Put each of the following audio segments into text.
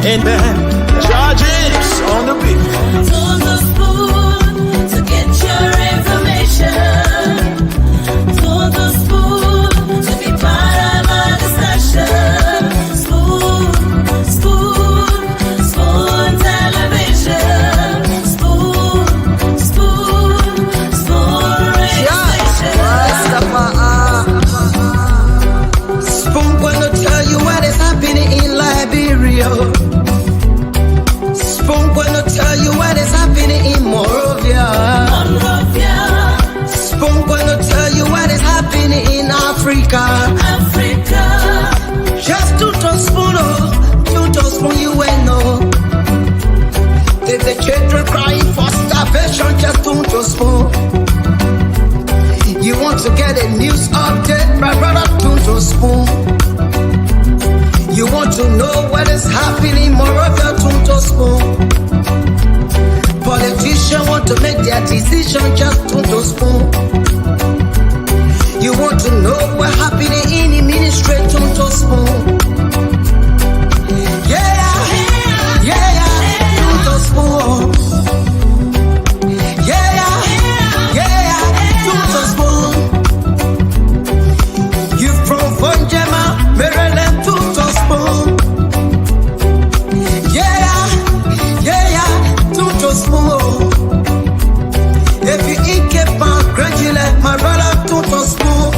Amen. Charges on the beat. To the spoon to get your information. To the spoon to be part of our discussion. Spoon, spoon, spoon television. Spoon, spoon, spoon radio station. Spoon gonna tell you what is happening in Liberia. Spoon gonna tell you what is happening in Monrovia. Spoon gonna tell you what is happening in Africa. Just to spoon, you will know. There's the children crying for starvation. Just to spoon. You want to get a news update, my brother? To spoon. You want to know what is happening in Monrovia? To spoon. Politicians want to make their decision, just to spoon. You want to know what's happening in the ministry? To spoon. Yeah, to spoon. Yeah, to spoon. You from Fonjema, Maryland, to spoon. Yeah, to spoon. If you eat kepan, congratulate my brother, to spoon.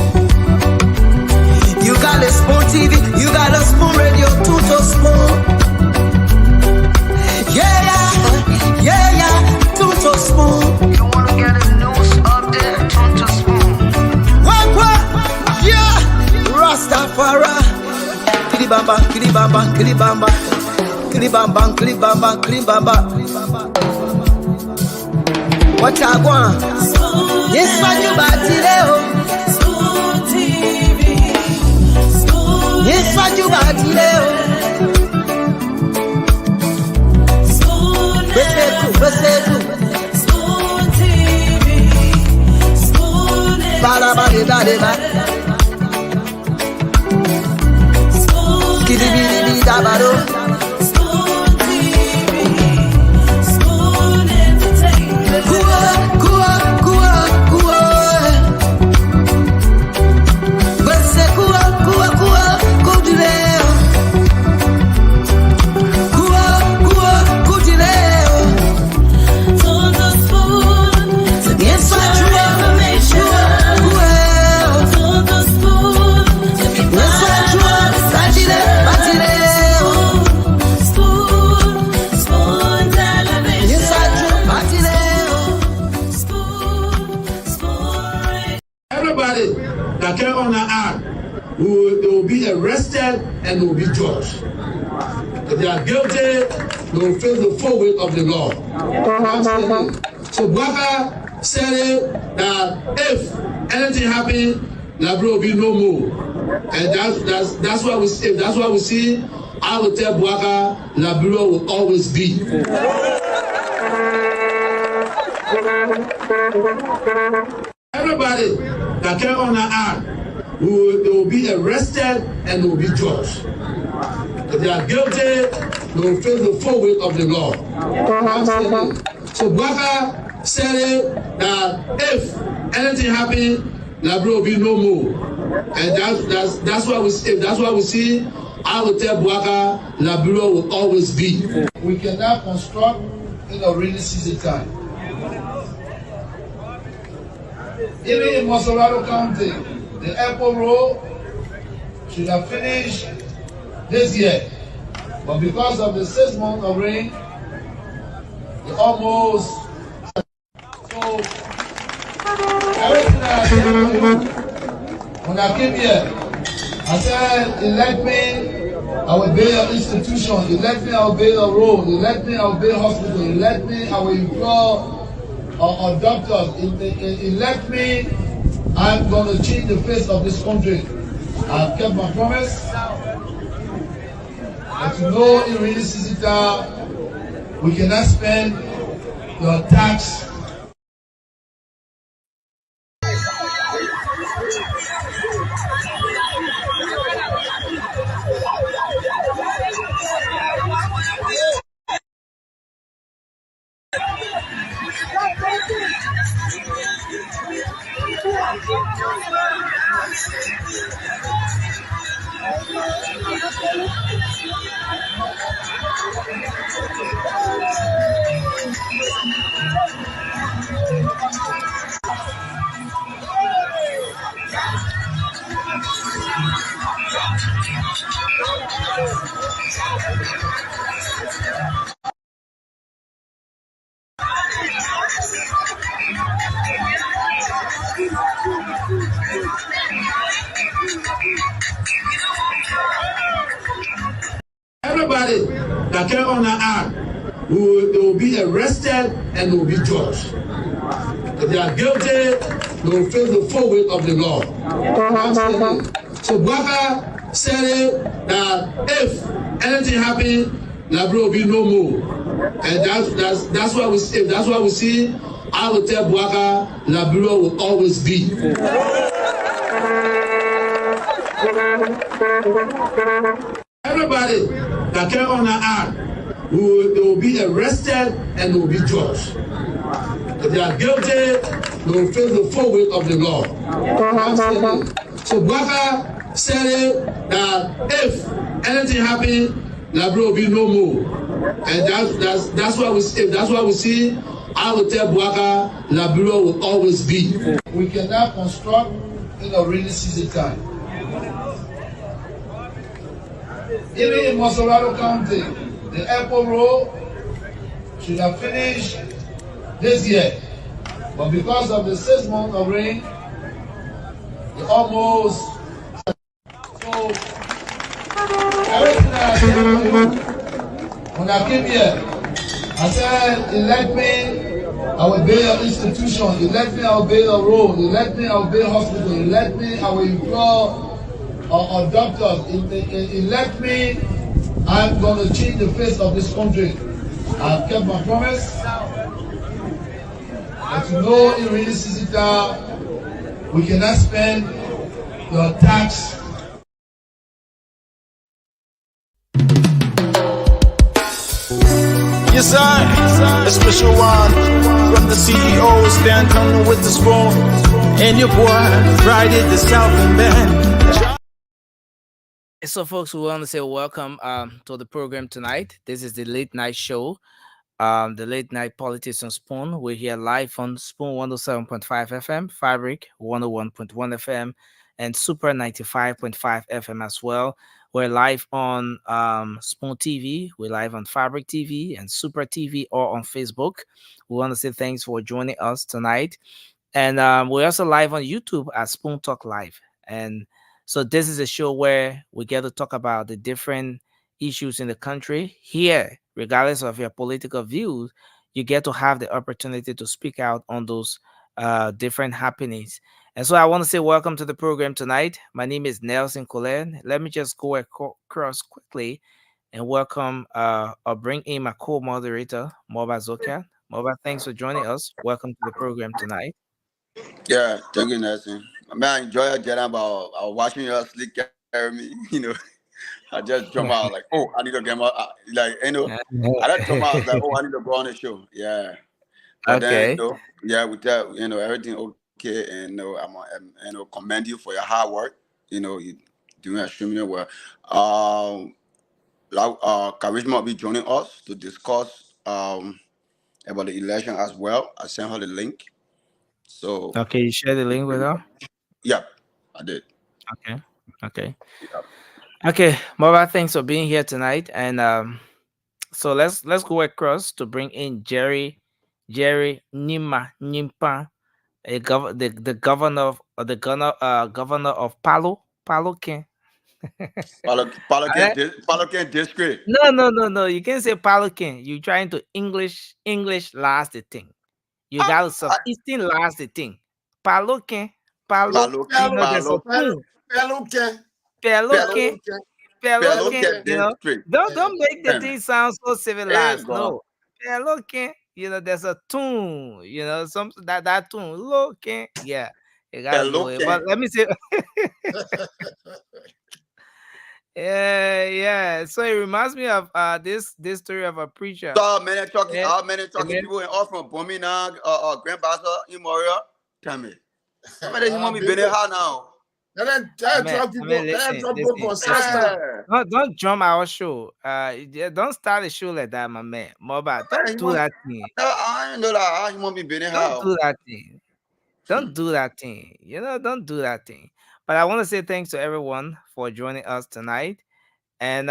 You got a spoon TV, you got a spoon radio, to spoon. Yeah, to spoon. You wanna get a news update, to spoon. What? Yeah, Rastafari. Kilibamba, kilibamba, kilibamba. Kilibamba, kilibamba, kilibamba. What I want? Yes, man, you bad today. Spoon TV. Spoon. Yes, man, you bad today. Spoon. Spoon TV. Spoon. Bada. Spoon. Kidibidi dabado. Spoon TV. Spoon Entertainment. Kuwa. Bese kuwa, kudileo. Kuwa, kudileo. To the spoon to get Yes, your I information. To the spoon to be part of our discussion. Spoon television. Yes, I do. Spoon radio. Everybody that came on the act, they will be arrested and they will be judged. If they are guilty, they will face the full weight of the law. So Bwaka said it that if anything happens, Labro will be no more. And that's why we see. That's why we see. I will tell Bwaka, Labro will always be. Everybody that came on the act, they will be arrested and they will be judged. If they are guilty, they will face the full weight of the law. So Bwaka said it that if anything happens, Labro will be no more. And that's why we see. That's why we see. I will tell Bwaka, Labro will always be. We cannot construct in a rainy season time. Even in Mosolado County, the airport road should have finished this year. But because of the 6 months of rain, it almost. So, everything that I said when I came here, I said, elect me, I will build an institution. Elect me, I will build a road. Elect me, I will build a hospital. Elect me, I will employ or doctors. Elect me, I'm going to change the face of this country. I've kept my promise. But you know, in rainy season time, we cannot spend your tax. Everybody that carry on an arm, they will be arrested and they will be judged. If they are guilty, they will face the full weight of the law. So Bwaka said it that if anything happens, Labro will be no more. And that's why we see. That's why we see. I will tell Bwaka, Labro will always be. Everybody that carry on an arm, they will be arrested and they will be judged. If they are guilty, they will face the full weight of the law. So Bwaka said it that if anything happens, Labro will be no more. And that's why we see. That's why we see. I will tell Bwaka, Labro will always be. We cannot construct in a rainy season time. Even in Mosolado County, the airport road should have finished this year. But because of the 6 months of rain, it almost. So, everything that I said when I came here, I said, elect me, I will build an institution. Elect me, I will build a road. Elect me, I will build a hospital. Elect me, I will employ or doctors. Elect me, I'm going to change the face of this country. I've kept my promise. But you know, in rainy season time, we cannot spend your tax. Yes, I, a special one from the CEO, stand coming with the spoon. And your boy, Friday the Southern Band. So, folks, we want to say welcome to the program tonight. This is the late night show, the late night politics on Spoon. We're here live on Spoon 107.5 FM, Fabric 101.1 FM, and Super 95.5 FM as well. We're live on Spoon TV. We're live on Fabric TV and Super TV or on Facebook. We want to say thanks for joining us tonight. And we're also live on YouTube at Spoon Talk Live. And so this is a show where we get to talk about the different issues in the country. Here, regardless of your political views, you get to have the opportunity to speak out on those different happenings. And so I want to say welcome to the program tonight. My name is Nelson Colen. Let me just go across quickly and welcome or bring in my co-moderator, Moba Zokia. Moba, thanks for joining us. Welcome to the program tonight. Yeah, thank you, Nelson. Man, I enjoy it, Jada, about watching your sleep carry me. I just jump out like, oh, I need to get my I just jump out I was like, oh, I need to go on the show. Yeah, but Okay. then yeah, with that, everything okay, and I'm commend you for your hard work. You doing extremely well. Charisma will be joining us to discuss about the election as well. I sent her the link. So Okay, you share the link with her? yeah, I did. Okay. Yeah. Okay, Moba, thanks for being here tonight. And so let's go across to bring in Jerry Nimpa, the governor of governor of Palo Ken. Palocan district. No. You can't say Palo Ken. You're trying to English last the thing. You gotta Southeastern last the thing. Palo Ken. Palo. There's a tune. Palo Ken. Palocan district. Don't make the thing sound so civilized. God. No, looking, there's a tune, some that tune, looking, yeah, you gotta go it. But let me say, yeah. So it reminds me of this story of a preacher. So many talking people and all from Bomina, Grand Bassa, Imoria. Tell me, how many human being in here now? Listen. Don't drum our show. Don't start the show like that, my man. Mobile, don't do that thing. I know that he won't be bidding Don't how. do that thing. Don't do that thing. Don't do that thing. But I want to say thanks to everyone for joining us tonight. And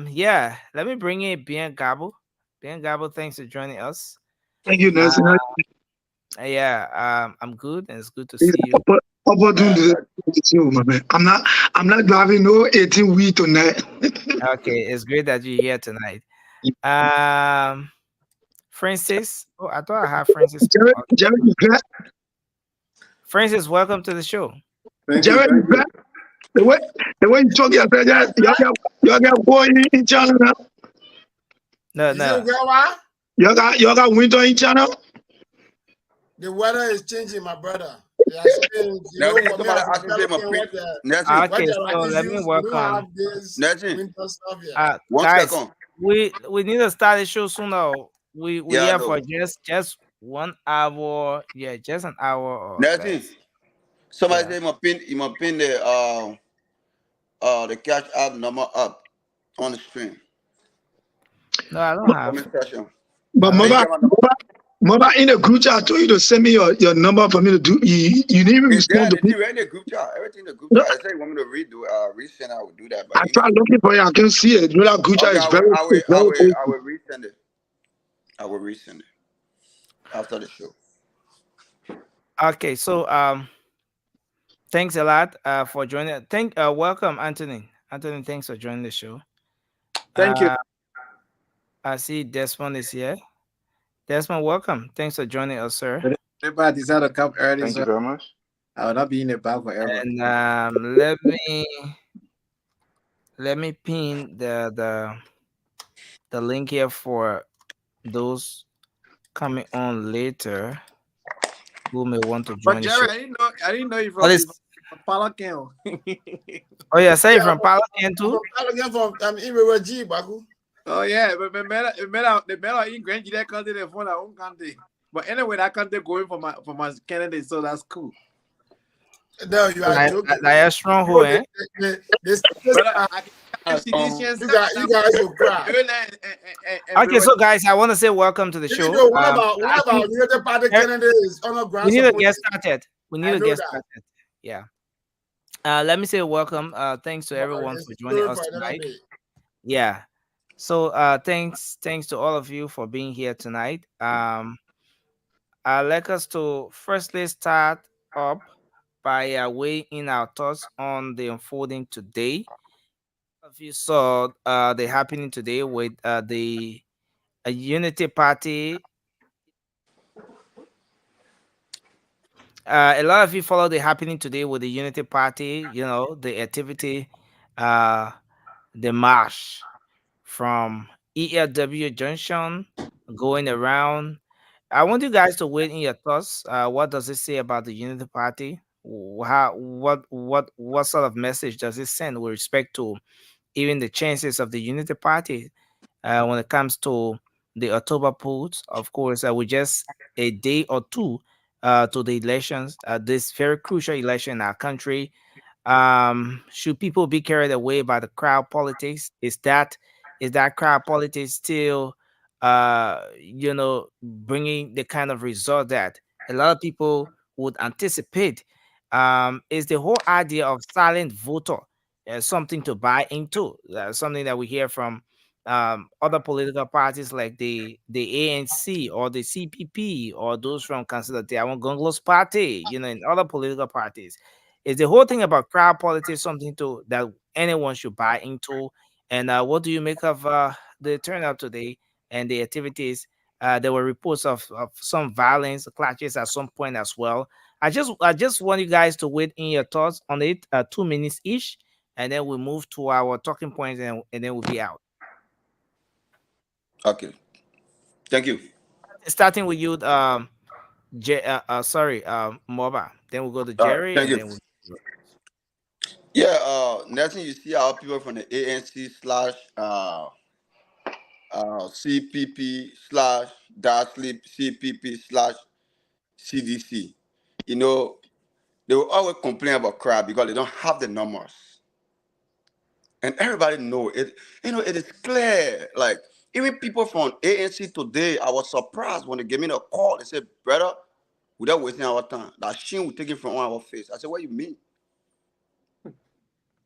yeah, let me bring in Bien Gabo. Bien Gabo, thanks for joining us. Thank you, Nelson. Yeah, I'm good, and it's good to see you. Opportunity to see you, my man. I'm not driving no 18 wheel tonight. Okay, it's great that you're here tonight. Francis. Oh, I thought I had Francis. Jerry, you glad? Francis, welcome to the show. Jerry, you glad? The way you talk, y'all got boy in China now. No. Y'all got winter in China. The weather is changing, my brother. Okay, so let me work on. Guys, we need to start the show sooner. We here for just 1 hour. Yeah, just an hour or less. Somebody say you must pin the cash app number up on the screen. No, I don't have. But Mama, in the group chat, I told you to send me your number for me to do. You didn't even respond to me. In the group chat, everything in the group chat. I said you want me to resend. I will do that. But I tried looking for you. I can't see it. That group chat is very. I will resend it. I will resend it after the show. Okay, so thanks a lot for joining. Welcome, Anthony. Anthony, thanks for joining the show. Thank you. I see Desmond is here. Desmond, welcome. Thanks for joining us, sir. Everybody decided to come early. Thank you very much. I will not be in the back forever. And let me pin the link here for those coming on later who may want to join. But Jerry, I didn't know you from Palacan. Oh yeah, say from Palacan too. Oh yeah, but the men in Grand that country they for their own country. But anyway, that country going for my candidate, so that's cool. No, you are joking. Like a stronghold, eh? You guys will cry. Okay, so guys, I want to say welcome to the show. What about the party candidates on the ground? We need to get started. Yeah. Let me say welcome. Thanks to everyone for joining us tonight. Yeah. So thanks to all of you for being here tonight. I'd like us to firstly start up by weighing in our thoughts on the unfolding today. If you saw the happening today with the Unity Party, a lot of you follow the happening today with the Unity Party. You know the activity, the march from ELW Junction going around. I want you guys to weigh in your thoughts. What does it say about the Unity Party? What sort of message does it send with respect to even the chances of the Unity Party when it comes to the October polls? Of course, we're just a day or two to the elections, this very crucial election in our country. Should people be carried away by the crowd politics? Is that crowd politics still bringing the kind of result that a lot of people would anticipate? Is the whole idea of silent voter something to buy into? Something that we hear from other political parties like the ANC or the CPP or those from consider the Gongo's party, in other political parties. Is the whole thing about crowd politics something that anyone should buy into? And what do you make of the turnout today and the activities? There were reports of some violence, clashes at some point as well. I just want you guys to weigh in your thoughts on it, 2 minutes each, and then we'll move to our talking points and then we'll be out. Okay. Thank you. Starting with you, Moba. Then we'll go to Jerry. Thank and you. Then Nelson, you see our people from the ANC /CPP /CPP/CDC. They will always complain about crowd because they don't have the numbers. And everybody know it. It is clear. Like, even people from ANC today, I was surprised when they gave me a call. They said, brother, without wasting our time, that shame will take it from our face. I said, what do you mean?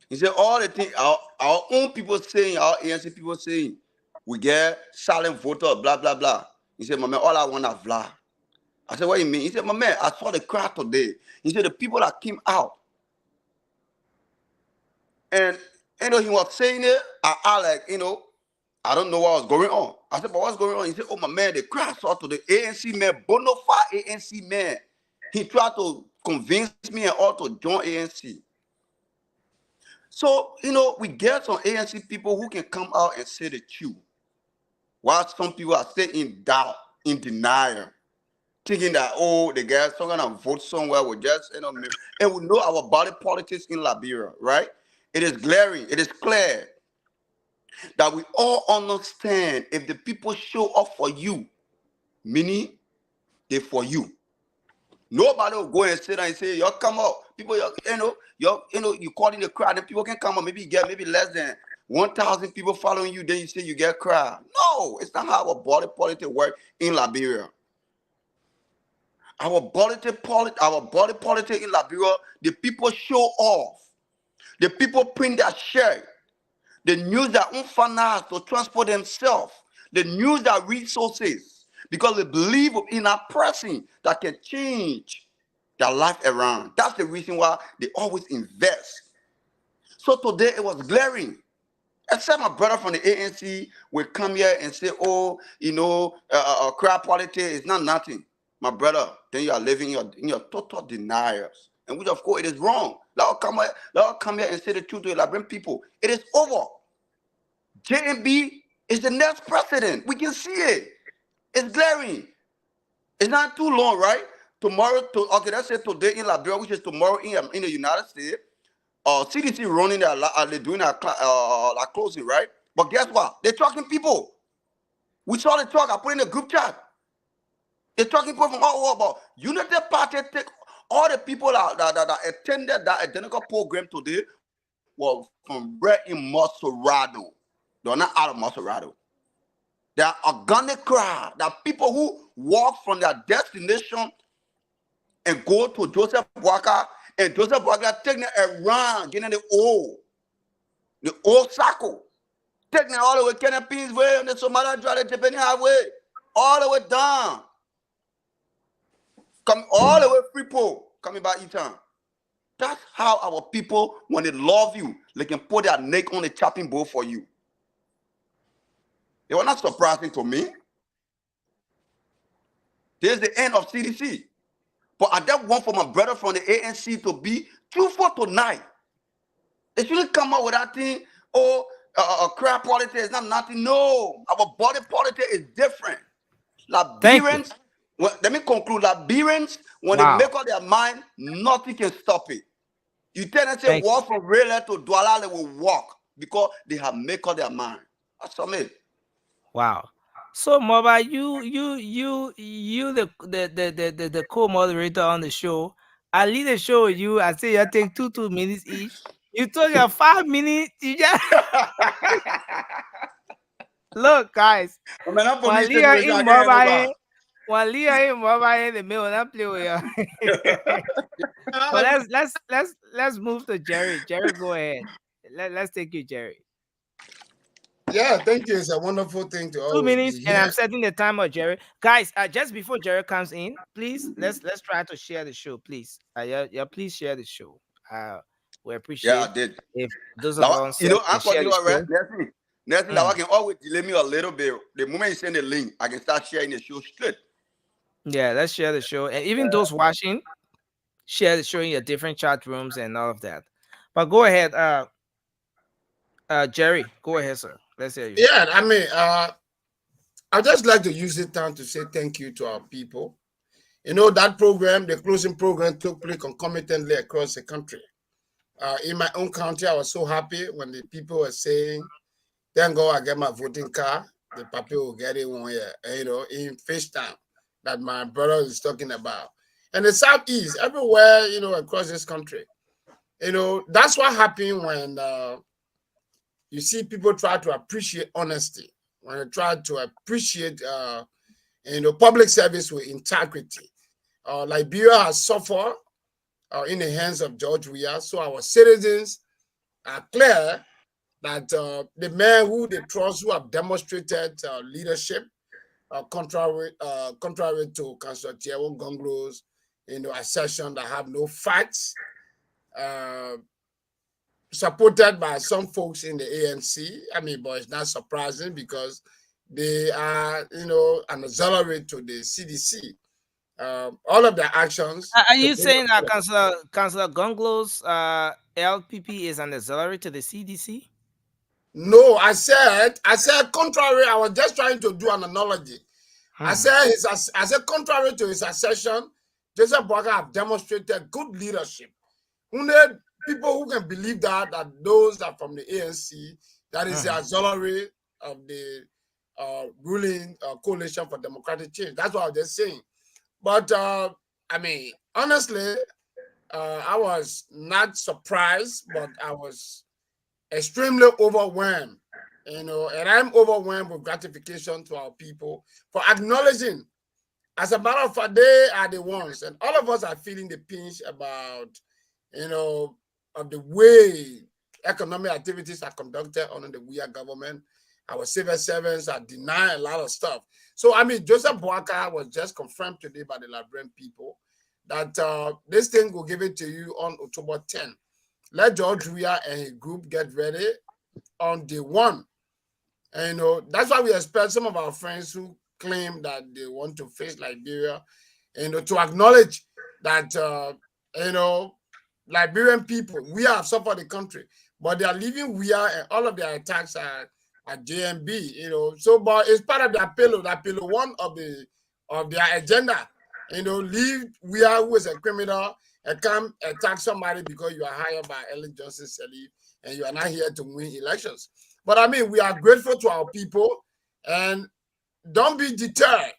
He said, all the things our own people saying, our ANC people saying, we get silent voter, blah, blah, blah. He said, my man, all I want is blah. I said, what do you mean? He said, my man, I saw the crowd today. He said, the people that came out. And, he was saying it, I like, I don't know what was going on. I said, but what's going on? He said, oh, my man, the crowd saw to the ANC man, bona fide ANC man. He tried to convince me and all to join ANC. So, we get some ANC people who can come out and say the truth, while some people are still in doubt, in denial, thinking that, oh, the guys are going to vote somewhere with just, and we know our body politics in Liberia, right? It is glaring, it is clear that we all understand if the people show up for you, meaning they for you. Nobody will go and sit down and say, y'all come up. People, you call in the crowd, and people can come up. Maybe you get less than 1,000 people following you, then you say you get crowd. No, it's not how our body politics work in Liberia. Our body politics in Liberia, the people show off. The people print their shirt. The news that finance to transport themselves. The news that resources. Because they believe in a person that can change their life around. That's the reason why they always invest. So today it was glaring. Except my brother from the ANC will come here and say, oh, crowd politics is not nothing. My brother, then you are living in your total denials. And which, of course, it is wrong. Let us come here and say the truth to Liberian people. It is over. JMB is the next president. We can see it. It's glaring. It's not too long, right? Tomorrow, let's say today in Liberia, which is tomorrow in the United States, CDC running they're doing a closing, right? But guess what? They're talking people. We saw the talk. I put in the group chat. They're talking people from all over. United Party take all the people that attended that identical program today were from right in Maserado. They're not out of Maserado. They are organic crowd. There are people who walk from their destination and go to Joseph Boaka, and Joseph Boaka taking it around, getting the old circle, taking it all the way Kennepine's way on the Somali Drive, the Japanese Highway, all the way down, come all the way Freeport, coming back Eton. That's how our people, when they love you, they can put their neck on the chopping board for you. They were not surprising to me. There's the end of CDC. But I just want for my brother from the ANC to be truthful tonight. They shouldn't come up with that thing, crowd politics is not nothing. No, our body politics is different. Liberians, let me conclude. Liberians, when they make up their mind, nothing can stop it. You tell them, say, walk from Rayla to Douala, they will walk because they have made up their mind. That's it. Wow. So Moba, you the co-moderator on the show. I lead the show with you. I say you take 2 minutes each. You took your 5 minutes. You just look, guys. While Leah in Moba, the middle, not play with you. But let's move to Jerry. Jerry, go ahead. Let's take you, Jerry. Yeah, thank you. It's a wonderful thing to always 2 minutes, be and here. I'm setting the timer, Jerry. Guys, just before Jerry comes in, please let's try to share the show, please. Please share the show. We appreciate. Yeah, I did. If those of us, I'm for you, all right. Next thing, I can always delay me a little bit. The moment you send the link, I can start sharing the show straight. Yeah, let's share the show, and even those watching, share the show in your different chat rooms and all of that. But go ahead, Jerry. Go ahead, sir. Let's hear you. Yeah, I mean, I'd just like to use this time to say thank you to our people. That program, the closing program, took place concomitantly across the country. In my own county, I was so happy when the people were saying, thank God I get my voting card. The papi will get it 1 year, in FaceTime that my brother is talking about. and the Southeast, everywhere, across this country. That's what happened when you see people try to appreciate honesty, when they try to appreciate, public service with integrity. Liberia has suffered in the hands of George Weah, so our citizens are clear that the men who they trust, who have demonstrated leadership, contrary to Councillor Thierry Gonglo's, assertion that have no facts, supported by some folks in the ANC. I mean, but it's not surprising because they are, an auxiliary to the CDC. All of their actions. Are you saying that Councillor Gonglo's LPP is an auxiliary to the CDC? No, I said contrary. I was just trying to do an analogy. I said contrary to his assertion, Joseph Boakai have demonstrated good leadership. Only people who can believe that those that from the ANC, that is the auxiliary of the ruling coalition for democratic change. That's what I was just saying. But I mean, honestly, I was not surprised, but I was extremely overwhelmed, and I'm overwhelmed with gratification to our people for acknowledging. As a matter of fact, they are the ones, and all of us are feeling the pinch about, of the way economic activities are conducted under the Weah government. Our civil servants are denying a lot of stuff. So, I mean, Joseph Boakai was just confirmed today by the Liberian people that this thing will give it to you on October 10. Let George Weah and his group get ready on day 1. And, that's why we expect some of our friends who claim that they want to face Liberia, to acknowledge that, Liberian people, we have suffered the country, but they are leaving Weah and all of their attacks are at JMB, so, but it's part of their pillow, one of their agenda, leave Weah, who is a criminal, and come attack somebody because you are hired by Ellen Johnson Sirleaf and you are not here to win elections. But I mean, we are grateful to our people, and don't be deterred.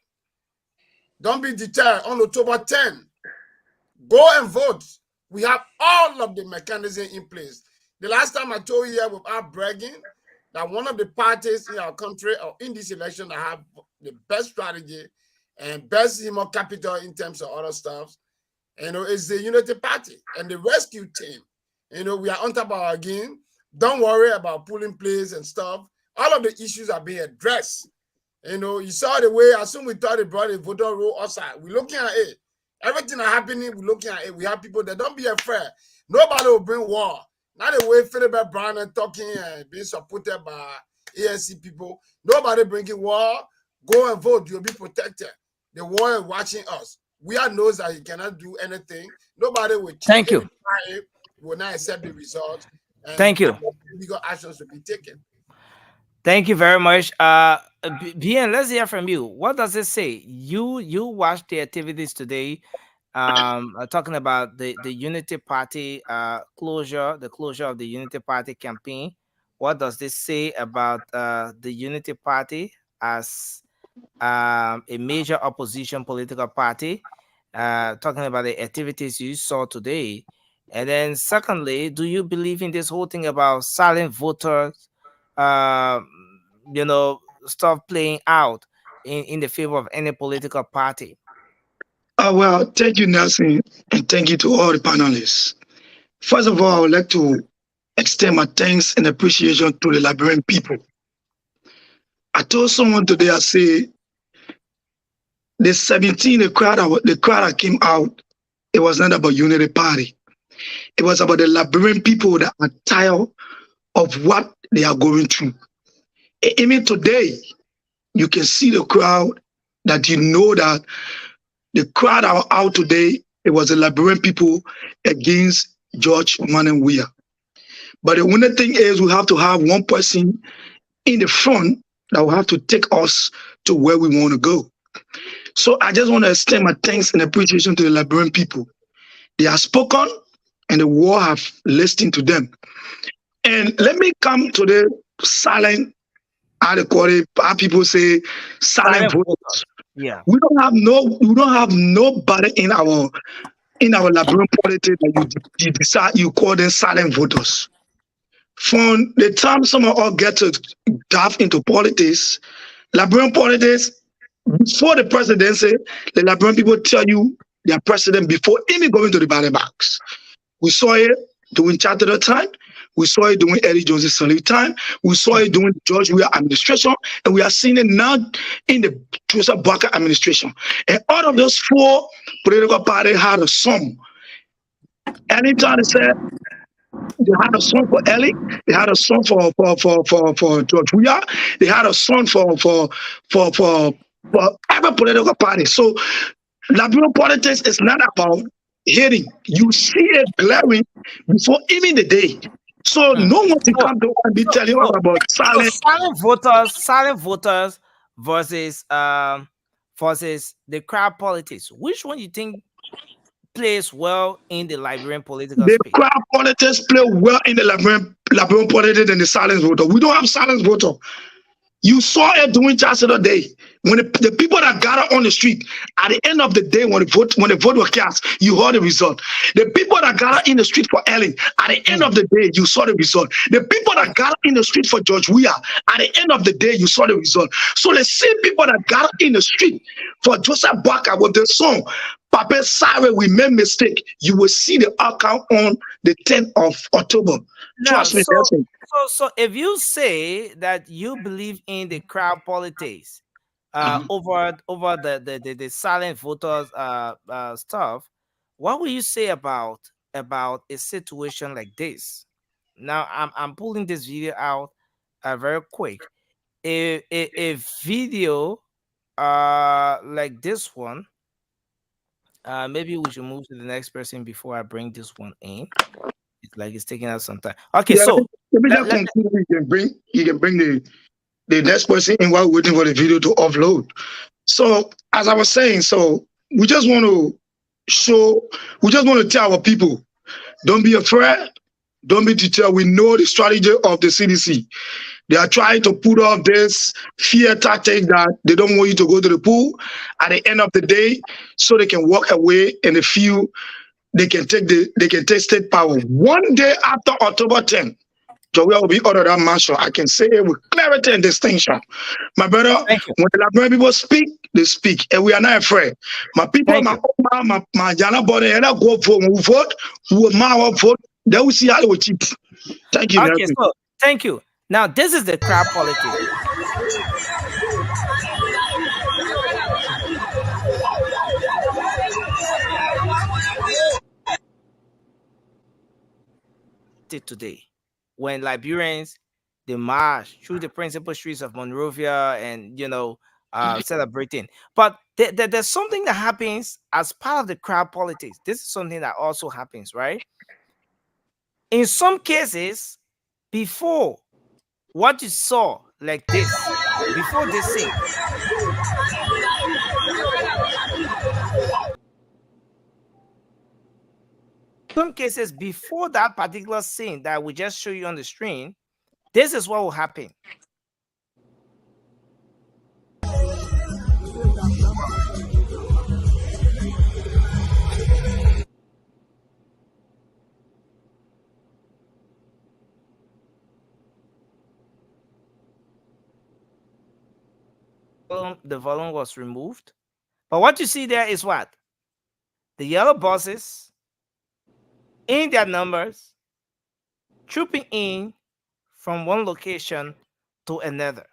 Don't be deterred. On October 10, go and vote. We have all of the mechanism in place. The last time I told you here without bragging, that one of the parties in our country or in this election that have the best strategy and best capital in terms of other stuff, is the Unity Party and the rescue team. We are on top of our game. Don't worry about pulling plays and stuff. All of the issues are being addressed. You saw the way, as soon we thought they brought a voter roll outside, we're looking at it. Everything that's happening, we're looking at it. We have people that don't be afraid. Nobody will bring war. Not the way Philip Brown and talking and being supported by ANC people. Nobody bringing war. Go and vote. You'll be protected. The war is watching us. Weah knows that he cannot do anything. Nobody will. Thank you. Will not accept the results. Thank you. Legal actions will be taken. Thank you very much. Bien, let's hear from you. What does it say? You watched the activities today, talking about the Unity Party closure, the closure of the Unity Party campaign. What does this say about the Unity Party as a major opposition political party? Talking about the activities you saw today. And then secondly, do you believe in this whole thing about silent voters, stuff playing out in the favor of any political party? Well, thank you, Nelson, and thank you to all the panelists. First of all, I would like to extend my thanks and appreciation to the Liberian people. I told someone today, I say, the 17, the crowd that came out, it was not about Unity Party. It was about the Liberian people that are tired of what they are going through. Even today, you can see the crowd that that the crowd that were out today, it was the Liberian people against George Manuel Weah. But the only thing is we have to have one person in the front that will have to take us to where we want to go. So I just want to extend my thanks and appreciation to the Liberian people. They have spoken and the world have listened to them. And let me come to the silent, how people say, silent voters. Yeah. We don't have nobody in our Liberian politics that you decide you call them silent voters. From the time some of us get to dive into politics, Liberian politics, before the presidency, the Liberian people tell you their president before even going to the ballot box. We saw it during Charter time. We saw it during Eddie Jones's Sullivan time. We saw it during George Weah administration. And we are seeing it now in the Joseph Barker administration. And all of those four political parties had a sum. Anytime they said they had a song for Ellie, they had a song for George Weah, they had a song for every political party. So Liberian politics is not about hating. You see it glaring before even the day. So no one can come to and be telling us about silent. Silent voters versus the crowd politics. Which one you think plays well in the Liberian political The space? crowd politics play well in the Liberian politics than the silent voter. We don't have silent voter. You saw it during Chancellor Day when the people that gather on the street at the end of the day when the vote was cast, you heard the result. The people that gather in the street for Ellen at the end of the day, you saw the result. The people that gather in the street for George Weah at the end of the day, you saw the result. So the same people that gather in the street for Joseph Barker with the song Papa sorry we made mistake, you will see the outcome on the 10th of October. Trust me, Nelson. So if you say that you believe in the crowd politics over the silent voters stuff, what will you say about a situation like this? Now I'm pulling this video out very quick. A video like this one. Maybe we should move to the next person before I bring this one in. It's like it's taking us some time. Okay, Yeah, so let me just conclude. You can bring the next person in while waiting for the video to upload. So as I was saying, so we just want to tell our people, don't be afraid, don't be deterred. We know the strategy of the CDC. They are trying to put off this fear tactic that they don't want you to go to the pool at the end of the day, so they can walk away and they feel they can take state power. One day after October 10th, Joel will be ordered that marshal. I can say it with clarity and distinction. My brother, when the Liberian people speak, they speak, and we are not afraid. My people, my Jana body, and I go vote. When we vote, we will vote. Then we see how they will cheat. Thank you. Okay, so thank you. Now this is the crowd politics. Today, when Liberians they march through the principal streets of Monrovia and celebrating, but there's something that happens as part of the crowd politics. This is something that also happens, right? In some cases, before what you saw like this, before this scene, some cases before that particular scene that we just show you on the screen, this is what will happen. The volume was removed, but what you see there is what? The yellow buses in their numbers trooping in from one location to another.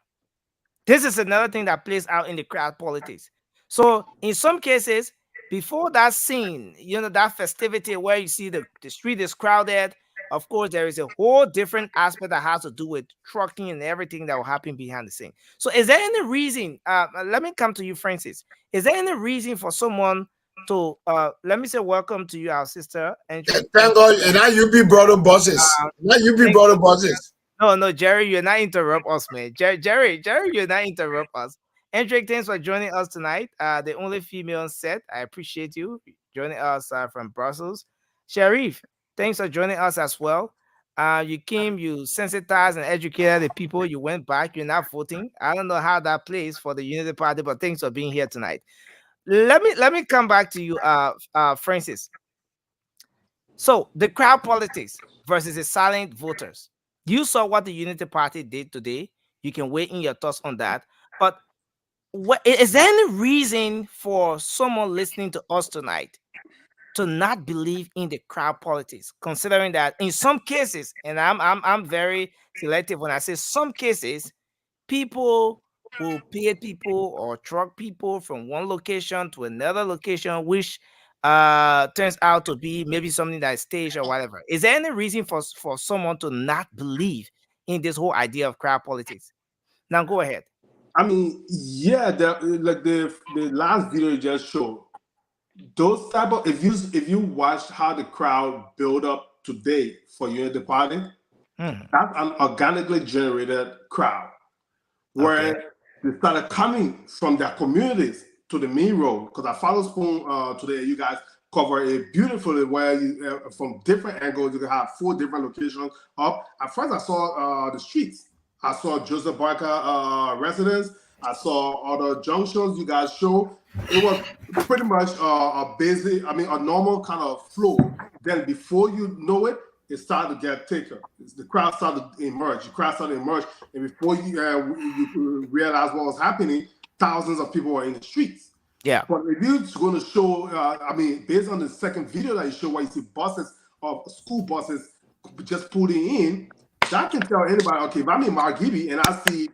This is another thing that plays out in the crowd politics. So in some cases, before that scene, that festivity where you see the street is crowded, of course, there is a whole different aspect that has to do with trucking and everything that will happen behind the scene. So is there any reason, let me come to you, Francis. Is there any reason for someone to, let me say welcome to you, our sister. Thank God, and now you be brother bosses. Now you be brother bosses. No, Jerry, you're not interrupt us, man. Jerry, you're not interrupt us. Hendrik, thanks for joining us tonight. The only female on set. I appreciate you joining us from Brussels. Sharif, thanks for joining us as well. You came, you sensitized and educated the people. You went back. You're not voting. I don't know how that plays for the Unity Party, but thanks for being here tonight. Let me come back to you, Francis. So the crowd politics versus the silent voters. You saw what the Unity Party did today. You can weigh in your thoughts on that. But what is there any reason for someone listening to us tonight to not believe in the crowd politics, considering that in some cases, and I'm very selective when I say some cases, people will pay people or truck people from one location to another location, which turns out to be maybe something that is staged or whatever. Is there any reason for someone to not believe in this whole idea of crowd politics? Now go ahead. I mean, yeah, like the last video you just showed, those type of if you watch how the crowd build up today for Unity Party, that's an organically generated crowd where Okay. they started coming from their communities to the main road. Because I follow Spoon today, you guys cover it beautifully where you from different angles you can have 4 different locations up. At first, I saw the streets. I saw Joseph Barker residence. I saw other junctions you guys show. It was pretty much a basic, I mean, a normal kind of flow. Then before you know it, it started to get thicker. The crowd started to emerge. The crowd started to emerge, and before you realize what was happening, thousands of people were in the streets. Yeah. But if you're going to show, I mean, based on the second video that you show, where you see buses of school buses just pulling in, that can tell anybody, okay, if I'm in Margibi and I see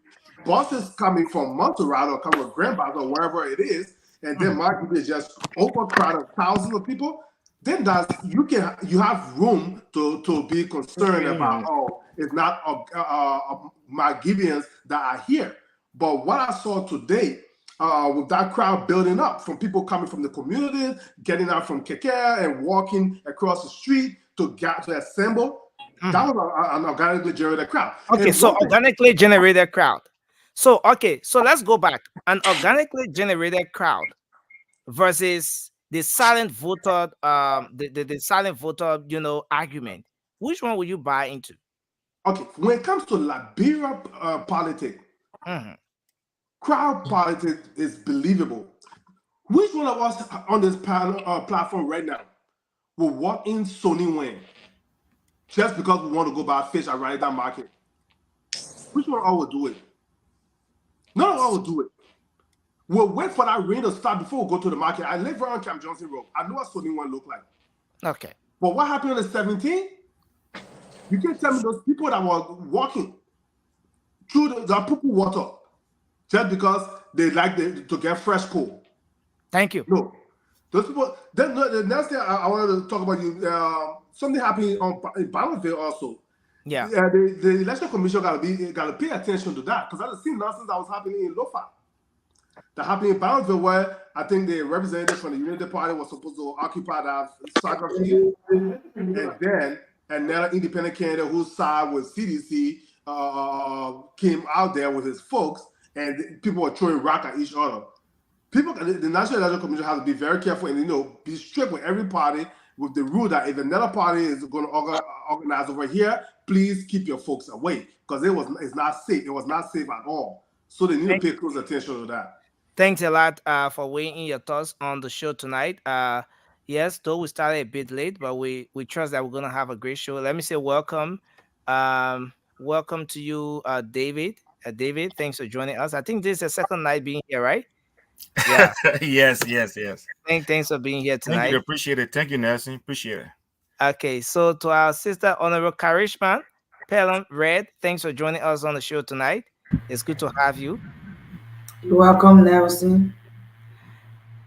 buses coming from Montserrat or coming from Grand Bas or wherever it is, and then Margibi is just overcrowded, thousands of people, then you have room to be concerned about, it's not Margibians that are here. But what I saw today, with that crowd building up from people coming from the community, getting out from Keke and walking across the street to assemble, that was an organically generated crowd. Okay, And so organically generated crowd. So let's go back. An organically generated crowd versus the silent voter, the silent voter, argument. Which one will you buy into? Okay, when it comes to Liberia politics, crowd politics is believable. Which one of us on this platform right now will walk in Sony Wayne just because we want to go buy fish at Ride Down Market? Which one of us will do it? None of us will do it. We'll wait for that rain to start before we go to the market. I live around Camp Johnson Road. I know what Sony Wayne look like. Okay. But what happened on the 17th? You can't tell me those people that were walking through the poo water just because they like to get fresh coal. Thank you. No. Those people, then the next thing I wanted to talk about, something happened in Bonneville also. Yeah. The election commission got to pay attention to that, because that's the same nonsense that was happening in Lofa. That happened in Bonneville, where I think the representative from the Unity Party was supposed to occupy that soccer field, and then another independent candidate whose side was CDC came out there with his folks, and people were throwing rock at each other. The National Electoral Commission has to be very careful and be strict with every party, with the rule that if another party is going to organize over here, please keep your folks away, because it's not safe. It was not safe at all. So they need to pay close attention to that. Thanks a lot for weighing in your thoughts on the show tonight. Yes, though we started a bit late, but we trust that we're gonna have a great show. Let me say welcome. Welcome to you, David. David, thanks for joining us. I think this is the second night being here, right? Yeah. yes. Thanks for being here tonight. Thank you. Appreciate it. Thank you, Nelson. Appreciate it. Okay, so to our sister Honorable Karishma Pelham Red, thanks for joining us on the show tonight. It's good to have you. You're welcome, Nelson.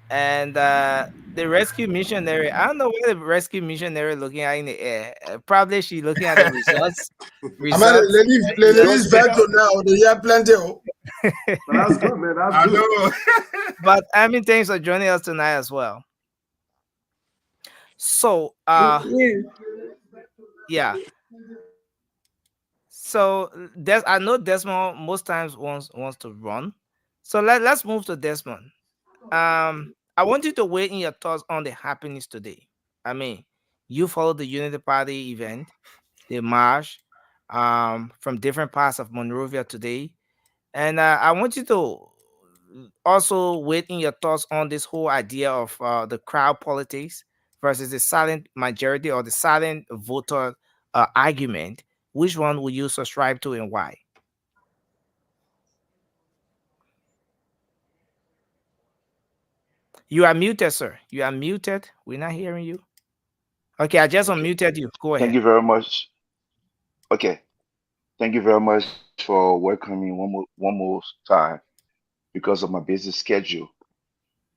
And the rescue missionary, I don't know what the rescue missionary looking at in the air. Probably she looking at the results. Ladies back to now. They have plenty. That's good, man. That's good. But I mean, thanks for joining us tonight as well. So yeah. So I know Desmond most times wants to run. So let's move to Desmond. I want you to weigh in your thoughts on the happenings today. I mean, you followed the Unity Party event. they march from different parts of Monrovia today. And I want you to also weigh in your thoughts on this whole idea of the crowd politics versus the silent majority or the silent voter argument. Which one will you subscribe to and why? You are muted, sir. You are muted. We're not hearing you. Okay, I just Okay. unmuted you. Go Thank ahead. you very much. Okay. Thank you very much for welcoming me one more time because of my busy schedule.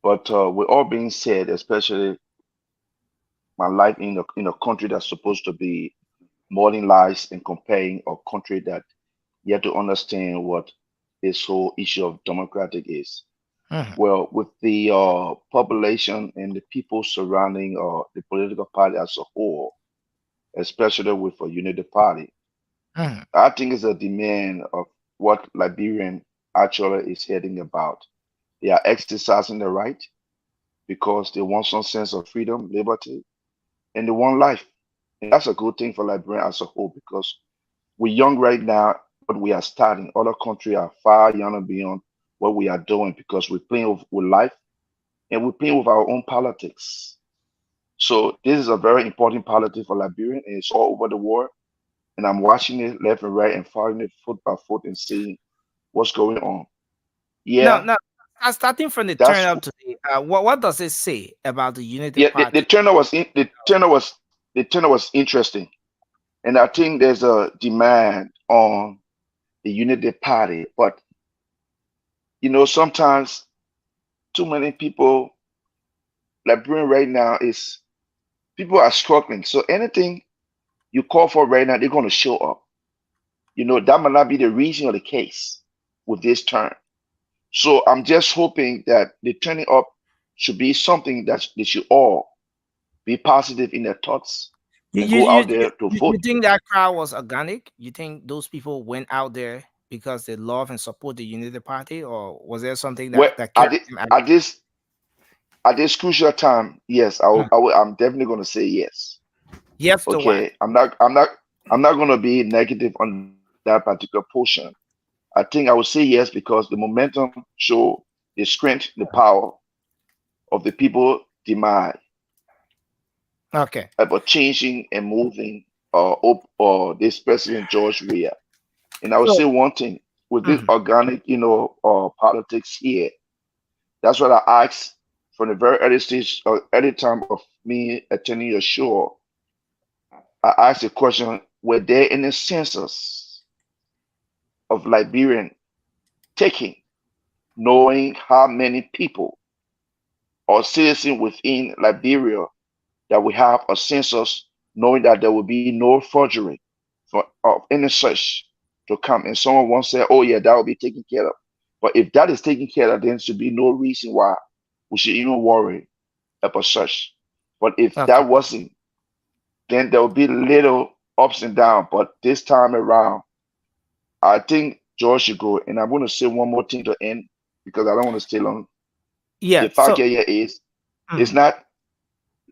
But with all being said, especially my life in a country that's supposed to be modernized and comparing a country that yet to understand what this whole issue of democratic is. Mhm, Well, with the population and the people surrounding the political party as a whole, especially with a unity party, mhm, I think it's a demand of what Liberian actually is heading about. They are exercising the right because they want some sense of freedom, liberty, and they want life. And that's a good thing for Liberia as a whole because we're young right now, but we are starting. Other countries are far younger beyond what we are doing because we're playing with life and we're playing with our own politics. So this is a very important politics for Liberia and it's all over the world. And I'm watching it left and right and following it foot by foot and seeing what's going on. Now, Yeah, now, starting from the that's turnout today, what does it say about the Unity yeah. The Party? turner was the turner was interesting, and I think there's a demand on the unity party, but sometimes too many people like Britain right now is people are struggling. So anything you call for right now, they're going to show up. That might not be the reason or the case with this turn. So I'm just hoping that the turning up should be something that they should all be positive in their thoughts You, and you, go you, out you, there to you vote. think that crowd was organic? You think those people went out there because they love and support the Unity Party, or was there something Well, that at, kept thi- them out? at this at this crucial time, yes, I'm definitely going to say yes. Yes to what? Okay, I'm not going to be negative on that particular portion. I think I will say yes because the momentum show the strength, the power of the people demand Okay. about changing and moving this President George Weah. And I would So, say one thing with this mhm. organic, politics here. That's what I asked from the very early stage, early time of me attending your show. I asked the question: were there any census of Liberian taking, knowing how many people or citizens within Liberia that we have a census, knowing that there will be no forgery of any such to come. And someone once said, "Oh yeah, that will be taken care of." But if that is taken care of, then there should be no reason why we should even worry about such. But if Okay. that wasn't, then there will be little ups and downs. But this time around, I think George should go. And I'm going to say one more thing to end because I don't want to stay long. Yeah. The fact So, here is, it's mhm. not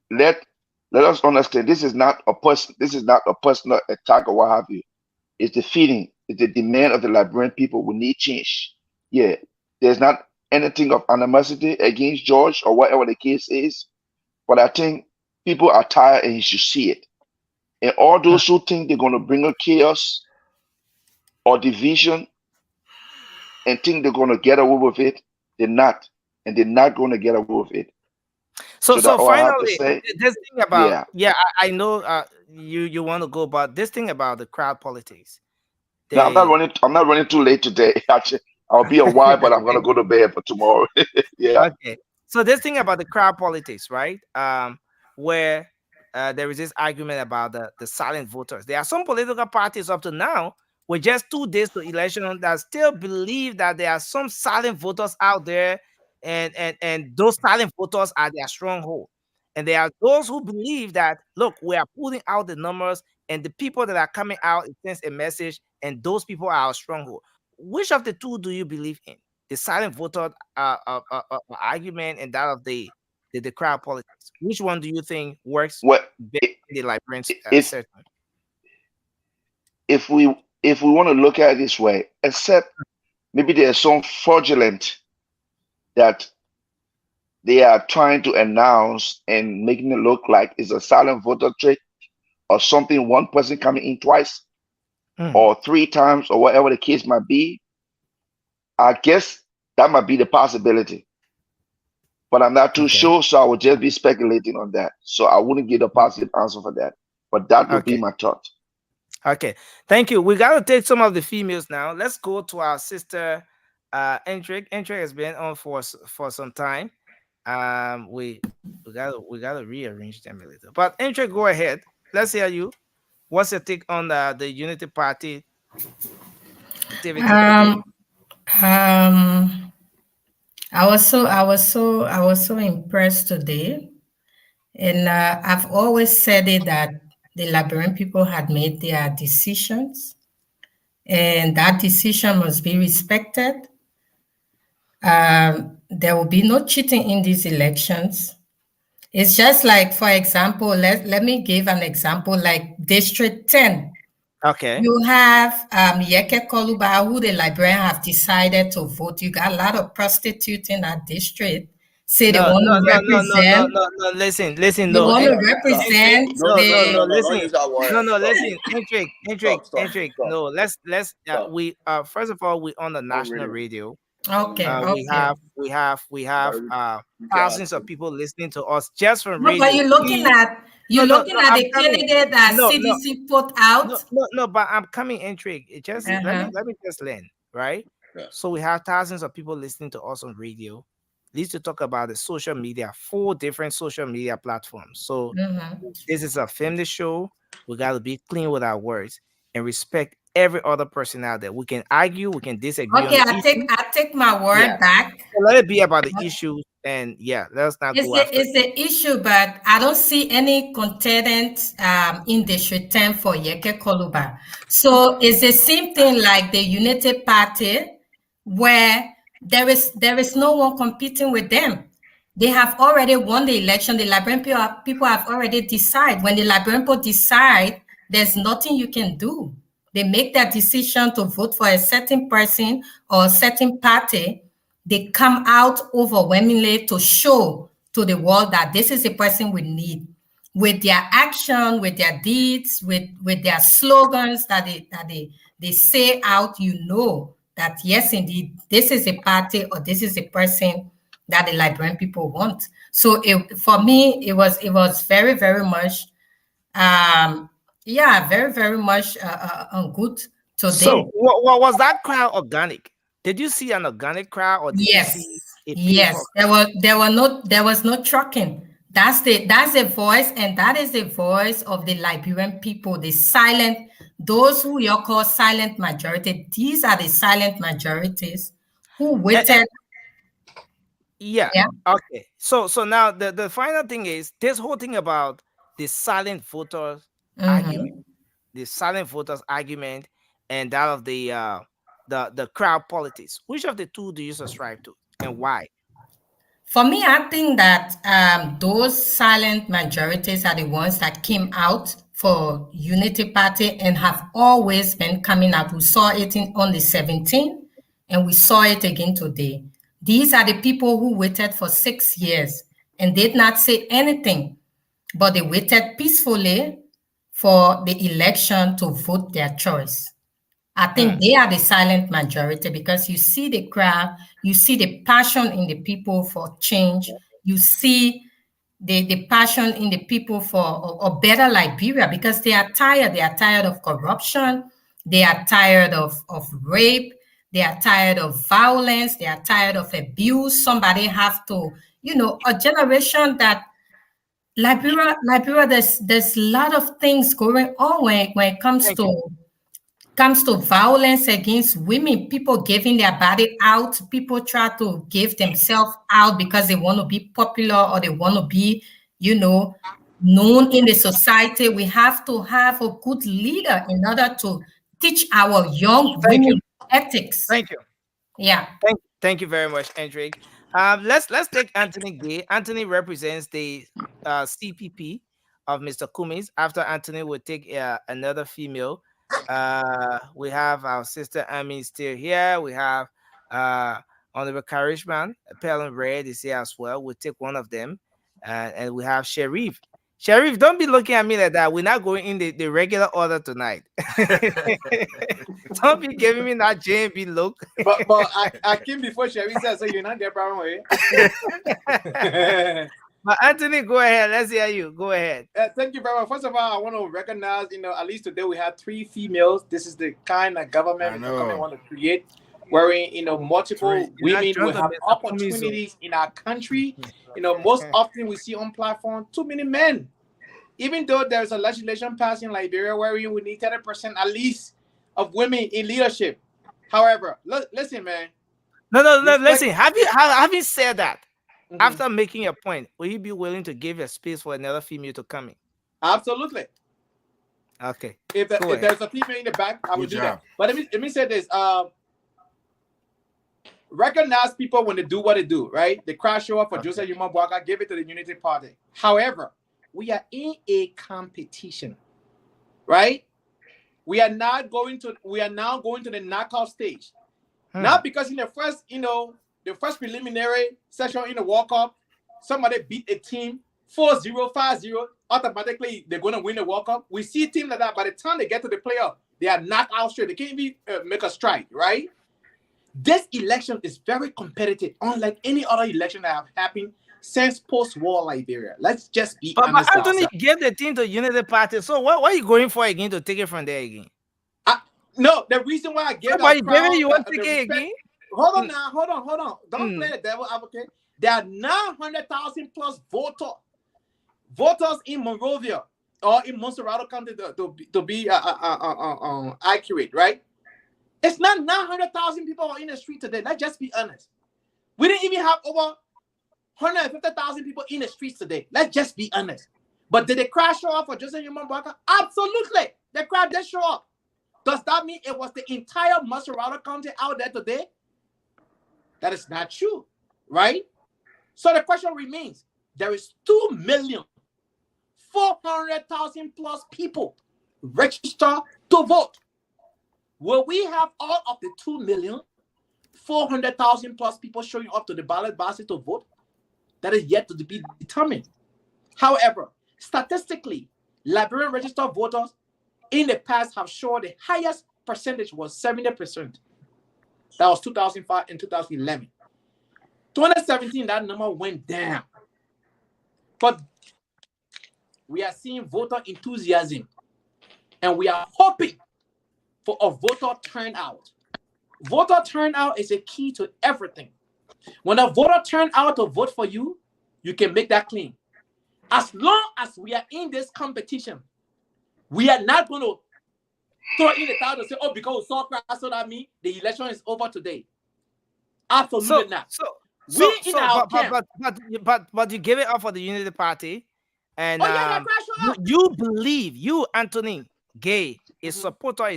let let us understand. This is not a person. This is not a personal attack or what have you. It's the feeling. It's the demand of the Liberian people. We need change. Yeah, there's not anything of animosity against George or whatever the case is. But I think people are tired and you should see it. And all those who think they're going to bring a chaos or division and think they're going to get away with it, they're not. And they're not going to get away with it. So, So that's so all I have to finally, say. this thing about, Yeah. yeah, I know you want to go, but this thing about the crowd politics, Now they I'm not running too late today. Actually, I'll be a while, but I'm going to go to bed for tomorrow. Yeah. okay. So this thing about the crowd politics, right? Where there is this argument about the silent voters. There are some political parties up to now with just 2 days to election that still believe that there are some silent voters out there, and those silent voters are their stronghold. And there are those who believe that look, we are putting out the numbers, and the people that are coming out, it sends a message, and those people are our stronghold. Which of the two do you believe in? The silent voter argument and that of the crowd politics. Which one do you think works What better it, in the Liberian it's setting? if we want to look at it this way, except maybe there's some fraudulent that they are trying to announce and making it look like it's a silent voter trick or something, one person coming in twice or three times or whatever the case might be, I guess that might be the possibility. But I'm not too sure, so I would just be speculating on that. So I wouldn't give a positive answer for that. But that would be my thought. Okay, thank you. We got to take some of the females now. Let's go to our sister, Entrik. Entrik has been on for some time. We gotta rearrange them a little. But Entrik, go ahead. Let's hear you. What's your take on the Unity Party activity today? Um, um, I was so impressed today, and I've always said it that the Liberian people had made their decisions, and that decision must be respected. There will be no cheating in these elections. It's just like, for example, let me give an example like District 10. Okay. You have Yeke Koluba, who the Liberian have decided to vote. You got a lot of prostitutes in that district. Say they No, want no, to no, no, no, no, represent. no, no. Listen, They no. want to Entrik, represent No, no, no, the. no, no, don't listen. use that word. No, Stop. listen. Entrik. Stop. No, let's Stop. we first of all, we on the national radio. Okay, We okay. have You can't thousands of people listening to us just from No, but radio. Please, you're looking no. at I'm the coming. candidate that No, CDC put out. no. But I'm coming. Entrik. It just Uh-huh. let me just learn, right? Yeah. So we have thousands of people listening to us on radio. Leads to talk about the social media, 4 different social media platforms. So Mm-hmm. this is a family show. We got to be clean with our words and respect every other person out there. We can argue, we can disagree on Okay, the I take issue. I take my Yeah. word back. So let it be about the issues, and let's not It's go the after. it's the issue, but I don't see any contendant in the return for Yeke Koluba. So it's the same thing like the United Party, where there is no one competing with them. They have already won the election. The Liberian people have already decided. When the Liberian people decide, there's nothing you can do. They make that decision to vote for a certain person or a certain party. They come out overwhelmingly to show to the world that this is the person we need. With their action, with their deeds, with their slogans that they say out, you know that yes, indeed, this is a party or this is a person that the Liberian people want. So for me, it was very, very much very, very much good today. So, what was that crowd organic? Did you see an organic crowd, or did you see Yes, a paid for yes. There was no trucking. That's the voice, and that is the voice of the Liberian people, the silent, those who you call silent majority. These are the silent majorities who crowd? waited. Yeah. Yeah. Okay. So now the final thing is this whole thing about the silent voters argument, Mhm. the silent voters argument, and that of the crowd politics. Which of the two do you subscribe to, and why? For me, I think that those silent majorities are the ones that came out for Unity Party and have always been coming out. We saw it on the 17th, and we saw it again today. These are the people who waited for 6 years and did not say anything, but they waited peacefully for the election to vote their choice. I think they are the silent majority because you see the crowd, you see the passion in the people for change, you see the passion in the people for a better Liberia because they are tired. They are tired of corruption, they are tired of rape, they are tired of violence, they are tired of abuse. Somebody have to, a generation that Liberia, there's a lot of things going on when it comes Thank you. to violence against women, people giving their body out, people try to give themselves out because they want to be popular or they want to be, known in the society. We have to have a good leader in order to teach our young Thank you. women ethics. Thank you. Yeah. Thank you very much, Hendrik. Let's take Anthony Gay. Anthony represents the CPP of Mr. Cummings. After Anthony will take another female. We have our sister Amy still here. We have Honorable Karishman, Appellant Red is here as well. We'll take one of them. And we have Sharif. Sharif, don't be looking at me like that. We're not going in the regular order tonight. Don't be giving me that JB look. But I came before Sherry said, so you're not get problem with it. But Anthony, go ahead. Let's hear you. Go ahead. Thank you very much. First of all, I want to recognize, at least today we had 3 females. This is the kind of government we want to create, wherein, multiple women will have opportunities in our country. Most often we see on platform too many men. Even though there's a legislation passed in Liberia wherein we need 30% at least of women in leadership. However, listen, man. No, listen. Having said that, after making a point, will you be willing to give a space for another female to come in? Absolutely. Okay. If there's a female in the back, I will do that. But let me say this. Recognize people when they do what they do, right? The crowd show up for Joseph Yuma Bwaka, give it to the Unity Party. However, we are in a competition, right? We are now going to the knockout stage. Not because in the first, the first preliminary session in the World Cup, somebody beat a team 4-0, 5-0, automatically they're going to win the World Cup. We see teams like that. By the time they get to the playoff, they are knocked out straight. They can't even make a strike, right? This election is very competitive, unlike any other election that have happened since post-war Liberia. Let's just be honest. But Anthony gave the team to Unity Party. So what are you going for again to take it from there again? No, the reason why I gave you want to take it again? Hold on now, hold on. Don't play the devil advocate. There are 900,000 plus voters in Monrovia or in Monserrado County to be accurate, right? It's not 900,000 people in the street today. Let's just be honest. We didn't even have over 150,000 people in the streets today. Let's just be honest. But did the crowd show up for Joseph Yuma Bwaka? Absolutely. The crowd did show up. Does that mean it was the entire Monserrado County out there today? That is not true, right? So the question remains, there is 2,400,000 plus people registered to vote. Will we have all of the 2,400,000 plus people showing up to the ballot boxes to vote? That is yet to be determined. However, statistically, Liberian registered voters in the past have shown the highest percentage was 70%. That was 2005 and 2011. 2017, that number went down. But we are seeing voter enthusiasm, and we are hoping for a voter turnout. Voter turnout is a key to everything. When a voter turns out to vote for you, you can make that claim. As long as we are in this competition, we are not going to throw in the towel and say, oh, because we saw crowd, so that means the election is over today. Absolutely not. But you gave it up for the Unity Party, and you, Anthony Gay, a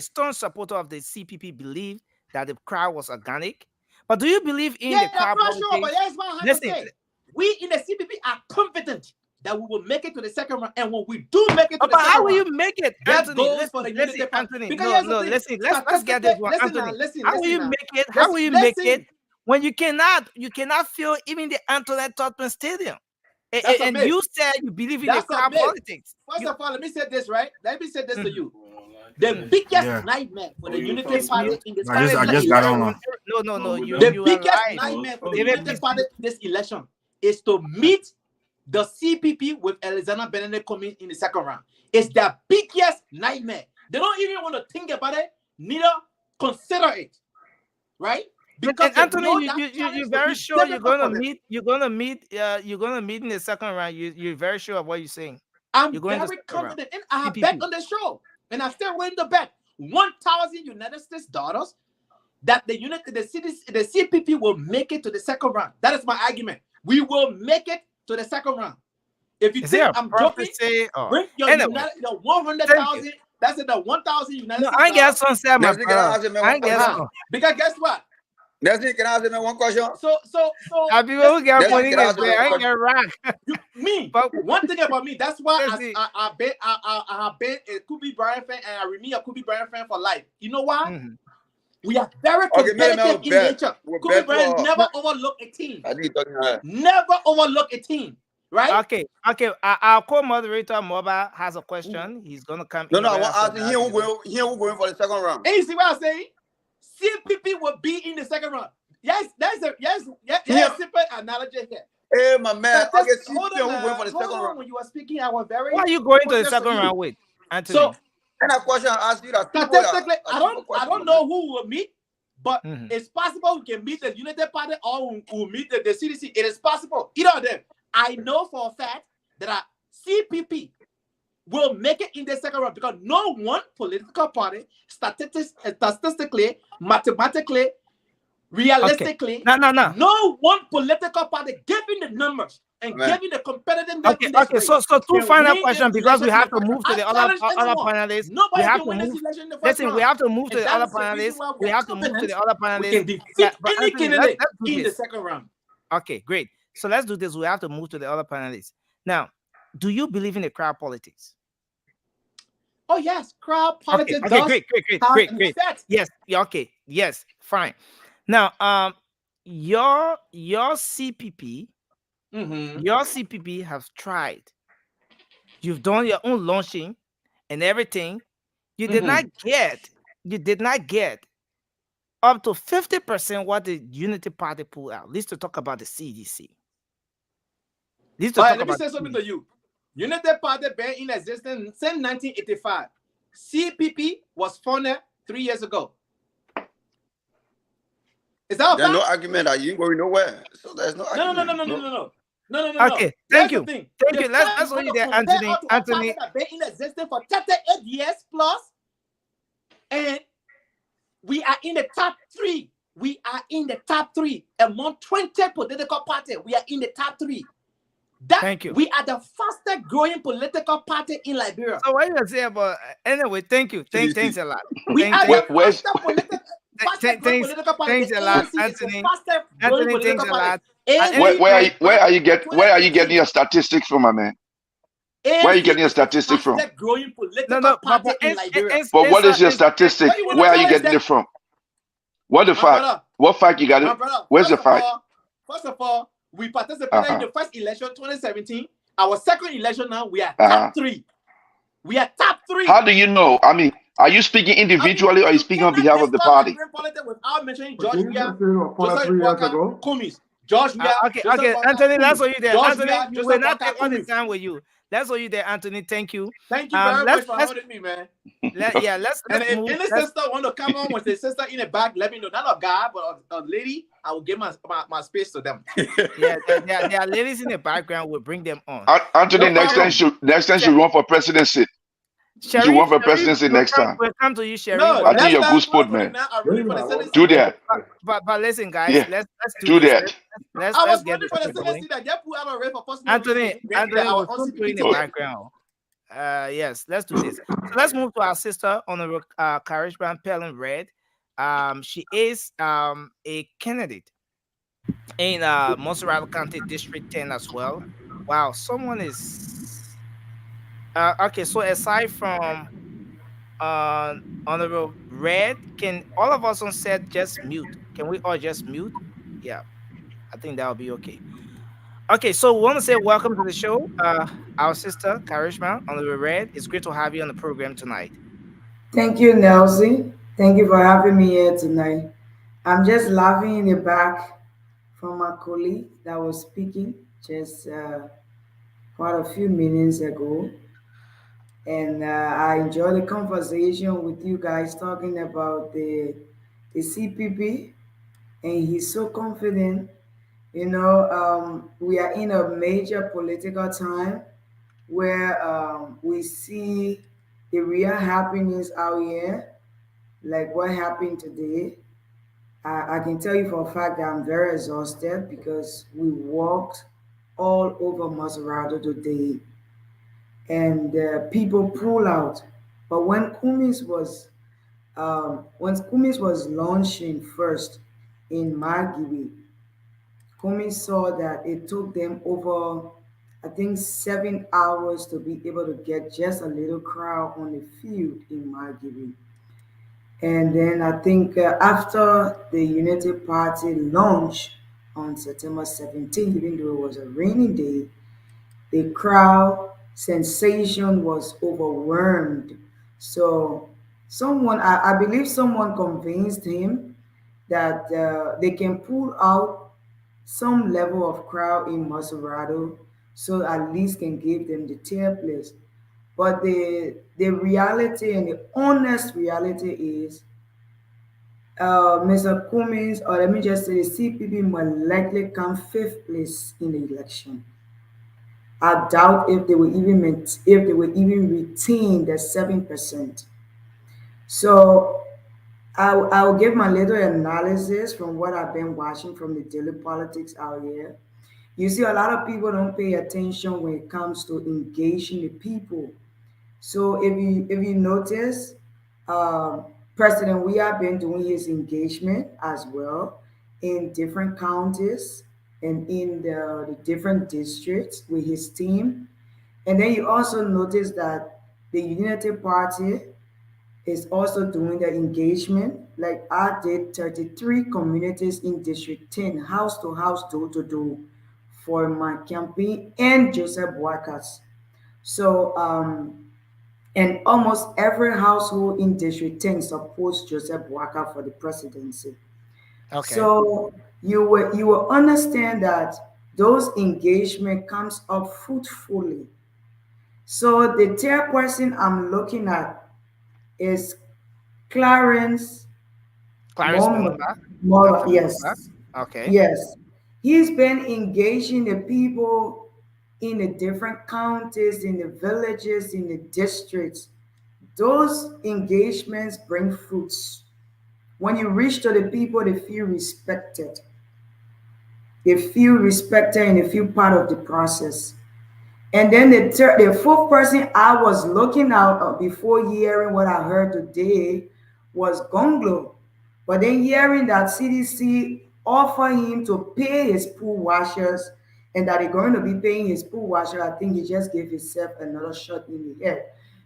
stern supporter of the CPP, believe that the crowd was organic. But do you believe in the crowd politics? But that's what I have to say. We in the CPP are confident that we will make it to the second round, and when we do make it to the second round, how will you make it, Anthony? Let's get this one, Anthony. How will you make it? How will you make it when you cannot fill even the Antoinette Totman Stadium? And you said you believe in the crowd politics. First of all, let me say this, right? Let me say this to you. The biggest nightmare for the Unity Party in this election. The biggest nightmare for the Unity Party in this election is to meet the CPP with Alexander Benedict coming in the second round. It's their biggest nightmare. They don't even want to think about it, neither consider it, right? Because Anthony, you're very sure you're gonna meet in the second round. You're very sure of what you're saying. I'm very confident, and I have bet on the show, and I'm still willing to bet 1,000 United States dollars that the CPP will make it to the second round. That is my argument. We will make it to the second round. If you think I'm joking, bring your 100,000. That's it, the 1,000 United States. I guess some say my brother. Because guess what? Nancy, can I ask you one question? So I people who get Nancy, money can I is ask you there. one I question? get rock. me, But one thing about me, that's why Nancy, I have been a Kobe Bryant fan and I remain a Kobe Bryant fan for life. You know why? mhm. We are very Okay, me and the man competitive will in bet. nature. We'll Kobe bet to Bryant never No, overlook a team. I think you're talking about. Never overlook a team, right? okay. Our co-moderator Moba has a question. He's gonna come No, in no, I right want after to ask that. him who going for the second round. And you see what I'm saying? CPP will be in the second round. Yes, Yeah. simple analogy here. Hey, my man. But Okay, see hold who on, going for the hold second on. round. When you were speaking, I was very Why are you going to the focused second on you. round with Anthony? So And a question I asked you that people statistically, are I don't know who will meet, but it's possible we can meet the United Party or we'll meet the CDC. It is possible. Either of them. I know for a fact that CPP will make it in the second round because no one political party, statistically, mathematically, realistically, No. no one political party, given the numbers and given the competitiveness in this race, So two can final win questions this because we election have in to the move first to the round. I challenge other anyone. panelists. We Nobody have can to win this move. election in the first Listen, round. we have to move to And the that other is the reason panelists. why We we are have to move to confident the other we panelists. can defeat But any Anthony, candidate let's do in the this. second round. Okay, great. So let's do this. We have to move to the other panelists. Now, do you believe in the crowd politics? Oh yes, crowd politics Okay, does great. have an effect. Yes, yeah, okay, yes, fine. Now, your CPP, your CPP have tried. You've done your own launching and everything. You did not get up to 50% what the Unity Party pulled out. At least to talk about the CDC. All right, let me say something to you. United Party been in existence since 1985. CPP was founded 3 years ago. Is that a There's fact? no argument that you ain't going nowhere. So there's no argument. No. Okay, thank you. Thing. Thank you. Let's hold you there, Anthony. Anthony. That been in existence for 38 years plus, and we are in the top 3. We are in the top 3 among 20 political parties. We are in the top 3. Thank you. We are the fastest growing political party in Liberia. So what you gonna say about anyway? Thank you. Thanks a lot. We are the fastest political party. Thanks a lot, Anthony. Anthony, thanks a lot. Where are you getting your statistics from, my man? Where are you getting your statistics from? No, party in Liberia. But what is your statistic? Where are you getting it from? What the fact? What fact you got it? Where's the fact? First of all, we participated in the first election 2017. Our second election now, we are top 3. We are top 3. How do you know? I mean, are you speaking individually or are you speaking on behalf of the party? Without mentioning George Weah, Okay, Anthony, that's what you there. Anthony, you will not take all the time with you. That's what you there, Anthony. Thank you. Thank you very much for holding me, man. Let's and if move. any sister want to come on with a sister in the back, let me know. Not a guy, but a lady. I will give my space to them. Yeah, there are ladies in the background. We'll bring them on. Anthony, next time you run for presidency. Sherry, you run for presidency next time. We'll come to you, Sherry. No, I think you're a good sport, man. Do that. But listen, guys, Yeah. let's do that. Let's get this for the going. that they put out a rate for personal Anthony was still putting in the background. Yes, let's do this. So let's move to our sister on the Karishma Pelham Red. She is a candidate in Montserrat County District 10 as well. Wow, someone is okay. So aside from Honorable Red, can all of us on set just mute? Can we all just mute? Yeah, I think that will be okay. Okay, so we want to say welcome to the show. Our sister Karishma Honorable Red. It's great to have you on the program tonight. Thank you, Nelson. Thank you for having me here tonight. I'm just laughing in the back from my colleague that was speaking just quite a few minutes ago. And I enjoy the conversation with you guys talking about the CPP. And he's so confident. We are in a major political time where we see the real happiness out here, like what happened today. I can tell you for a fact that I'm very exhausted because we walked all over Maserati today and people pull out. But when Kumis was launching first, in Margibi. Kumi saw that it took them over, I think, 7 hours to be able to get just a little crowd on the field in Margibi. And then I think after the Unity Party launched on September 17th, even though it was a rainy day, the crowd sensation was overwhelmed. So I believe someone convinced him that they can pull out some level of crowd in Maserado, so at least can give them the tier place. But the reality and the honest reality is Mr. Cummings, or let me just say the CPP will likely come fifth place in the election. I doubt if they will even if they will even retain the 7%. So I'll give my little analysis from what I've been watching from the daily politics out here. You see, a lot of people don't pay attention when it comes to engaging the people. So if you notice, um, President we have been doing his engagement as well in different counties and in the different districts with his team. And then you also notice that the Unity Party is also doing the engagement. Like I did 33 communities in District 10, house to house, door to door, for my campaign and Joseph Boakas. So and almost every household in District 10 supports Joseph Boakas for the presidency. Okay. So you will understand that those engagement comes up fruitfully. So the third person I'm looking at is Clarence Clarence Mora. Mumba. Mora, Dr. Mumba. yes, Okay. yes. He's been engaging the people in the different counties, in the villages, in the districts. Those engagements bring fruits. When you reach to the people, they feel respected. They feel respected and they feel part of the process. And then the fourth person I was looking out before hearing what I heard today was Gonglo. But then hearing that CDC offer him to pay his pool washers and that they're going to be paying his pool washer, I think he just gave himself another shot in the head.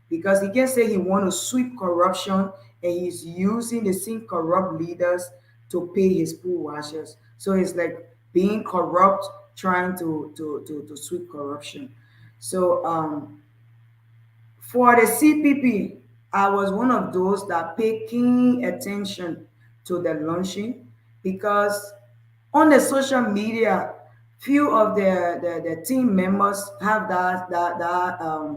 Because he can say he want to sweep corruption and he's using the same corrupt leaders to pay his pool washers. So it's like being corrupt, trying to sweep corruption. So for the CPP, I was one of those that paid keen attention to the launching because on the social media, few of the team members have that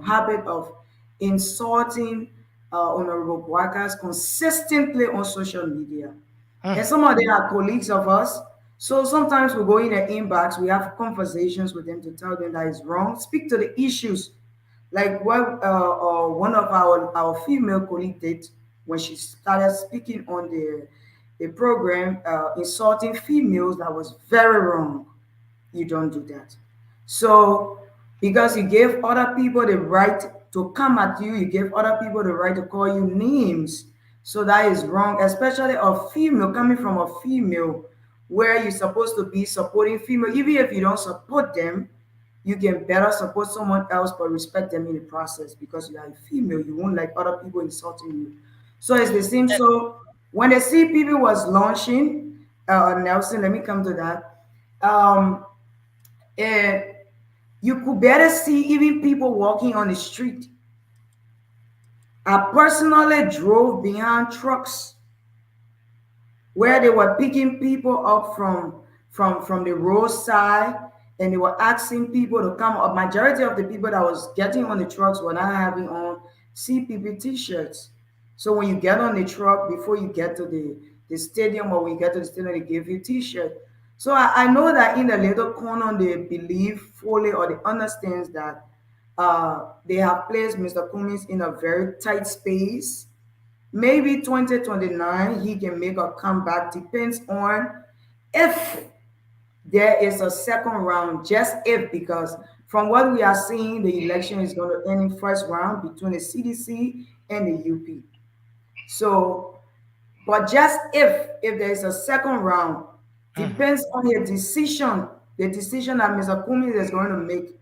habit of insulting Honorable Boakas consistently on social media. And some of them are colleagues of us. So sometimes we go in the inbox, we have conversations with them to tell them that it's wrong, speak to the issues like what one of our female colleague did when she started speaking on the program, insulting females. That was very wrong. You don't do that. So because you gave other people the right to come at you, you gave other people the right to call you names. So that is wrong, especially a female coming from a female where you're supposed to be supporting female. Even if you don't support them, you can better support someone else but respect them in the process because you are a female. You won't like other people insulting you. So it's the same. So when the CPP was launching, Nelson, let me come to that. And you could better see even people walking on the street. I personally drove behind trucks where they were picking people up from the roadside and they were asking people to come up. Majority of the people that was getting on the trucks were not having on CPP t-shirts. So when you get on the truck, before you get to the stadium or when you get to the stadium, they give you t-shirt. So I know that in the little corner they believe fully or they understands that they have placed Mr. Cummings in a very tight space. Maybe 2029 he can make a comeback. Depends on if there is a second round, just if, because from what we are seeing, the election is going to end in first round between the CDC and the UP. So, but just if there is a second round, Depends on the decision that Mr. Kumi is going to make.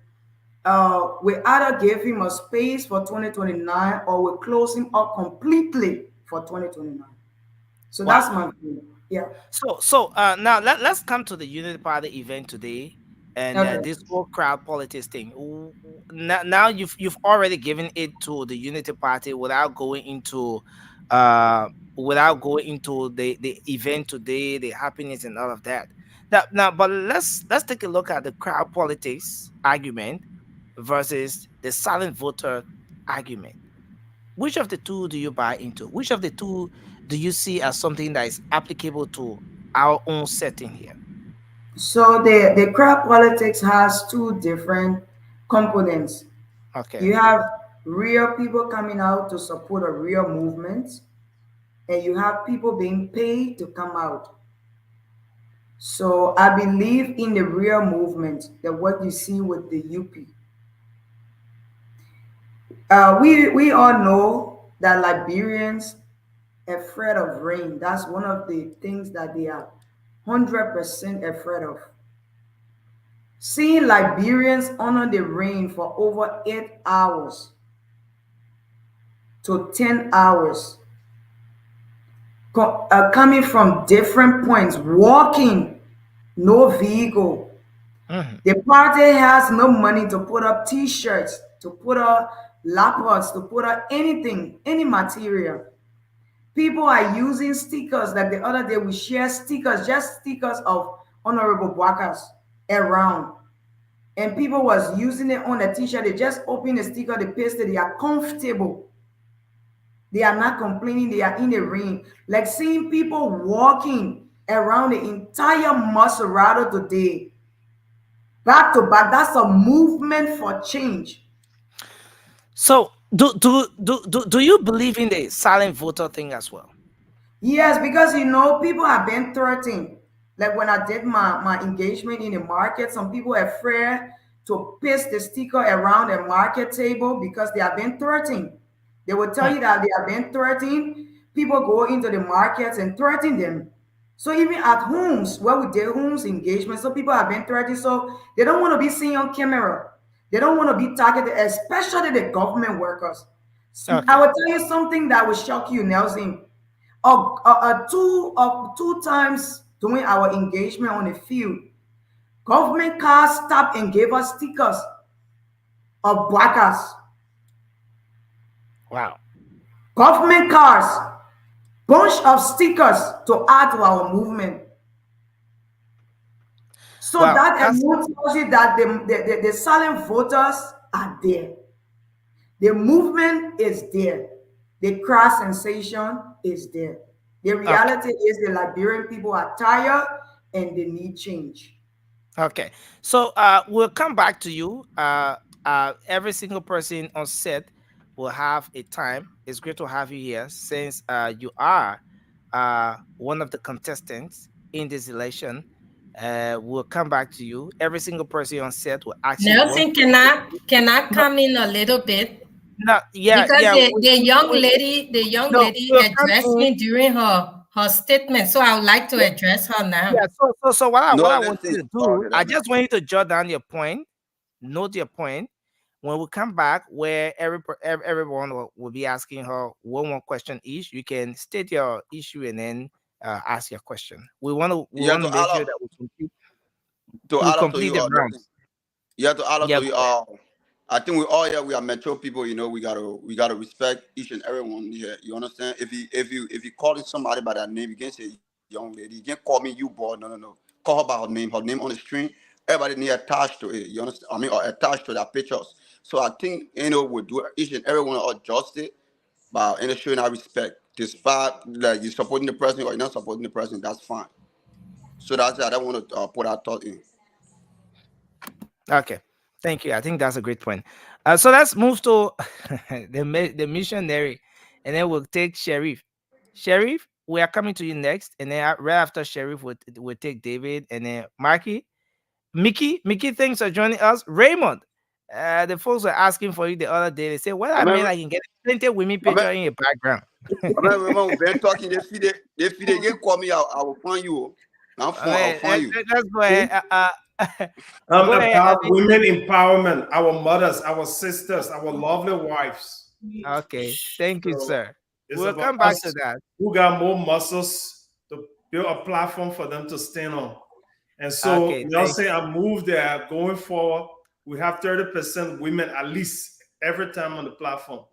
We either give him a space for 2029 or we close him up completely for 2029. So that's Wow. my view. Yeah. So now let's come to the Unity Party event today, and Okay. this whole crowd politics thing. Now you've already given it to the Unity Party uh without going into the event today, the happiness and all of that. Now, but let's take a look at the crowd politics argument versus the silent voter argument. Which of the two do you buy into? Which of the two do you see as something that is applicable to our own setting here? So the crowd politics has two different components. Okay. You have real people coming out to support a real movement, and you have people being paid to come out. So I believe in the real movement, that what you see with the UP. We all know that Liberians are afraid of rain. That's one of the things that they are 100% afraid of. Seeing Liberians under the rain for over 8 hours to 10 hours, coming from different points, walking, no vehicle. Mhm. The party has no money to put up t-shirts, to put up laptops, to put up anything, any material. People are using stickers. Like the other day, we share stickers, just stickers of Honorable Buakas around. And people was using it on a t-shirt. They just open the sticker, they paste it, they are comfortable. They are not complaining, they are in the rain. Like seeing people walking around the entire Maserado today, back to back, that's a movement for change. So do you believe in the silent voter thing as well? Yes, because people have been threatened. Like when I did my engagement in the market, some people are afraid to paste the sticker around the market table because they have been threatened. They will tell you that they have been threatened. People go into the markets and threaten them. So even at homes, where we did homes engagement, some people have been threatened. So they don't want to be seen on camera. They don't want to be targeted, especially the government workers. I Okay. will tell you something that will shock you, Nelson. Two times during our engagement on the field, government cars stopped and gave us stickers of blackers. Wow. Government cars, bunch of stickers to add to our movement. So Well, that that's alone tells you that the silent voters are there. The movement is there. The crass sensation is there. The okay. reality is the Liberian people are tired and they need change. Okay. So we'll come back to you. Every single person on set will have a time. It's great to have you here since you are one of the contestants in this election. We'll come back to you. Every single person on set will ask you one Nelson, can question. I No, come in a little bit? no, yeah, Because yeah. the young No, lady we'll come addressed in. me during her statement, so I would like to address her now. Yeah. So what I No, want you listen, to do, okay, I that just want you to jot down your point, note your point. When we come back, where everyone will be asking her one question each, you can state your issue and then ask your question. We yeah, want to make sure that to we add up to complete you, the listen, rounds. yeah, to add up Yeah, to go you, ahead. I think we all here, we are mature people, we gotta respect each and every one here. You understand? If you calling somebody by that name, you can't say young lady, you can't call me you boy, no. Call her by her name on the screen. Everybody need attached to it. You understand? I mean, or attached to their pictures. So I think we do each and every one of us justice by showing our respect. Despite like you supporting the president or you're not supporting the president, that's fine. So that's it. I don't want to put our thought in. Okay, thank you. I think that's a great point. So let's move to the missionary, and then we'll take Sheriff. Sheriff, we are coming to you next, and then right after Sheriff, we'll take David, and then Marky. Mickey, thanks for joining us. Raymond, the folks were asking for you the other day. They said, "What I I mean, mean, I can get plenty women I mean, picture in your background." remember we've been talking. They feed it. They get call me. I will find you. I'll All phone. I'll right, phone you. let's go ahead. Go ahead. I About mean, women empowerment, our mothers, our sisters, our lovely wives. okay. Thank you, So sir. it's We'll about come back to us that. who got more muscles to build a platform for them to stand on. And so Okay, thank Nelson, you. I moved there going forward. We have 30% women at least every time on the platform.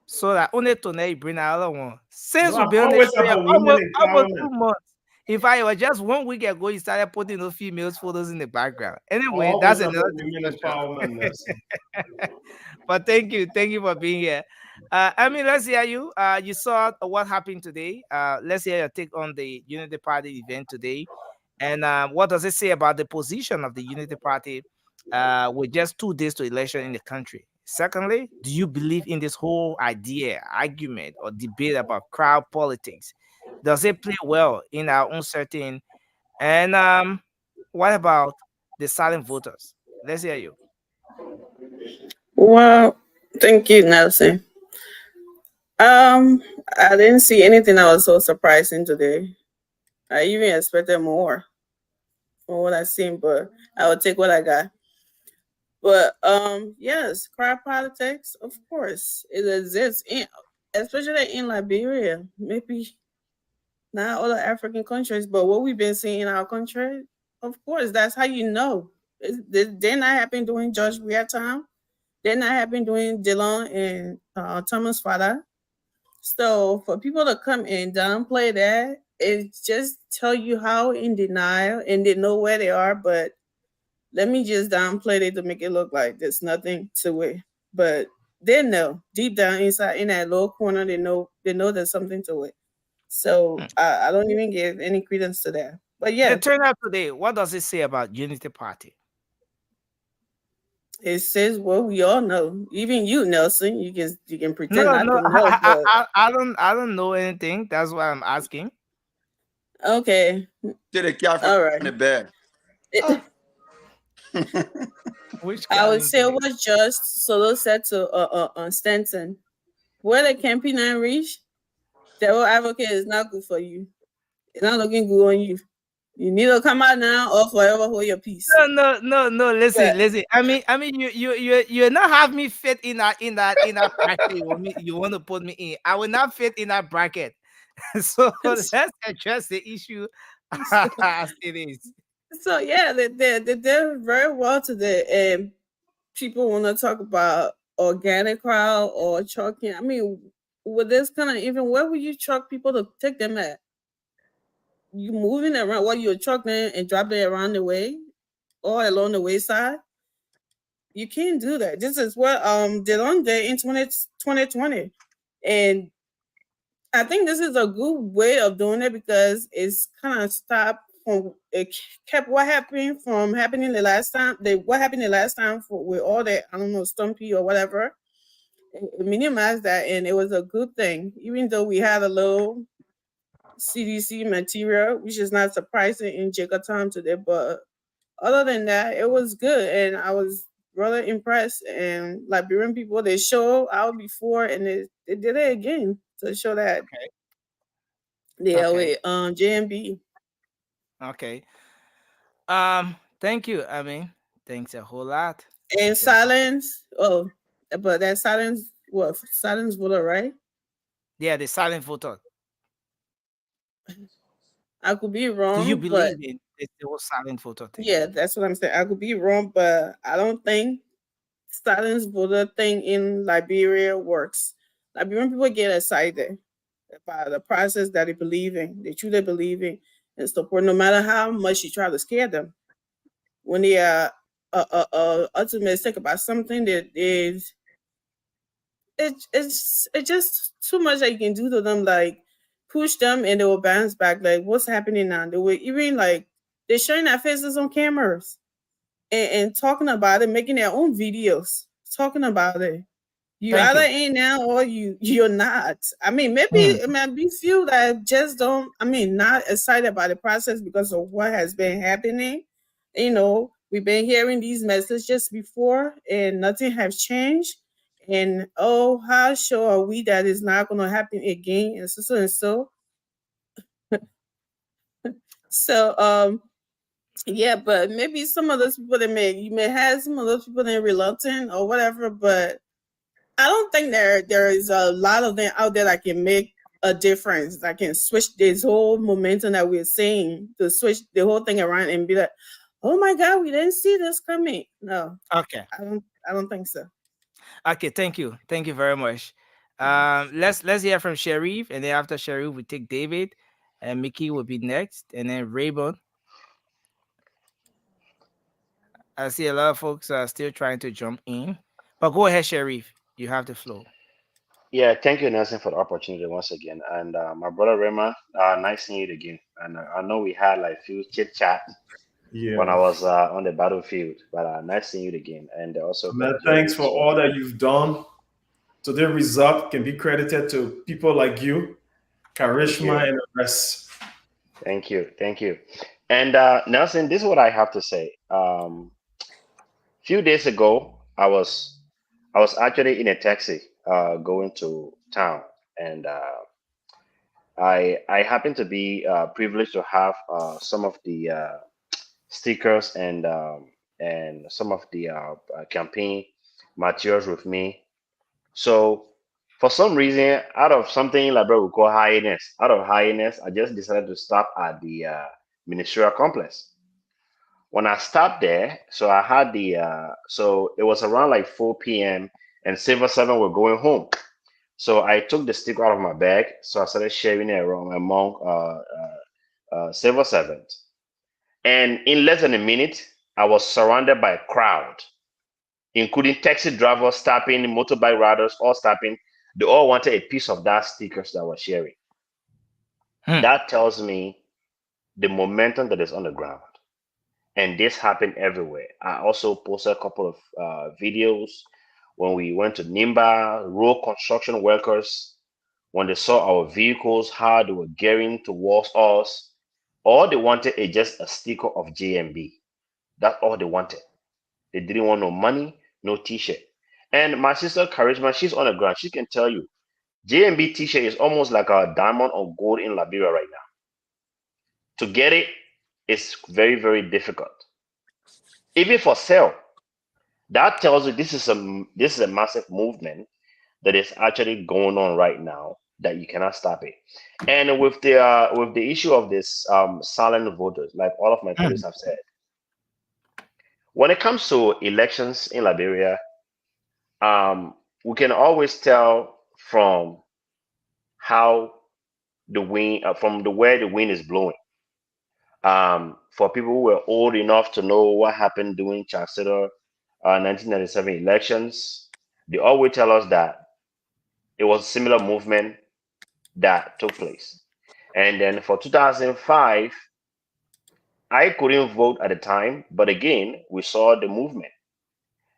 So that only tonight bring another one. Since No, we've I'm been on the always show here about women almost empowerment. 2 months. In fact, it was just 1 week ago you started putting those females photos in the background. Anyway, that's Always about another women discussion. empowerment, Nelson. But thank you for being here. I mean, let's hear you. You saw what happened today. Let's hear your take on the Unity Party event today, and what does it say about the position of the Unity Party with just 2 days to election in the country? Secondly, do you believe in this whole idea, argument, or debate about crowd politics? Does it play well in our own setting? And what about the silent voters? Let's hear you. Well, thank you, Nelson. I didn't see anything that was so surprising today. I even expected more from what I seen, but I will take what I got. But yes, crowd politics, of course, it exists, especially in Liberia. Maybe not other African countries, but what we've been seeing in our country, of course, that's how you know. They're not happening during George Weah time. They're not happening during Dillon and Thomas father. So for people to come and downplay that, it just tell you how in denial and they know where they are, but let me just downplay it to make it look like there's nothing to it. But they know deep down inside in that low corner, they know there's something to it. So I don't even give any credence to that. But The yeah, turnout today, what does it say about Unity Party? it says what we all know. Even you, Nelson, you can pretend No, not no, to know, but I don't know anything. That's why I'm asking. okay, Take the cat from all right. the bed. Which I would Calvin say today? what just Solo said to Stanton. Where the campaign and reach, devil advocate is not good for you. It's not looking good on you. You need to come out now or forever hold your peace. No. But Listen. You're not have me fit in that bracket. You want to put me in. I will not fit in that bracket. So let's address the issue as it is. so yeah, they did very well today. And people want to talk about organic crowd or trucking. I mean, with this kind of even where would you truck people to take them at? You moving around while you're trucking and dropping it around the way or along the wayside? You can't do that. This is what did on day in 2020. And I think this is a good way of doing it because it's kind of stopped from it kept what happened from happening the last time. What happened the last time with all that I don't know stumpy or whatever. It minimized that, and it was a good thing. Even though we had a low CDC material, which is not surprising in Jacob time today, but other than that, it was good, and I was rather impressed. And Liberian people, they show out before, and they did it again to show that Okay. they are Okay. with JMB. Okay. Thank you. Thanks a whole lot. And Thanks a whole. silence. Oh, but that silence, what silence voter, right? Yeah, the silent voter. I could be Do you wrong, but believe in the whole silent voter thing? yeah, that's what I'm saying. I could be wrong, but I don't think silence voter thing in Liberia works. Liberian people get excited about the process that they believe in, they truly believe in, and support, no matter how much you try to scare them. When they are optimistic about something that is, it's just too much that you can do to them, like push them and they will bounce back. Like what's happening now? They were even like they're showing their faces on cameras and talking about it, making their own videos, talking about it. You Thank either you. ain't now or you're not. I mean, maybe Hmm. it might be few that just don't. I mean, not excited about the process because of what has been happening. We've been hearing these messages before, and nothing has changed. And oh, how sure are we that it's not going to happen again? And so. So yeah, but maybe some of those people you may have some of those people that are reluctant or whatever, but I don't think there is a lot of them out there that can make a difference, that can switch this whole momentum that we're seeing, to switch the whole thing around and be like, oh my God, we didn't see this coming. No. Okay. I don't think so. Okay, thank you. Thank you very much. Let's hear from Sharif, and then after Sharif, we take David, and Mickey will be next, and then Raybon. I see a lot of folks are still trying to jump in, but go ahead, Sharif. You have the floor. Yeah, thank you, Nelson, for the opportunity once again. And my brother Rema, nice seeing you again. And I know we had like few chit chat when I Yeah. was on the battlefield, but nice seeing you again. And also Man, congratulations thanks for as well. all that you've done. Today's result can be credited to people like you, Thank you, Charisma, and the rest. thank you. And Nelson, this is what I have to say. Few days ago, I was actually in a taxi going to town, and I happen to be privileged to have some of the stickers and some of the campaign materials with me. So for some reason, out of something like bro we call highness, out of highness, I just decided to stop at the ministerial complex. When I stopped there, so I had the so it was around like 4 p.m. and Silver Seven were going home. So I took the sticker out of my bag, so I started sharing it around among civil servants. And in less than a minute, I was surrounded by a crowd, including taxi drivers stopping, motorbike riders all stopping. They all wanted a piece of that stickers that I was sharing. That tells me the momentum that is on the ground. And this happened everywhere. I also posted a couple of videos when we went to Nimba, road construction workers, when they saw our vehicles, how they were gearing towards us. All they wanted is just a sticker of JMB. That's all they wanted. They didn't want no money, no t-shirt. And my sister Charisma, she's on the ground. She can tell you, JMB t-shirt is almost like a diamond or gold in Liberia right now. To get it is very, very difficult. Even for sale. That tells you this is a massive movement that is actually going on right now that you cannot stop it. And with the issue of this silent voters, like all of my colleagues have said, when it comes to elections in Liberia, we can always tell from how the wind, from the way the wind is blowing. For people who were old enough to know what happened during Chancellor 1997 elections, they always tell us that it was a similar movement that took place. And then for 2005, I couldn't vote at the time, but again, we saw the movement.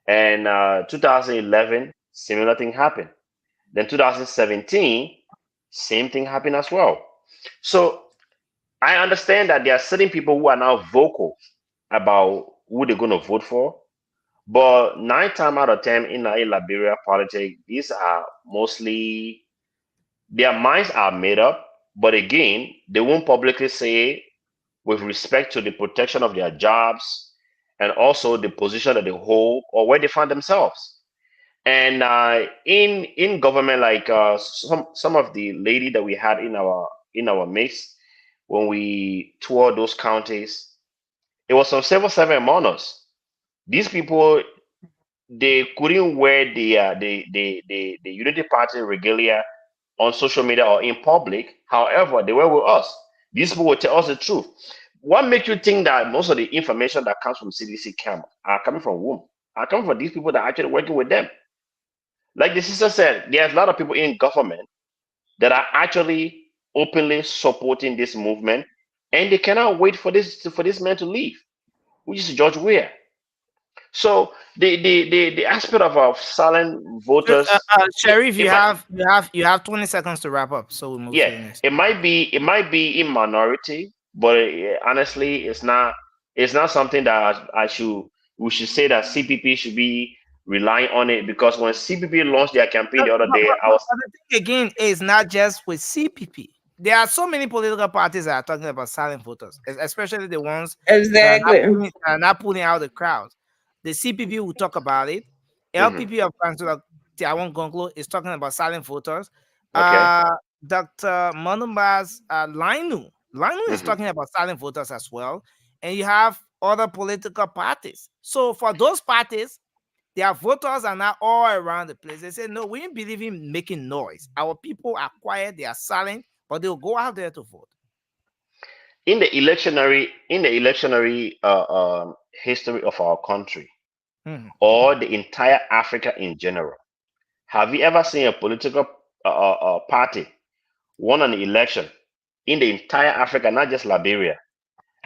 And 2011, similar thing happened. Then 2017, same thing happened as well. So I understand that there are certain people who are now vocal about who they're going to vote for, but 9 times out of 10 in Liberia politics, these are mostly their minds are made up, but again, they won't publicly say with respect to the protection of their jobs and also the position that they hold or where they find themselves. And in government, like some of the lady that we had in our mix when we toured those counties, it was some civil servant among us. These people they couldn't wear the Unity Party regalia on social media or in public. However, they were with us. These people will tell us the truth. What makes you think that most of the information that comes from CDC camp are coming from whom? Are coming from these people that are actually working with them? Like the sister said, there's a lot of people in government that are actually openly supporting this movement, and they cannot wait for this man to leave, which is George Weah. So the aspect of our silent voters, Sharif, it might, you have 20 seconds to wrap up, so we'll move yeah, to the next. it might be in minority, but honestly, it's not something that we should say that CPP should be relying on it, because when CPP launched their campaign the other day, I was But the thing again is not just with CPP. there are so many political parties that are talking about silent voters, especially the ones Exactly. that are not pulling out the crowds. The CPP will talk about it. LPP of Council Tiawan Gonglo is talking about silent voters. Okay. Dr. Manumba's Lainu is talking about silent voters as well. And you have other political parties. So for those parties, their voters are not all around the place. They say, no, we don't believe in making noise. Our people are quiet, they are silent, but they'll go out there to vote. In the electionary history of our country, or the entire Africa in general, have you ever seen a political party won an election in the entire Africa, not just Liberia,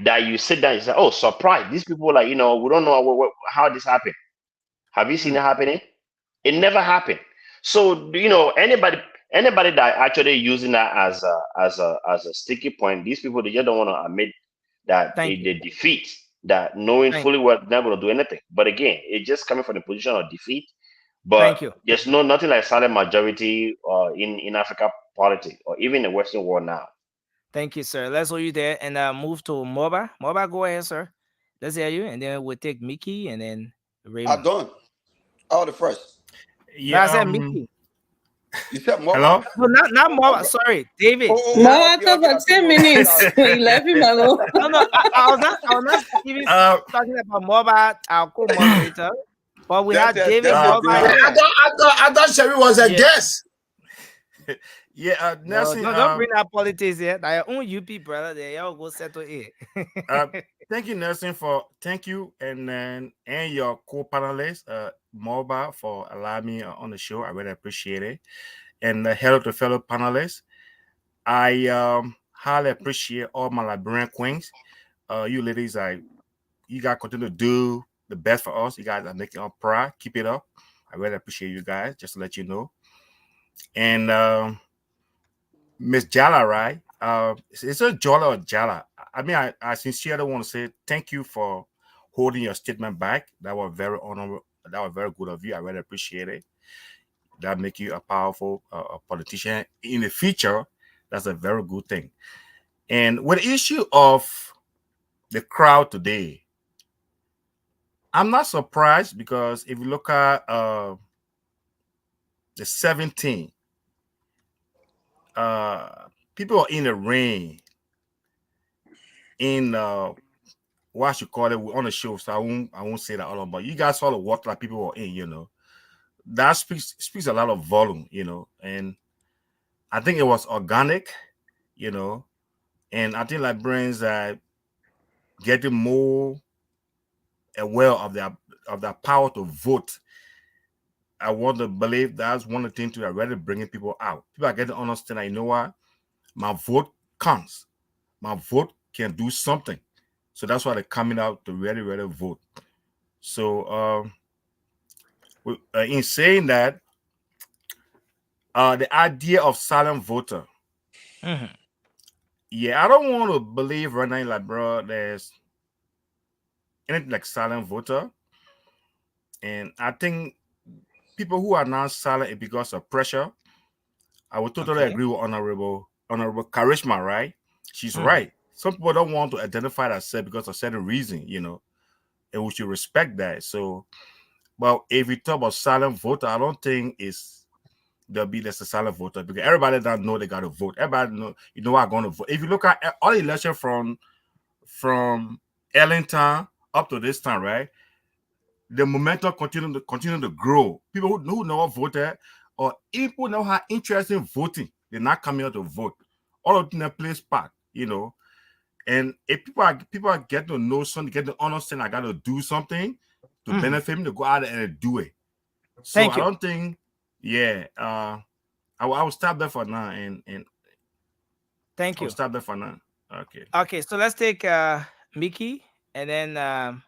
that you sit down and say, "Oh, surprise! These people, like, we don't know how this happened." Have you seen it happening? It never happened. So anybody that actually using that as a sticky point, these people, they just don't want to admit that they defeat, that knowing fully well they're not going to do anything. But again, it's just coming from the position of defeat. But there's nothing like silent majority in Africa politics or even the Western world now. Thank you, sir. Let's hold you there and move to Moba. Moba, go ahead, sir. Let's hear you, and then we'll take Mickey and then Raymond. I'm done. Oh, the first. Yeah, I said Mickey. You said Moba? Hello? No, not Moba. Sorry, David. Moba talk for 10 minutes. He left him alone. No, I was not even talking about Moba, our co-moderator, but we had David Moba here. I thought Sherry was a guest. Yeah, Nelson. No, don't bring up politics here. Your own UP brother, there y'all go settle it. Thank you, Nelson, thank you and your co-panelist, Moba, for allowing me on the show. I really appreciate it. And hello to fellow panelists. I highly appreciate all my Liberian queens. You ladies, you guys continue to do the best for us. You guys are making us proud. Keep it up. I really appreciate you guys. Just to let you know. And Miss Jala, right? It's a Jola or Jala. I mean, I sincerely want to say thank you for holding your statement back. That was very honorable. That was very good of you. I really appreciate it. That make you a powerful politician in the future. That's a very good thing. And with the issue of the crowd today, I'm not surprised because if you look at the 17, people are in the rain in what you call it, we're on the show, so I won't say that all on, but you guys saw the water that people were in, that speaks a lot of volume, and I think it was organic, and I think Liberians are getting more aware of their power to vote. I want to believe that's one of the things that are really bringing people out. People are getting to understand that, you know what, my vote counts. My vote can do something. So that's why they're coming out to really, really vote. So in saying that, the idea of silent voter, yeah, I don't want to believe right now in Liberia there's anything like silent voter. And I think people who are now silent is because of pressure. I would totally agree with Honorable Charisma, right? She's right. Some people don't want to identify themselves because of certain reason, and we should respect that. So, but if we talk about silent voter, I don't think there's a silent voter because everybody doesn't know they got to vote. Everybody know are going to vote. If you look at all the election from Ellington up to this time, right? The momentum continue to grow. People who never voted or people know how interested in voting, they're not coming out to vote. All of them plays part, And if people are getting to know something, get to understand I got to do something to benefit me, to go out there and do it. So I don't think, I will stop there for now and thank you. I'll stop there for now. Okay, so let's take Mickey and then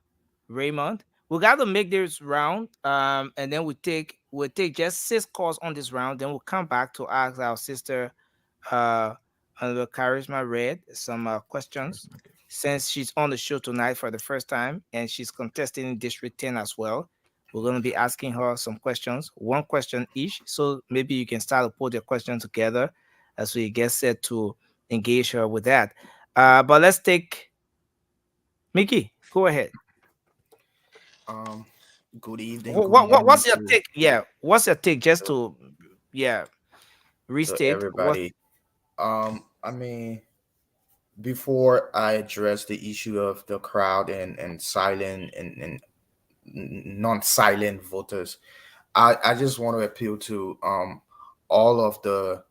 Raymond. We got to make this round, and then we'll take just 6 calls on this round. Then we'll come back to ask our sister, the Charisma Red, some questions, since she's on the show tonight for the first time and she's contesting in District 10 as well. We're going to be asking her some questions, 1 question each. So maybe you can start to put your question together as we get set to engage her with that. But let's take Mickey. Go ahead. Um, Good evening, good What's evening your to take? Yeah, what's your take? Just to yeah restate what. everybody. I mean, before I address the issue of the crowd and silent and non-silent voters, I just want to appeal to all of the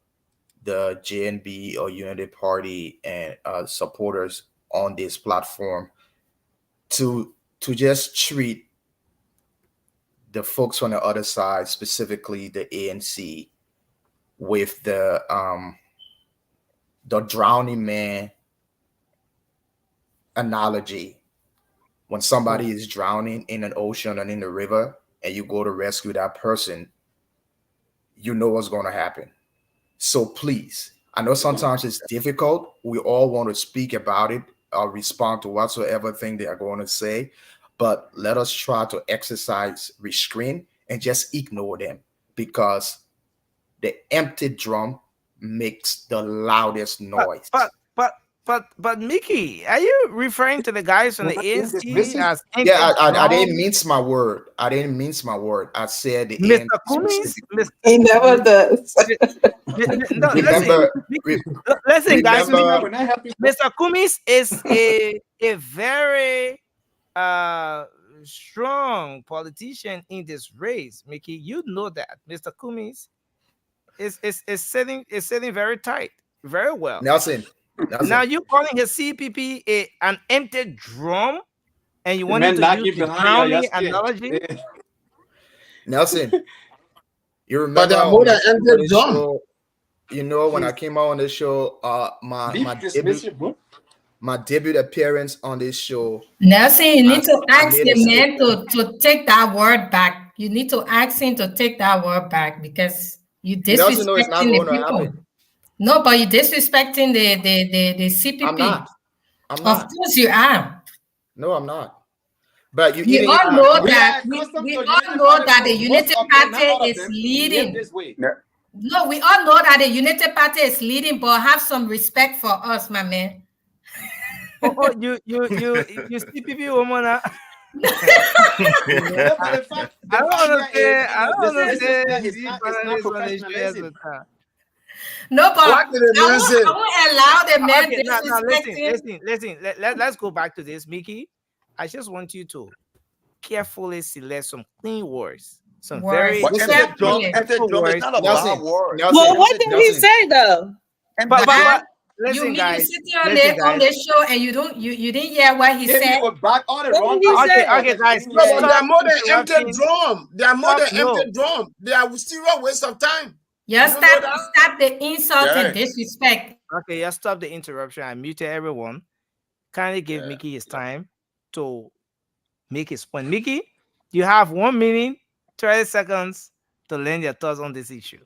JNB or Unity Party and supporters on this platform to just treat the folks on the other side, specifically the ANC, with the drowning man analogy. When somebody is drowning in an ocean and in the river, and you go to rescue that person, you know what's going to happen. So please, I know sometimes it's difficult. We all want to speak about it or respond to whatsoever thing they are going to say, but let us try to exercise restraint and just ignore them, because the empty drum makes the loudest But noise. but but but Mickey, are you referring to the guys from the ANC as Yeah, empty I didn't drum? mince my word. I didn't mince my word. I said the Mr. ANC Cummings, specifically. He never does. no, listen, Remember, listen, guys. remember. Mr. Cummings is a very uh strong politician in this race, Mickey. You know that Mr. Cummings is sitting very tight, very well. Nelson, Now Nelson, you calling his CPP an empty drum, and you The want him man to use knocking the behind your drowning skin. analogy? Nelson. You But remember there are more when I than came on empty this drum. show? You know, when I Please, came out on this show, be dismissive, bro. my debut appearance on this show, Nelson, you need to I ask made the a man statement. to take that word back. You need to ask him to take that word back because you Nelson, no, it's not disrespecting the going to people. happen. No, but you disrespecting the I'm CPP. not. I'm Of not. course you are. No, I'm not. But you We eating all my. know We that are accustomed we to all Unity know Party that the people. Most Unity of them, Party not all of is them, behave leading. this way. No, we all know that the Unity Party is leading, but have some respect for us, my man. You CPP woman. No, but I the don't fact want here to is, say, I don't want to say it's not panelists on the show as professionalism. a time. No, but What did the man say? I won't allow the man Okay, now disrespecting. listen. Let's go back to this, Mickey. I just want you to carefully select some clean words, some Words. very But Listen, Carefully. empty respectful drum is words. not a bad Nelson, word. Well, Nelson, what Empty did drum. he Nelson, say though? Empty But drum. You listen, mean you guys. sitting on Listen, on guys. the show and you didn't hear what he If said? you would back all the What wrong did he people say? Okay, because you guys. didn't No, hear but it. there are Stop more than empty interrupting. drum. There are more Stop. than No. empty drum. They are still a waste of time. You You don't know that? stop the insult and Yeah. disrespect. Okay, yeah. Stop the interruption. I muted everyone. Kindly give Yeah. Mickey his time to make his point. Mickey, you have 1 minute, 30 seconds to lend your thoughts on this issue.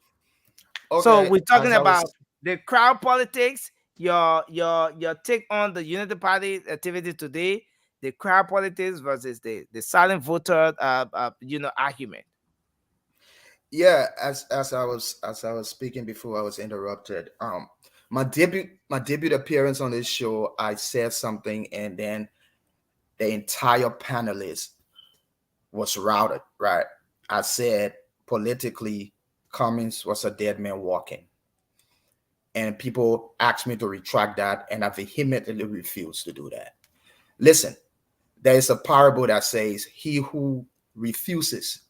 So okay, we're talking as I about was, the crowd politics, your take on the Unity Party activity today, the crowd politics versus the silent voter argument. yeah, as I was speaking before I was interrupted. My debut appearance on this show, I said something, and then the entire panelist was routed. Right, I said politically, Cummings was a dead man walking, and people asked me to retract that, and I vehemently refused to do that. Listen, there is a parable that says, "He who refuses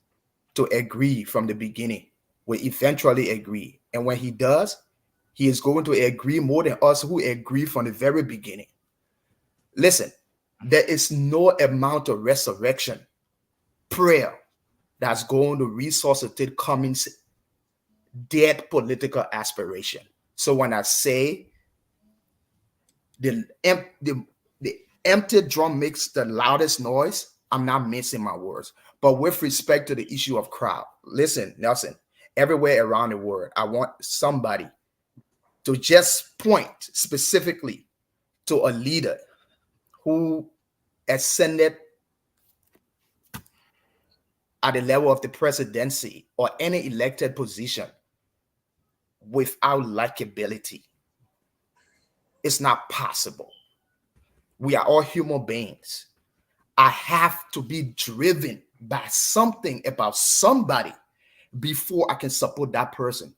to agree from the beginning will eventually agree. And when he does, he is going to agree more than us who agree from the very beginning." Listen, there is no amount of resurrection prayer that's going to resuscitate Cummings' dead political aspiration. So when I say the empty drum makes the loudest noise, I'm not mincing my words. But with respect to the issue of crowd, listen, Nelson, everywhere around the world, I want somebody to just point specifically to a leader who ascended at the level of the presidency or any elected position without likability. It's not possible. We are all human beings. I have to be driven by something about somebody before I can support that person.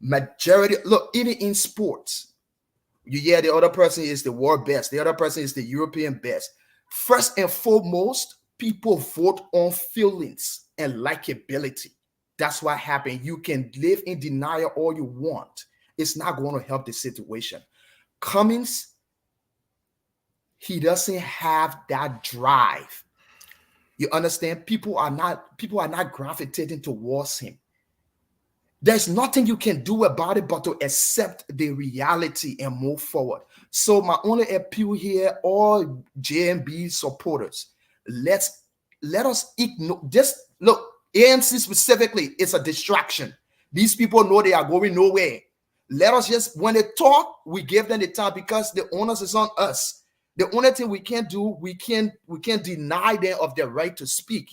Majority, look, even in sports, the other person is the world best, the other person is the European best. First and foremost, people vote on feelings and likability. That's what happened. You can live in denial all you want. It's not going to help the situation. Cummings, he doesn't have that drive. You understand? People are not gravitating towards him. There's nothing you can do about it but to accept the reality and move forward. So my only appeal here, all JMB supporters, let us ignore this. Look, ANC specifically, it's a distraction. These people know they are going nowhere. Let us just, when they talk, we give them the time because the onus is on us. The only thing we can't do, we can't deny them of their right to speak.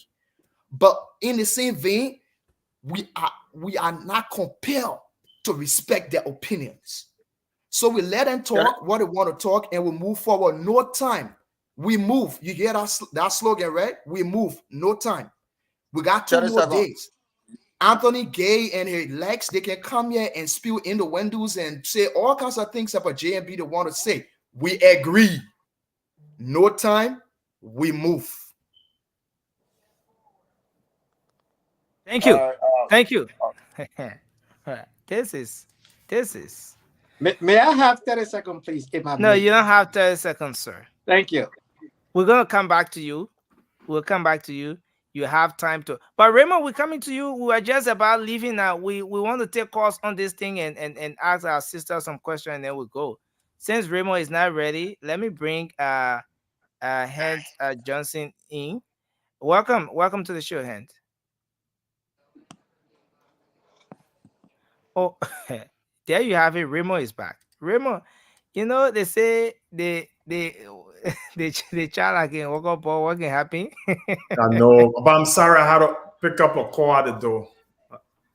But in the same vein, we are not compelled to respect their opinions. So we let them talk what they want to talk and we move forward. No time. We move. You hear that slogan, right? We move. No time. We got 2 more days. Anthony Gay and his legs, they can come here and spew in the windows and say all kinds of things about JMB they want to say. We agree. No time. We move. Thank you. Thank you. This is. May I have 30 seconds, please? If I No, may? you don't have 30 seconds, sir. Thank you. We're gonna come back to you. We'll come back to you. You have time to. But Raymond, we're coming to you. We are just about leaving now. We want to take calls on this thing and ask our sister some questions, and then we'll go. Since Raymond is not ready, let me bring Hand Johnson in. Welcome to the show, Hand. Oh, there you have it. Remo is back. Remo, you know they say the child again. What can happen? I know, but I'm sorry I had to pick up a call at the door.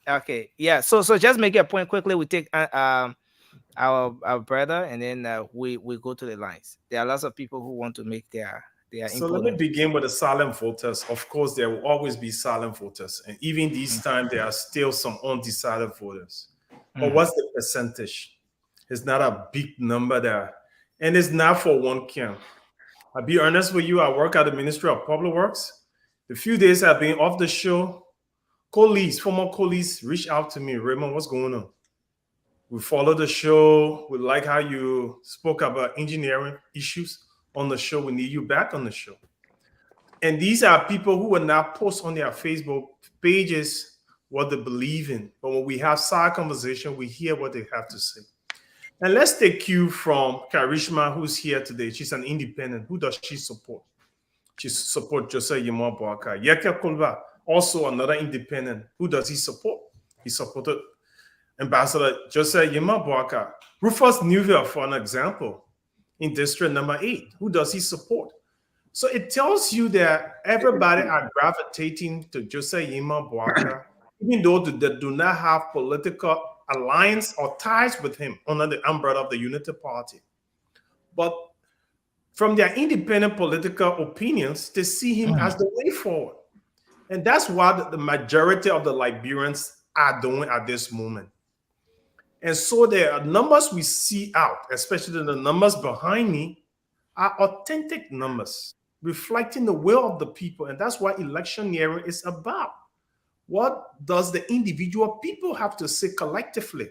Okay, yeah. So just make a point quickly. We take our brother, and then we go to the lines. There are lots of people who want to make their So input. let me begin with the silent voters. Of course, there will always be silent voters, and even this time, there are still some undecided voters. But what's the percentage? It's not a big number there, and it's not for one camp. I'll be honest with you. I work at the Ministry of Public Works. The few days I've been off the show, former colleagues, reach out to me. Raymond, what's going on? We follow the show. We like how you spoke about engineering issues on the show. We need you back on the show. And these are people who will not post on their Facebook pages what they believe in. But when we have side conversation, we hear what they have to say. And let's take cue from Karishma, who's here today. She's an independent. Who does she support? She supports Joseph Yemo Boaka. Yeke Kolba, also another independent. Who does he support? He supported Ambassador Joseph Yemo Boaka. Rufus Newville, for an example, in District Number 8. Who does he support? So it tells you that everybody are gravitating to Joseph Yemo Boaka, even though they do not have political alliance or ties with him under the umbrella of the Unity Party. But from their independent political opinions, they see him as the way forward. And that's what the majority of the Liberians are doing at this moment. And so the numbers we see out, especially the numbers behind me, are authentic numbers, reflecting the will of the people. And that's what electioneering is about. What does the individual people have to say collectively?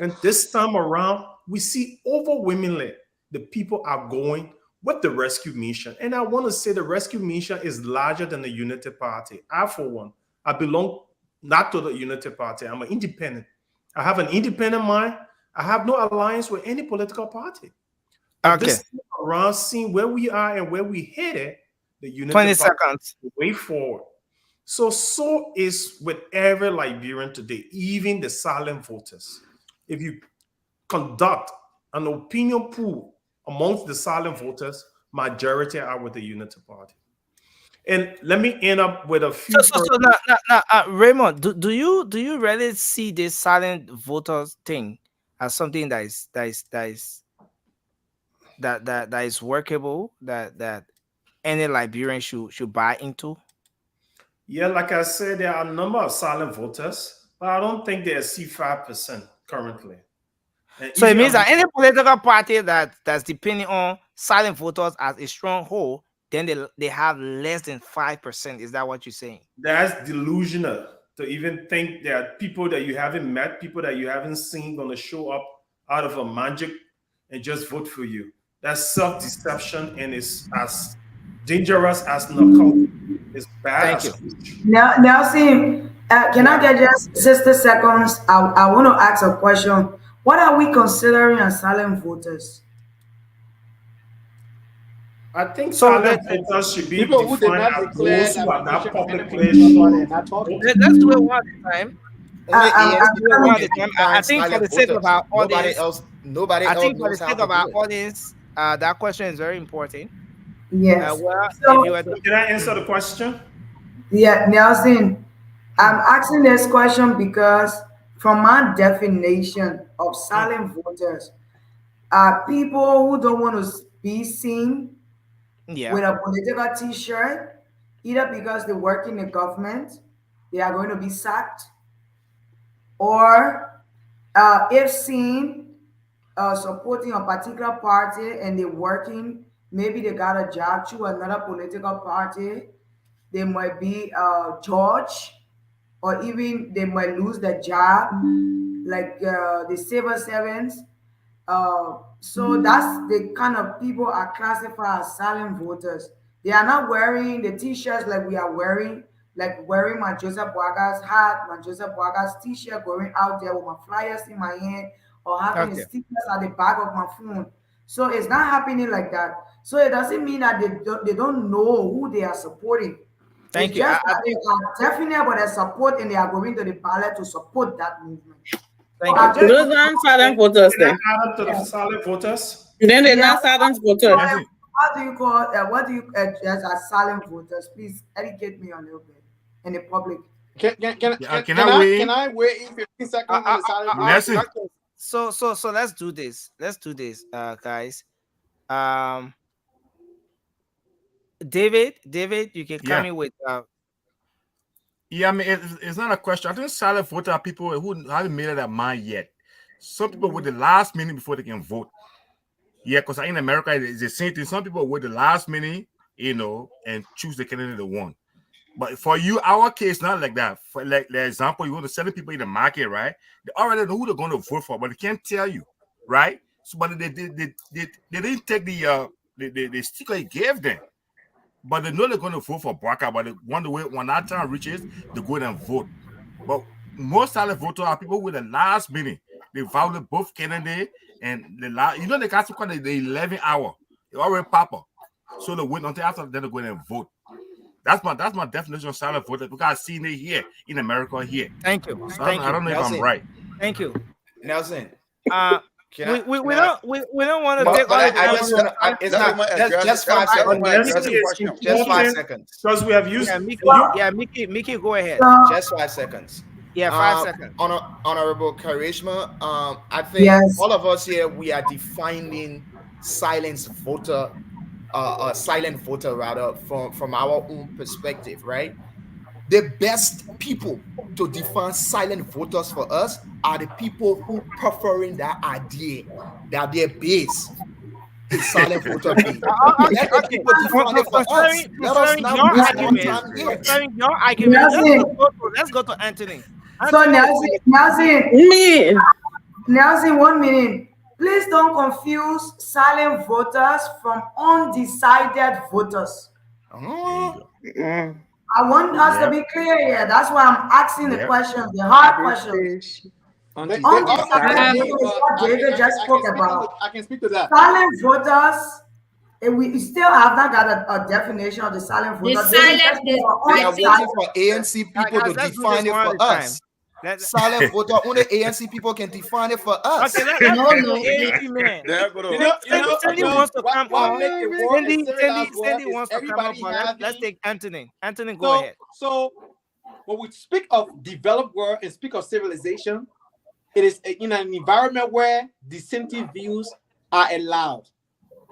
And this time around, we see overwhelmingly the people are going with the rescue mission. And I want to say the rescue mission is larger than the Unity Party. I, for one, I belong not to the Unity Party. I'm an independent. I have an independent mind. I have no alliance with any political party. But this time around, seeing where we are and where we headed, the Unity 20 Party seconds. is the way forward. So is with every Liberian today, even the silent voters. If you conduct an opinion poll amongst the silent voters, majority are with the Unity Party. And let me end up with a few. So now, Raymond, do you really see this silent voters thing as something that is that is workable, that any Liberian should buy into? Yeah, like I said, there are a number of silent voters, but I don't think they exceed 5% currently. And So it even means that any political party that's depending on silent voters as a stronghold, then they have less than 5%. Is that what you're saying? that's delusional to even think that people that you haven't met, people that you haven't seen, going to show up out of a magic and just vote for you. That's self-deception, and it's as dangerous as narcotics. It's bad Thank as you. Now, Nelson, can I get just 60 seconds? I want to ask a question. What are we considering as silent voters? I think So silent voters should be People who did defined not as declare those that who are not membership in any publicly political party and shown. not talking. let's do it one at a time. Only Let's ANC do it one at a can time. I define think for the silent sake of voters. our Nobody audience, else for the knows how sake to of our do it. audience, that question is very important. Yes. Well, if you So, were So can I answer the question? yeah, Nelson, I'm asking this question because from my definition of silent voters are people who don't want to be seen yeah. with a political t-shirt, either because they work in the government, they are going to be sacked, or if seen supporting a particular party and they're working, maybe they got a job through another political party, they might be judged, or even they might lose their job, like the civil servants. So that's the kind of people are classified as silent voters. They are not wearing the t-shirts like we are wearing, like wearing my Joseph Boaga's hat, my Joseph Boaga's t-shirt, going out there with my flyers in my hand, or having the Okay. stickers at the back of my phone. So it's not happening like that. So it doesn't mean that they don't know who they are supporting. Thank It's you. just that they are definitely about their support and they are going to the ballot to support that movement. Thank I'm you. just Those aren't silent voters Can I then. add up to the silent voters? Then they're yeah. not silent voters. How do you call what do you address as silent voters? Please educate me a little bit in the public. Can I weigh in? I wait in 15 seconds on the silent voters? Nelson. Okay. So let's do this. Let's do this, guys. David, you can come Yeah. in with Yeah, I mean, it's not a question. I think silent voter are people who haven't made up their mind yet. Some people wait the last minute before they can vote. Yeah, because in America, it's the same thing. Some people wait the last minute, and choose the candidate they want. But for you, our case, not like that. For like the example, you want to sell people in the market, right? They already know who they're going to vote for, but they can't tell you, right? So, but they didn't take the sticker you gave them. But they know they're going to vote for Barker, but they want to wait when that time reaches, they go and vote. But most silent voters are people with the last minute. They voted both candidates, and they got to call the 11 hour. They already pop up. So they wait until after then they go and vote. That's my definition of silent voter, because I've seen it here in America here. Thank you. So Thank I don't know if I'm right. Thank you. Nelson. We don't want to take all I the time. just want to. It's not just 5 seconds. Just 5 seconds. Because we have used. Mickey, go ahead. Just 5 seconds. Yeah, 5 seconds. Honorable Charisma, I think all of us here, we are defining silent voter rather from our own perspective, right? The best people to define silent voters for us are the people who preferring that idea that their base is silent voter base. Let the people define it for us. Let us not waste our time here. Your argument. Let's go to Anthony. So Nelson, 1 minute. Please don't confuse silent voters from undecided voters. I want us to be clear here. That's why I'm asking the questions, the hard questions. Undecided voters is what David just spoke about. I can speak to that. Silent voters, we still have not got a definition of the silent voters. We are waiting for ANC people to define it for us. Silent voter, only ANC people can define it for us. Okay, let's go to ANC man. Cindy wants to come on. Cindy wants to come up. Let's take Anthony. Anthony, go ahead. So, when we speak of developed world and speak of civilization, it is in an environment where dissenting views are allowed.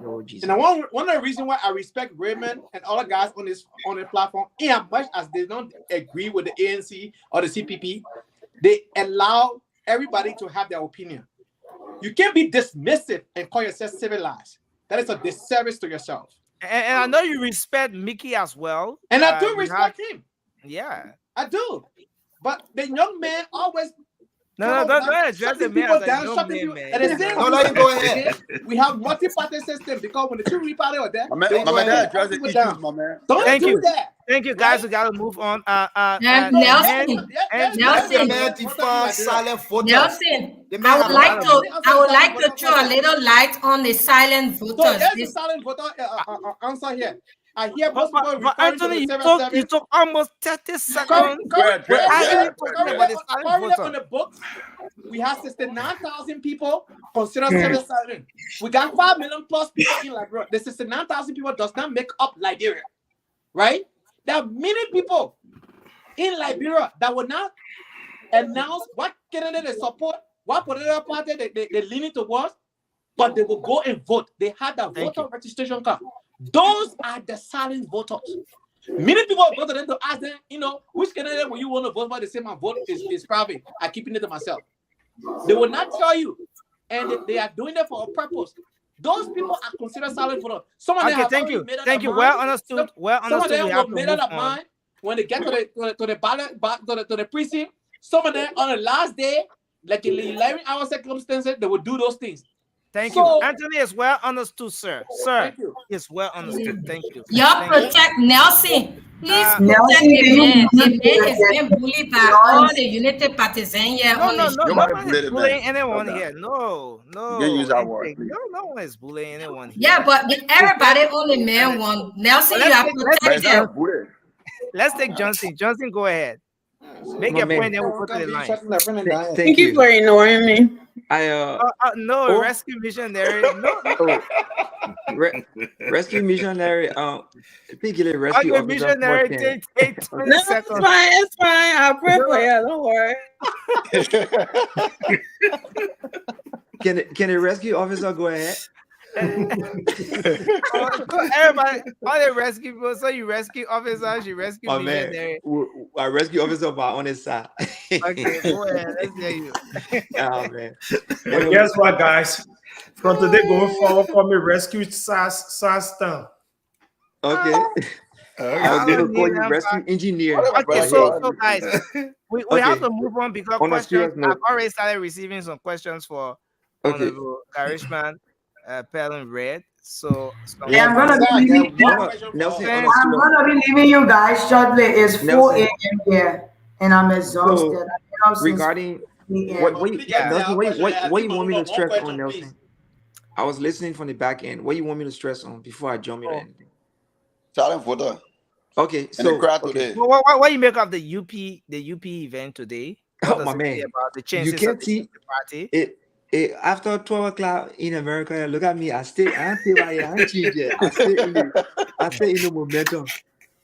Oh Jesus. And one of the reasons why I respect Raymond and all the guys on the platform, in as much as they don't agree with the ANC or the CPP, they allow everybody to have their opinion. You can't be dismissive and call yourself civilized. That is a disservice to yourself. And I know you respect Mickey as well. And I do respect him. Yeah. I do. But the young man always don't address the man as a young man, man. And the same No, let him go ahead. We have multi-party system because when the two party are there, My they man address the issues, my man. Don't do that. Thank you, guys. We gotta move on. Nelson, silent voters. Nelson, I would like to throw a little light on the silent voters. So there's a silent voter answer here. I hear most people but Anthony, you took almost 30 seconds. On the books, we have 69,000 people consider service silent. We got 5 million plus people in Liberia. The 69,000 people does not make up Liberia, right? There are many people in Liberia that will not announce what candidate they support, what political party they leaning towards, but they will go and vote. They had a voter registration card. Those are the silent voters. Many people go to them to ask them, which candidate will you want to vote for? They say my vote is private. I'm keeping it to myself. They will not tell you. And they are doing it for a purpose. Those people are considered silent voters. Some of them have thank you. Made up Thank you. mind. Well understood. Some of them have made up mind when they get to the ballot, to the precinct. Some of them on the last day, like in 11-hour circumstances, they will do those things. Thank you. Anthony is well understood, sir. Sir, is well understood. Thank you. Y'all protect Nelson. Please protect the man. The man is being bullied by all the Unity partisans here. No, one is bullying anyone here. No. You use that word. No one is bullying anyone here. Yeah, but everybody only man one. Nelson, you are protected. Let's take Johnson. Johnson, go ahead. Make your point, then we'll go to the line. Thank you for ignoring me. No, rescue missionary. No. Rescue missionary. Particularly rescue okay, missionary. Take 20 no, seconds. It's fine. I'll pray for you. Don't worry. Can a rescue officer go ahead? Everybody, all the rescue people. So you rescue officers, you rescue missionary. Our rescue officer are on his side. Okay, go ahead. Let's hear you. Oh man. But guess what, guys? From today going forward, for me, rescue SAS town. Okay. I was going to call you rescue engineer. Okay, so guys, we have to move on because questions. I've already started receiving some questions for Honorable Karishman. Pelham Red. So I'm gonna be leaving you guys shortly. It's 4 a.m. here, and I'm exhausted. Regarding what you want me to stress on, Nelson? I was listening from the back end. What you want me to stress on before I jump into anything? Silent voter. Okay, so what you make of the UP event today? Oh my man, about the chances you can't see the party. After 12 o'clock in America, look at me. I stay yet. I stay in the momentum.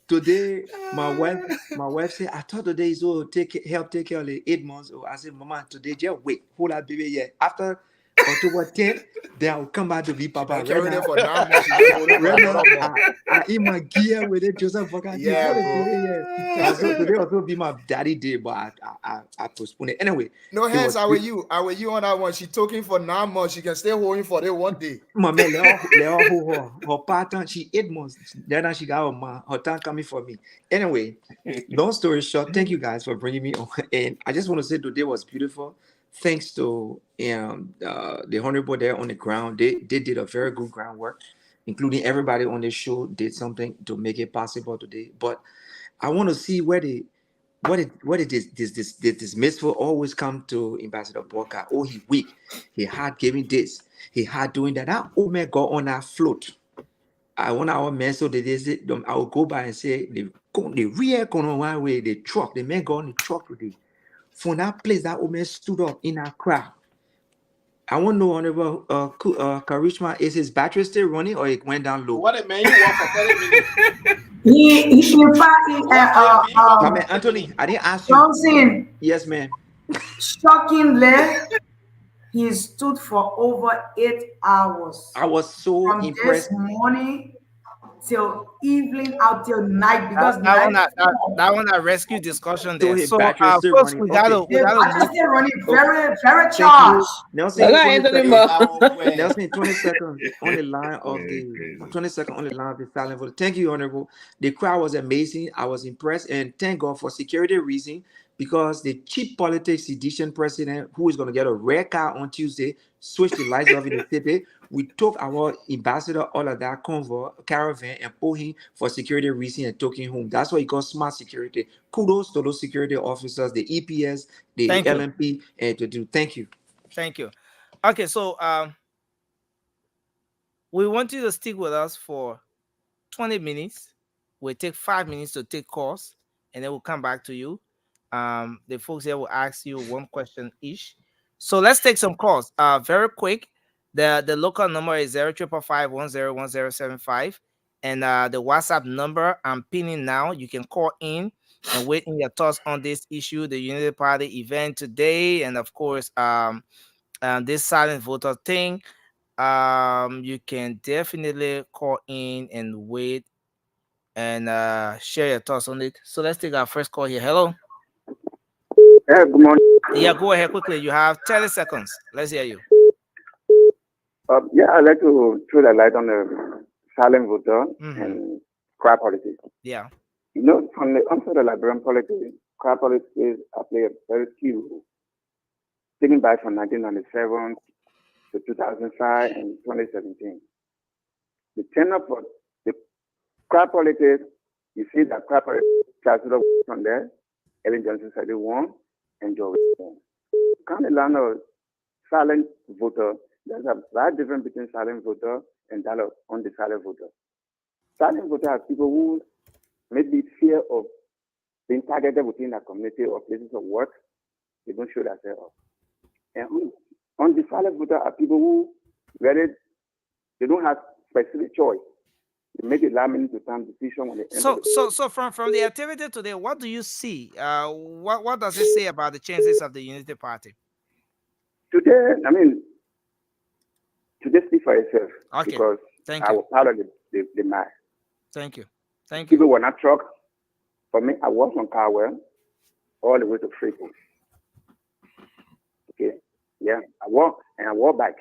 Today, my wife said, I thought today is all help take care of the 8 months. I said, Mama, today just wait. Hold that baby yet. After October 10th, then I'll come back to be Papa. Right now, I in my gear with it, Joseph. So today also be my daddy day, but I postpone it. Anyway. No hands, how are you? How are you on that one? She talking for 9 months. She can stay holding for it one day. My man, her pattern, she 8 months. Then she got her time coming for me. Anyway, long story short, thank you guys for bringing me on. And I just want to say today was beautiful. Thanks to the honorable there on the ground, they did a very good groundwork, including everybody on the show did something to make it possible today. But I want to see what did this dismissal always come to Ambassador Walker. Oh, he weak. He had giving this. He had doing that. That old man got on that float. I want our men so they say I will go by and say the rear corner one way the truck. The man got on the truck today. From that place, that woman stood up in a crowd. I want to know, Honorable Karishma, is his battery still running or it went down low? What a man you want for 30 minutes. Anthony, I didn't ask you. Johnson. Yes, ma'am. Shockingly, He stood for over 8 hours. I was so From this impressed. morning till evening out till night because That night one, that, that, fall. that one, that rescue discussion So there. his So, battery is still folks, running. we Okay. The gotta battery move. still running Okay. very, very Thank you. charged. Nelson, 20 seconds. Oh, Nelson, 20 seconds on the line of the 20 seconds on the line of the silent vote. Thank you, Honorable. The crowd was amazing. I was impressed, and thank God for security reason, because the cheap politics sedition president who is going to get a red card on Tuesday switched the lights off in the city. We took our ambassador, all of that convoy, caravan, and pulled him for security reason and took him home. That's why he got smart security. Kudos to those security officers, the EPS, the Thank you. LMP, and to do. Thank you. Thank you. Okay, so we want you to stick with us for 20 minutes. We'll take 5 minutes to take calls, and then we'll come back to you. The folks here will ask you one question each. So let's take some calls. Very quick. The local number is 0555101075, and the WhatsApp number I'm pinning now. You can call in and wait in your thoughts on this issue, the Unity Party event today, and of course, this silent voter thing. You can definitely call in and wait and share your thoughts on it. So let's take our first call here. Hello. Yeah, good morning. Yeah, go ahead quickly. You have 30 seconds. Let's hear you. Yeah, I'd like to throw the light on the silent voter and crowd politics. Yeah. You know, from the onset of the Liberian politics, crowd politics have played a very key role, taking back from 1997 to 2005 and 2017. The tenor for the crowd politics, you see that crowd politics started off from there. Ellen Johnson said they won, and Joe won. Kind of learn a silent voter. There's a bad difference between silent voter and dialogue on the silent voter. Silent voter are people who maybe fear of being targeted within a community or places of work. They don't show themselves. And on the silent voter are people who they don't have specific choice. They make a last minute to time decision when they enter. So from the activity today, what do you see? What does it say about the chances of the Unity Party? Today, I mean, today speak for itself. Okay. Because Thank I you. was part of the match. Thank you. Thank you. People were not truck. For me, I was on Carwell all the way to Freeport. Okay. Yeah, I walk back.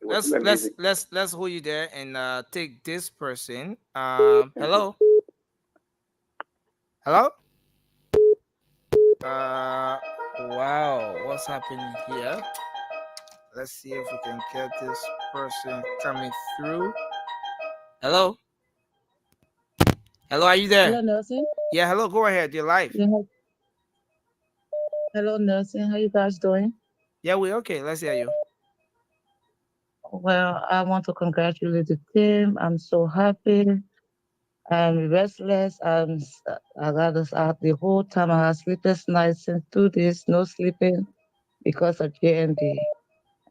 Let's hold you there and take this person. Hello. Hello. Wow, what's happening here? Let's see if we can get this person coming through. Hello. Hello, are you there? Hello, Nelson. Yeah, hello. Go ahead. You're live. Yeah. Hello, Nelson. How you guys doing? Yeah, we're okay. Let's hear you. Well, I want to congratulate the team. I'm so happy. I'm restless. I got this out the whole time. I had sleepless nights since 2 days, no sleeping because of JND.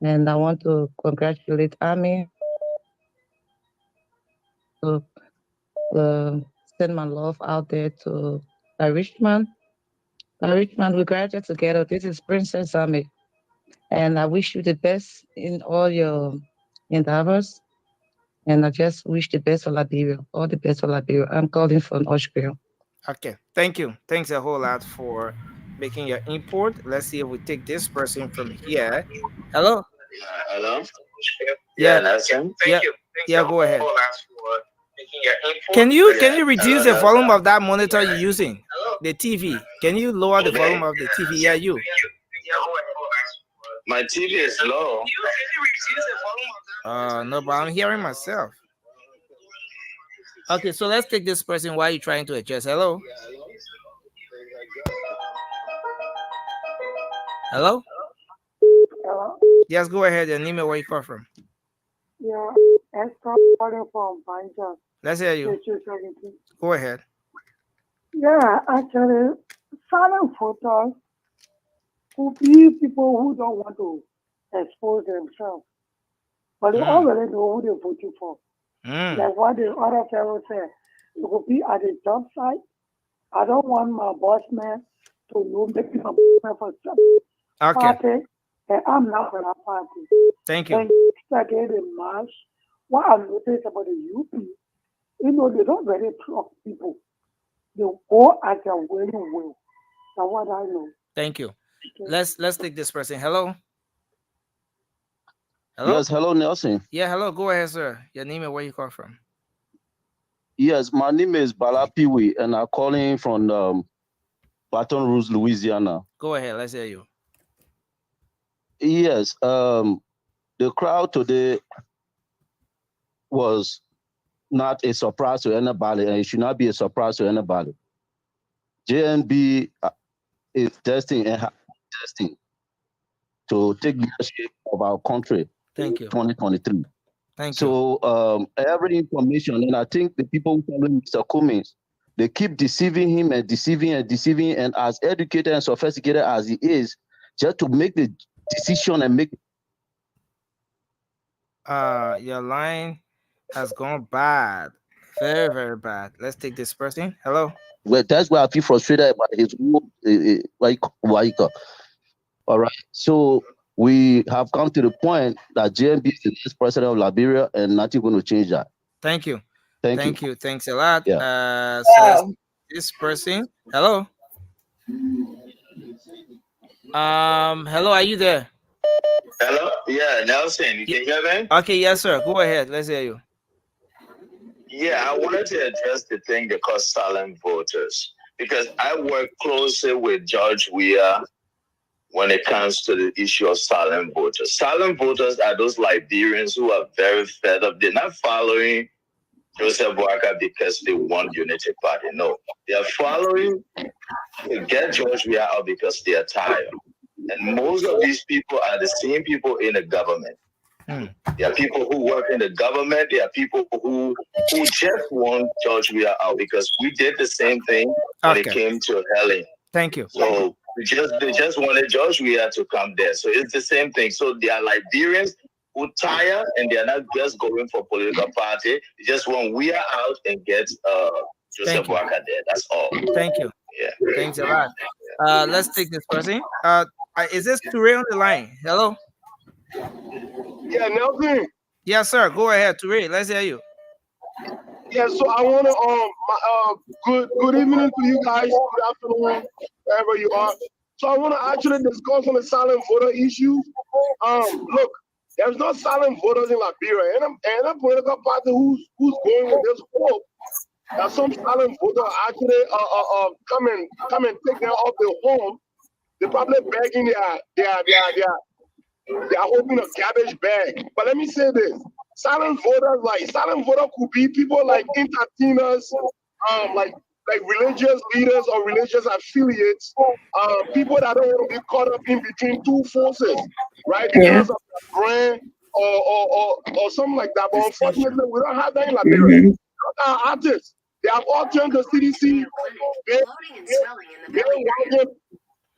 And I want to congratulate Ami to send my love out there to Richmond. Richmond, we graduate together. This is Princess Ami. And I wish you the best in all your endeavors. And I just wish the best for Liberia, all the best for Liberia. I'm calling from Austria. Okay, thank you. Thanks a whole lot for making your import. Let's see if we take this person from here. Hello. Hello. Yeah. Nelson. Yeah. Yeah. Go ahead. Can you reduce the volume of that monitor you're using? The TV. Can you lower the volume of the TV? Yeah, you. My TV is low. No, but I'm hearing myself. Okay, so let's take this person while you're trying to adjust. Hello. Hello. Hello. Yes, go ahead and name it where you come from. Yeah, Esther calling from Banja. Let's hear you. Go ahead. Yeah, actually, silent voters could be people who don't want to expose themselves, but they already know who they're voting for. Like what the other fellow said, it could be at the job site. I don't want my boss man to know, make my boss man for some party. and I'm not for that party. Thank you. And again in March, what I noticed about the UP, they don't really talk people. They go at their very will. That's what I know. Thank you. Let's take this person. Hello. Hello. Yes, hello, Nelson. Yeah, hello. Go ahead, sir. Your name and where you call from. Yes, my name is Bala Piwi, and I'm calling from Baton Rouge, Louisiana. Go ahead. Let's hear you. Yes, the crowd today was not a surprise to anybody, and it should not be a surprise to anybody. JNB is destined and destined to take leadership of our country. Thank you. 2023. Thank you. So every information, and I think the people who follow Mr. Cummings, they keep deceiving him and deceiving, and as educated and sophisticated as he is, just to make the decision and make. Your line has gone bad, very, very bad. Let's take this person. Hello. Well, that's why I feel frustrated about his all right. So we have come to the point that JMB is the next president of Liberia, and nothing going to change that. Thank you. Thank you. Thanks a lot. Yeah. So let's take this person. Hello. Hello, are you there? Hello? Yeah, Nelson, you can hear me? Okay, yes, sir. Go ahead. Let's hear you. Yeah, I wanted to address the thing they call silent voters because I work closely with George Weah when it comes to the issue of silent voters. Silent voters are those Liberians who are very fed up. They're not following Joseph Boakai because they want Unity Party. No, they are following to get George Weah out because they are tired. And most of these people are the same people in the government. There are people who work in the government. There are people who just want George Weah out because we did the same thing when it came to Helen. Thank you. So they just wanted George Weah to come there. So it's the same thing. So they are Liberians who tire and they are not just going for political party. They just want Weah out and get Joseph Boakai there. That's all. Thank you. Yeah. Thanks a lot. Let's take this person. Is this Touré on the line? Hello. Yeah, Nelson. Yes, sir. Go ahead, Touré. Let's hear you. Yeah, so I want to good evening to you guys. Good afternoon, wherever you are. So I want to actually discuss on the silent voter issue. Look, there's no silent voters in Liberia, and a political party who's going with this vote. That some silent voters actually come and take them off their home. They're probably begging they are hoping a garbage bag. But let me say this. Silent voters could be people like entertainers, like religious leaders or religious affiliates, people that don't want to be caught up in between two forces, right? Because of their brand or something like that. But unfortunately, we don't have that in Liberia. Our artists, they have all turned to CDC. They're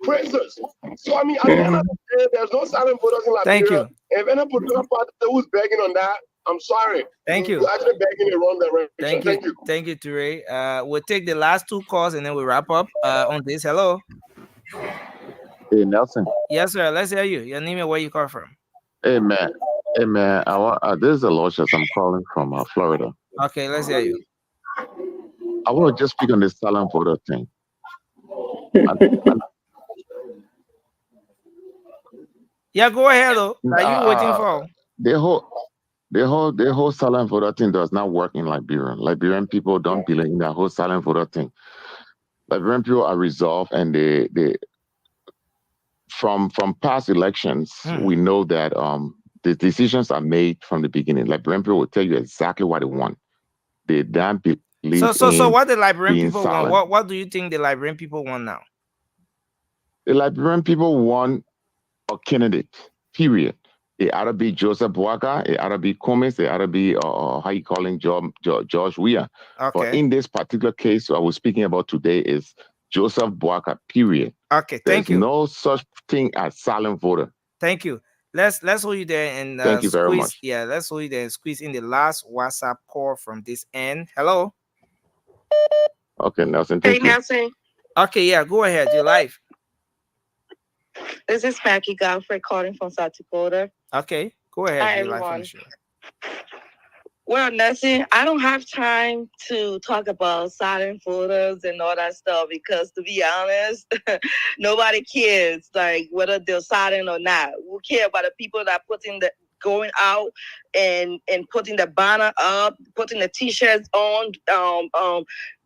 praisers. So I mean, at the end of the day, there's no silent voters in Liberia. Thank you. If any political party who's begging on that, I'm sorry. Thank you. You're actually begging in the wrong direction. Thank you, Touré. We'll take the last two calls and then we'll wrap up on this. Hello. Hey, Nelson. Yes, sir. Let's hear you. Your name and where you call from. Hey, man. Hey, man. This is Aloysius. I'm calling from Florida. Okay, let's hear you. I want to just speak on this silent voter thing. Yeah, go ahead, though. Are you waiting for? The whole silent voter thing does not work in Liberia. Liberian people don't believe in that whole silent voter thing. Liberian people are resolved, and they from past elections, we know that the decisions are made from the beginning. Liberian people will tell you exactly what they want. They don't believe. So what the Liberian people silent. want? What do you think the Liberian people want now? The Liberian people want a candidate, period. It ought to be Joseph Boakai, it ought to be Cummings, it ought to be, how you calling George Weah. Okay. But in this particular case, I was speaking about today is Joseph Boakai, period. Okay, thank you. There's no such thing as silent voter. Thank you. Let's hold you there and thank you very much. Yeah, let's hold you there and squeeze in the last WhatsApp call from this end. Hello. Okay, Nelson. Thank you. Nelson. Okay, yeah, go ahead. You're live. This is Mackie Godfrey calling from South Dakota. Okay, go ahead. Hi, everyone. Well, Nessie, I don't have time to talk about silent photos and all that stuff because, to be honest, nobody cares like whether they're silent or not. We care about the people that going out and putting the banner up, putting the T-shirts on,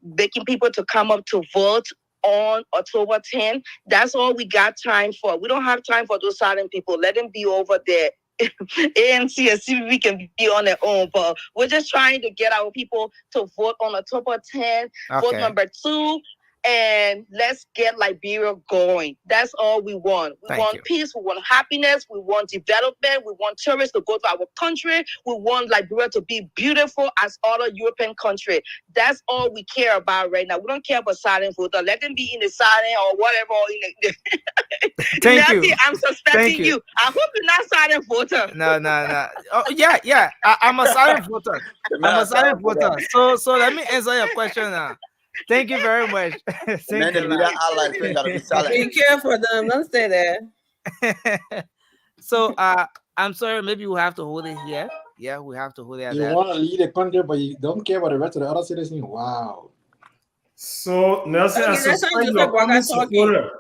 making people to come up to vote on October 10th. That's all we got time for. We don't have time for those silent people. Let them be over there. ANC and CBB can be on their own, but we're just trying to get our people to vote on October 10th. Vote number 2, and let's get Liberia going. That's all we want. We want peace. We want happiness. We want development. We want tourists to go to our country. We want Liberia to be beautiful as other European countries. That's all we care about right now. We don't care about silent voter. Let them be in the silent or whatever. Thank you. I'm suspecting you. I hope you're not silent voter. No. Oh, yeah. I'm a silent voter. I'm a silent voter. So let me answer your question now. Thank you very much. Thank you. Be careful, them. Don't stay there. So I'm sorry. Maybe we'll have to hold it here. Yeah, we have to hold it. You want to lead the country, but you don't care about the rest of the other citizens. Wow. So Nelson, I suspect you're coming supporter.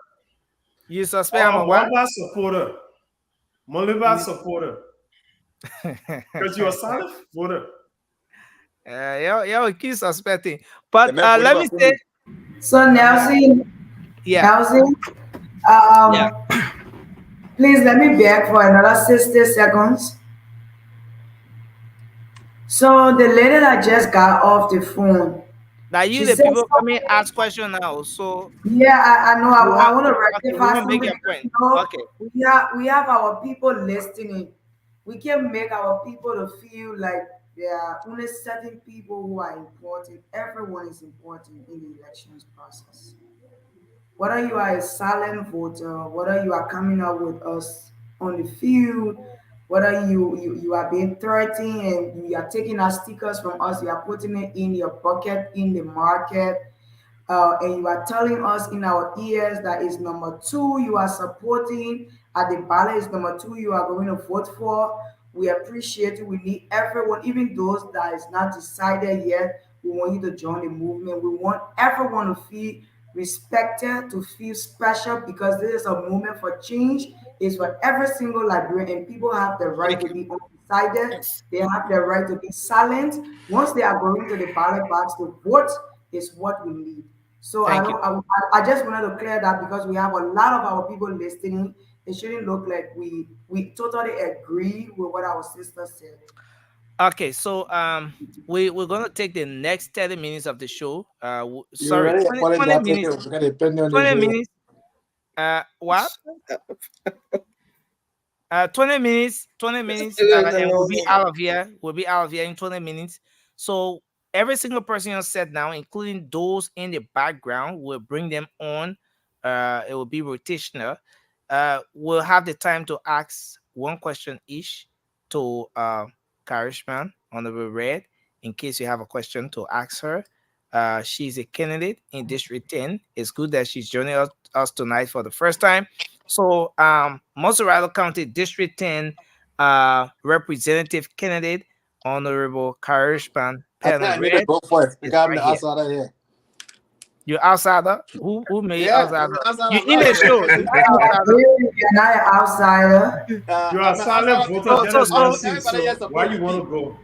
You suspect I'm a what? Wamba supporter. Moliba supporter. Because you're a silent voter. Yeah, we keep suspecting. But let me say. So Nelson, Nelson, please let me beg for another 60 seconds. So the lady that just got off the phone. Now you the people coming ask question now. So yeah, I know. I want to rectify something. Make your point. Okay. We have our people listening. We can make our people to feel like there are only certain people who are important. Everyone is important in the elections process. Whether you are a silent voter, whether you are coming out with us on the field, whether you are being threatened and you are taking our stickers from us, you are putting it in your pocket in the market, and you are telling us in our ears that is number 2 you are supporting at the ballot is number 2 you are going to vote for. We appreciate you. We need everyone, even those that is not decided yet. We want you to join the movement. We want everyone to feel respected, to feel special, because this is a movement for change. It's for every single Liberian, and people have the right to be undecided. They have the right to be silent. Once they are going to the ballot box to vote, is what we need. So I just wanted to clear that because we have a lot of our people listening. It shouldn't look like we totally agree with what our sister said. Okay, so we're gonna take the next 30 minutes of the show. Sorry, 20 minutes. 20 minutes. What? 20 minutes, and we'll be out of here. We'll be out of here in 20 minutes. So every single person you said now, including those in the background, we'll bring them on. It will be rotational. We'll have the time to ask one question each to Karishma Honorable Red, in case you have a question to ask her. She's a candidate in District 10. It's good that she's joining us tonight for the first time. So, Montserrat County District 10 representative candidate, Honorable Karishma I need to go for it because I'm the outsider here. You're outsider? Who made outsider? Outsider. You in the show. You're not an outsider. You're a silent voter. So why you want to go?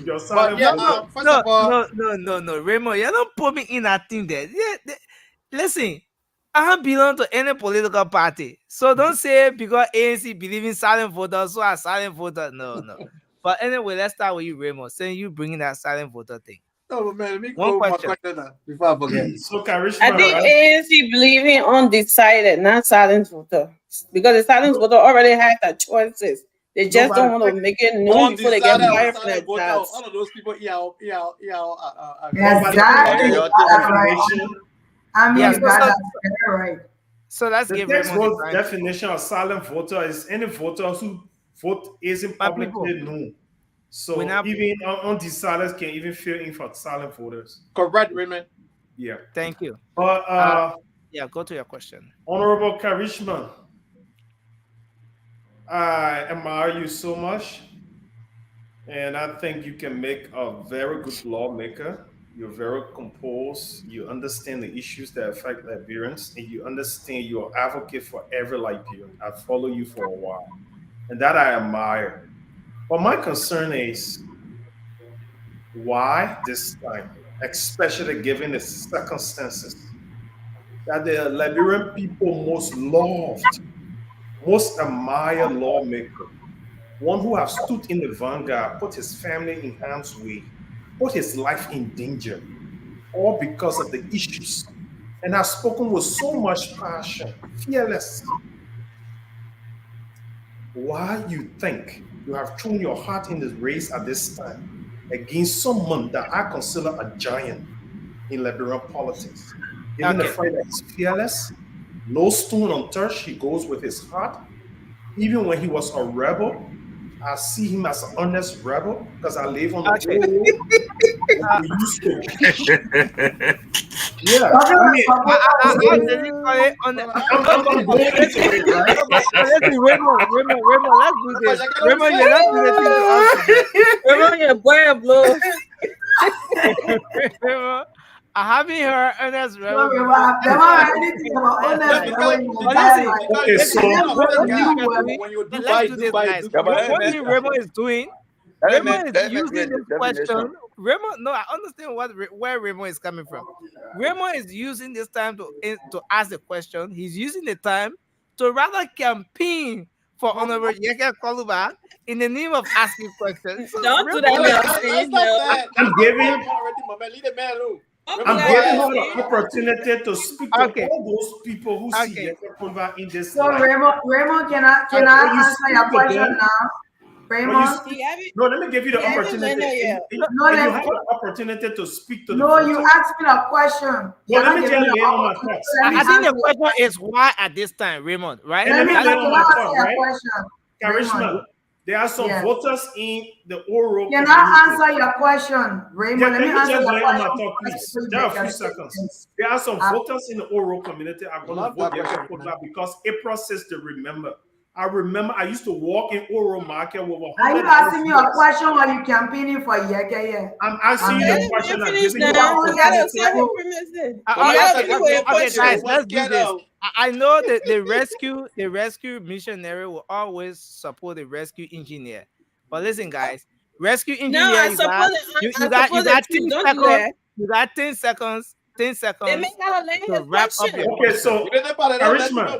You're silent voter. First of all, No, Raymond, you don't put me in that thing there. Listen, I don't belong to any political party. So don't say because ANC believe in silent voters, so I'm silent voter. No. But anyway, let's start with you, Raymond. Saying you bringing that silent voter thing. No, man, let me One go question. my question before I forget. So Karishma, I think ANC believing undecided, not silent voter. Because the silent voter already had their choices. They just don't want to make it known before they get fired from their jobs. All of those people, Exactly. Right. So let's the give textbook definition of silent voter is any voter who vote isn't publicly known. So even undecided can even fill in for silent voters. Correct, Raymond. Yeah. Thank you. But yeah, go to your question. Honorable Karishma, I admire you so much, and I think you can make a very good lawmaker. You're very composed. You understand the issues that affect Liberians, and you understand you're advocate for every Liberian. I follow you for a while, and that I admire. But my concern is why this time, especially given the circumstances, that the Liberian people most loved, most admired lawmaker, one who has stood in the vanguard, put his family in harm's way, put his life in danger, all because of the issues, and has spoken with so much passion, fearless. Why you think you have thrown your heart in the race at this time against someone that I consider a giant in Liberian politics, given the Okay. fact that he's fearless, no stone untouched, he goes with his heart. Even when he was a rebel, I see him as an honest rebel because I live on the Okay. old road. We used to. Yeah, I mean, How does he call it on the? I'm going into it, right? But listen, Raymond, let's do this. Raymond, you're not doing anything to us. Raymond, you're boy blow. Raymond, I haven't heard Ernest Rebel. No, never heard anything about honest rebel in my entire life. Okay, so let's do this, guys. What Raymond is doing? Raymond is using this question. Raymond, no, I understand where Raymond is coming from. Raymond is using this time to ask the question. He's using the time to rather campaign for Honorable Yeke Koluba in the name of asking questions. So Don't do that. I'm giving her the opportunity to speak to all those people who see Yeke Koluba in this. So Raymond, can I answer your question now? Raymond? No, let me give you the opportunity. No, you have the opportunity to speak to the No, voters. you asked me a question. Well, let me tell you my thoughts. I think the question is why at this time, Raymond, right? And let me tell you my thoughts, right? Raymond. Karishma, there are some voters in the oral Can community. I answer your question, Raymond? Yeah, let me answer just your lay question. on my talk, please. There are a few seconds. There are some voters in the oral community are going to vote Yeke Koluba because April 6th to remember. I remember I used to walk in Oro Market with $100. Are you asking me a question or you campaigning for Yeke? I'm asking you the question. I'm giving you Okay, guys, let's do this. I know that the rescue missionary will always support the rescue engineer. But listen, guys, rescue engineer, you got 10 seconds. You got 10 seconds. 10 seconds to wrap up your Okay, so Karishma,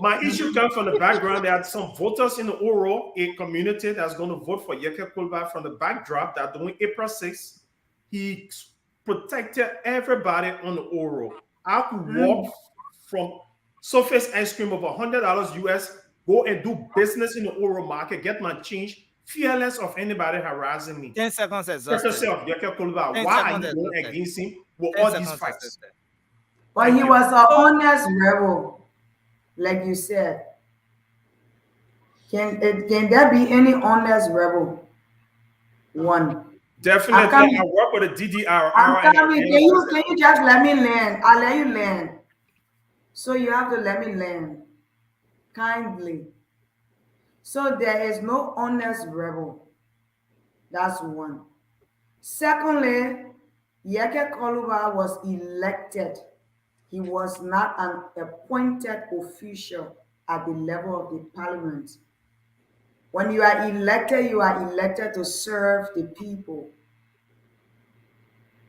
my issue comes from the background. There are some voters in the Oro, a community that's going to vote for Yeke Koluba from the backdrop that doing April 6th. He protected everybody on the Oro. I could walk from Surface Ice Cream of $100 US, go and do business in the Oro market, get my change, fearless of anybody harassing me. 10 seconds exhausted. Courtesy of Yeke Koluba. Why are you going against him with all these fights? But he was an honest rebel, like you said. Can there be any honest rebel? One. Definitely, I work with a DDR. Can you just let me learn? I'll let you learn. So you have to let me learn. Kindly. So there is no honest rebel. That's one. Secondly, Yeke Koluba was elected. He was not an appointed official at the level of the parliament. When you are elected to serve the people.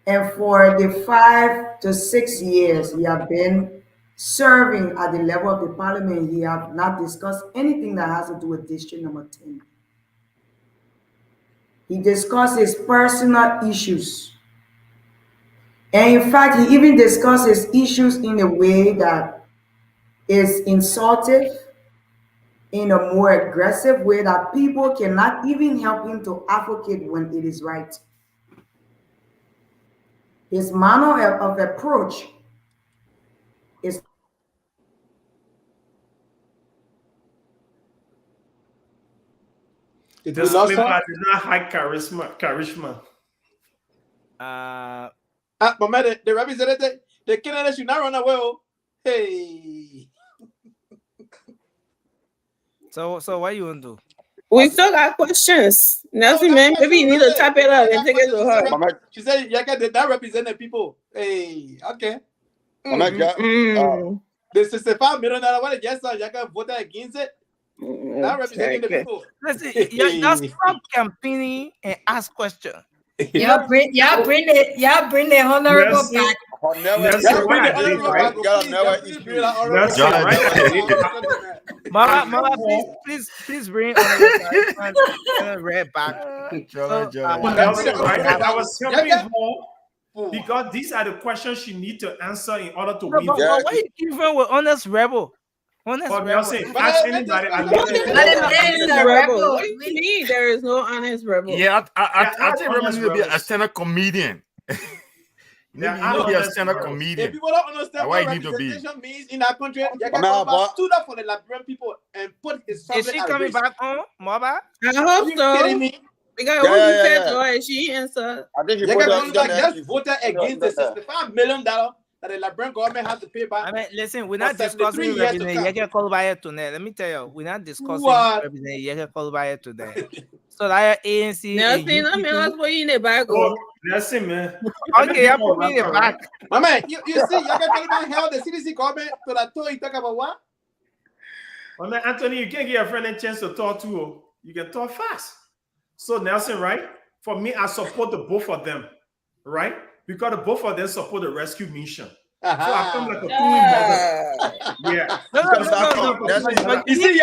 And for the 5 to 6 years he have been serving at the level of the parliament, he have not discussed anything that has to do with district number 10. He discussed his personal issues. And in fact, he even discussed his issues in a way that is insultive, in a more aggressive way that people cannot even help him to advocate when it is right. His manner of approach is The Saliva did not hide charisma. But man, the representative, the candidates should not run away. Hey. So what you want to do? We still got questions. Nelson, man, maybe you need to type it up and take it to her. She said, "Yaka did not represent the people." Hey, okay. The $65 million what yes, Yaka voted against it. Not representing the people. Listen, just stop campaigning and ask questions. Y'all bring the honorable back. Nelson, what I did, right? Mama, please bring on red back. Nelson, right? I was helping her because these are the questions she need to answer in order to win. But why you giving with honest rebel? Honest rebel. Nelson, ask anybody. Rebel. What do you mean there is no honest rebel? Yeah, I think Rebel need to be a stand-up comedian. You need to be a stand-up comedian. If people don't understand what representation means in our country, Yaka stood up for the Liberian people and put his family Is she coming back home, Maba? I hope so. Kidding me? Because what you said to her, she answered. I think just voted against the $65 million that the Liberian government has to pay back. I mean, listen, we're not discussing representing Yeke Kolbaya today. Let me tell you, we're not discussing representing Yeke Kolbaya today. So that ANC. Nelson, I mean, that's what you in the back. Listen, man. Okay, I put me in the back. My man, you see, Yeke Kolbaya held the CDC government to that tour. You talk about what? Well, now, Anthony, you can't give your friend a chance to talk to. You can talk fast. So Nelson, right? For me, I support the both of them, right? Because the both of them support the rescue mission. So I come like a twin mother. Yeah. No. You see,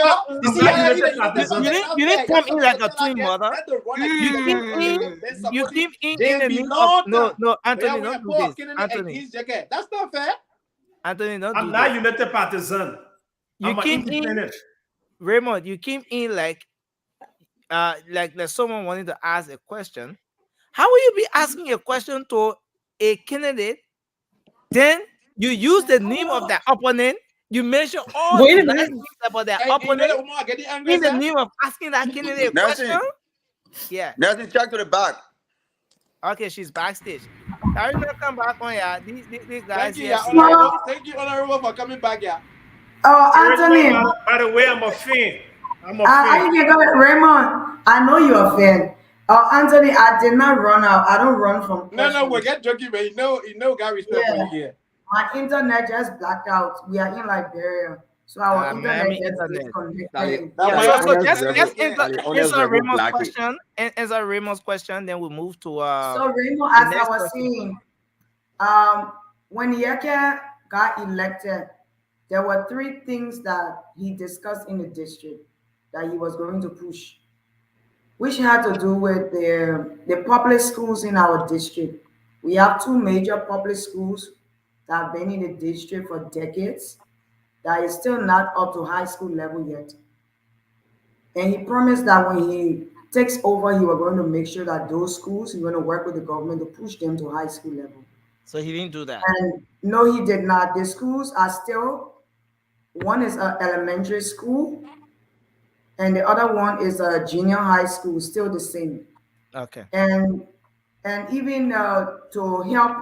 you didn't come in like a twin mother. You came in the name of no, Anthony, don't do this. Anthony, that's not fair. Anthony, don't do I'm not United Partisan. You came in, Raymond. You came in like someone wanted to ask a question. How will you be asking a question to a candidate? Then you use the name of the opponent. You mention all the nice things about their opponent in the name of asking that candidate a question. Yeah. Nelson, check to the back. Okay, she's backstage. I will come back on. Yeah, these guys. Thank you, Honorable, for coming back. Yeah. Oh, Anthony. By the way, I'm a fan. Raymond, I know you're a fan. Anthony, I did not run out. I don't run from questions. No, we get joking, but you know, got respect for you here. My internet just blacked out. We are in Liberia, so our internet gets disconnected. Answer Raymond's question. Answer Raymond's question. Then we move to. So Raymond, as I was saying, when Yeke got elected, there were 3 things that he discussed in the district that he was going to push, which had to do with the public schools in our district. We have 2 major public schools that have been in the district for decades that is still not up to high school level yet. And he promised that when he takes over, he was going to make sure that those schools, he's going to work with the government to push them to high school level. So he didn't do that. And no, he did not. The schools are still, one is an elementary school, and the other one is a junior high school, still the same. Okay. And even to help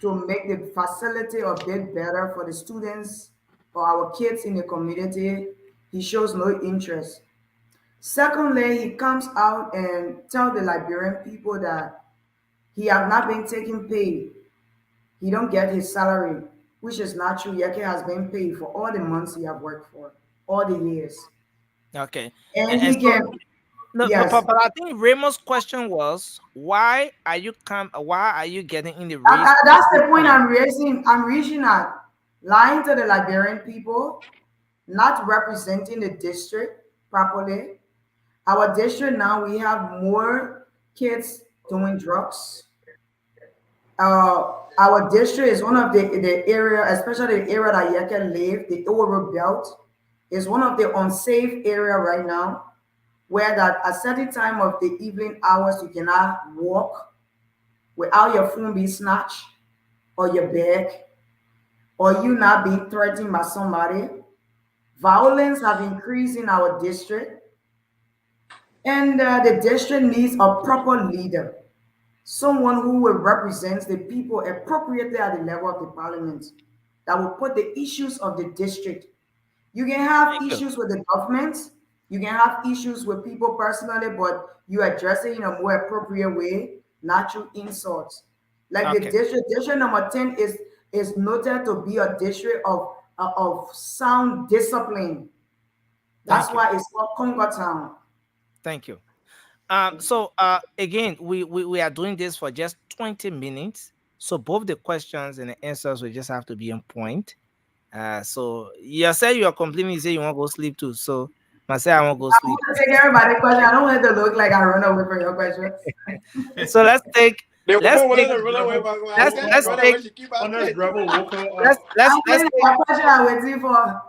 to make the facility a bit better for the students or our kids in the community, he shows no interest. Secondly, he comes out and tells the Liberian people that he has not been taking pay. He don't get his salary, which is not true. Yeke has been paid for all the months he have worked for, all the years. Okay. And he can. No, yes. but I think Raymond's question was, why are you getting in the race? That's the point I'm raising. I'm reaching at lying to the Liberian people, not representing the district properly. Our district now, we have more kids doing drugs. Our district is one of the area, especially the area that Yeke live, the Oro Belt, is one of the unsafe area right now, where that at certain time of the evening hours you cannot walk without your phone being snatched or your bag or you not being threatened by somebody. Violence have increased in our district, and the district needs a proper leader, someone who will represent the people appropriately at the level of the parliament, that will put the issues of the district You can have Thank you. issues with the government. You can have issues with people personally, but you address it in a more appropriate way, not through insults. Like the Okay. district number 10 is noted to be a district of sound discipline. That's Thank you. why it's called Congo Town. Thank you. So again, we are doing this for just 20 minutes. So both the questions and the answers will just have to be on point. So you say you are complaining, you say you want to go sleep too. So I say I want to go I sleep. want to take everybody's question. I don't want it to look like I run away from your questions. So let's take The let's woman take wanted to run away, but I let's can't let's run take away. She keep asking. Honest brother woke her let's up. let's Anthony, take what question I'm waiting for?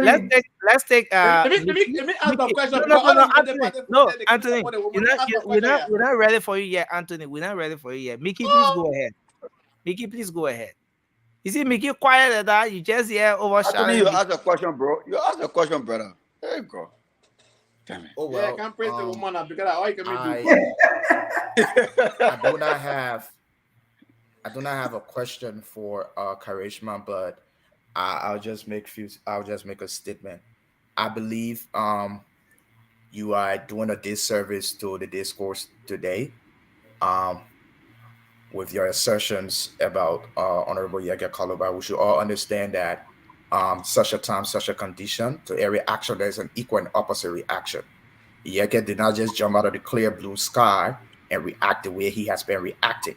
let's Anthony. take let's take Let me ask my question no because all no these other Anthony, parties who no said they keep Anthony, supporting the woman. Let me ask my question here. we're not ready for you yet, Anthony. We're not ready for you yet. Mickey, please go ahead. Mickey, please go ahead. You see Mickey quiet at that, you just hear Anthony, overshadowing you Mickey. ask a question, bro. You ask a question, brother. There you go. Damn it. Oh Yeah, I well, can't praise the woman now because all you can I do. I do not have a question for Karishma, but I'll just make a statement. I believe you are doing a disservice to the discourse today um with your assertions about Honorable Yaga Kaloba. We should all understand that such a time, such a condition, to every action there's an equal and opposite reaction. Yeke did not just jump out of the clear blue sky and react the way he has been reacting.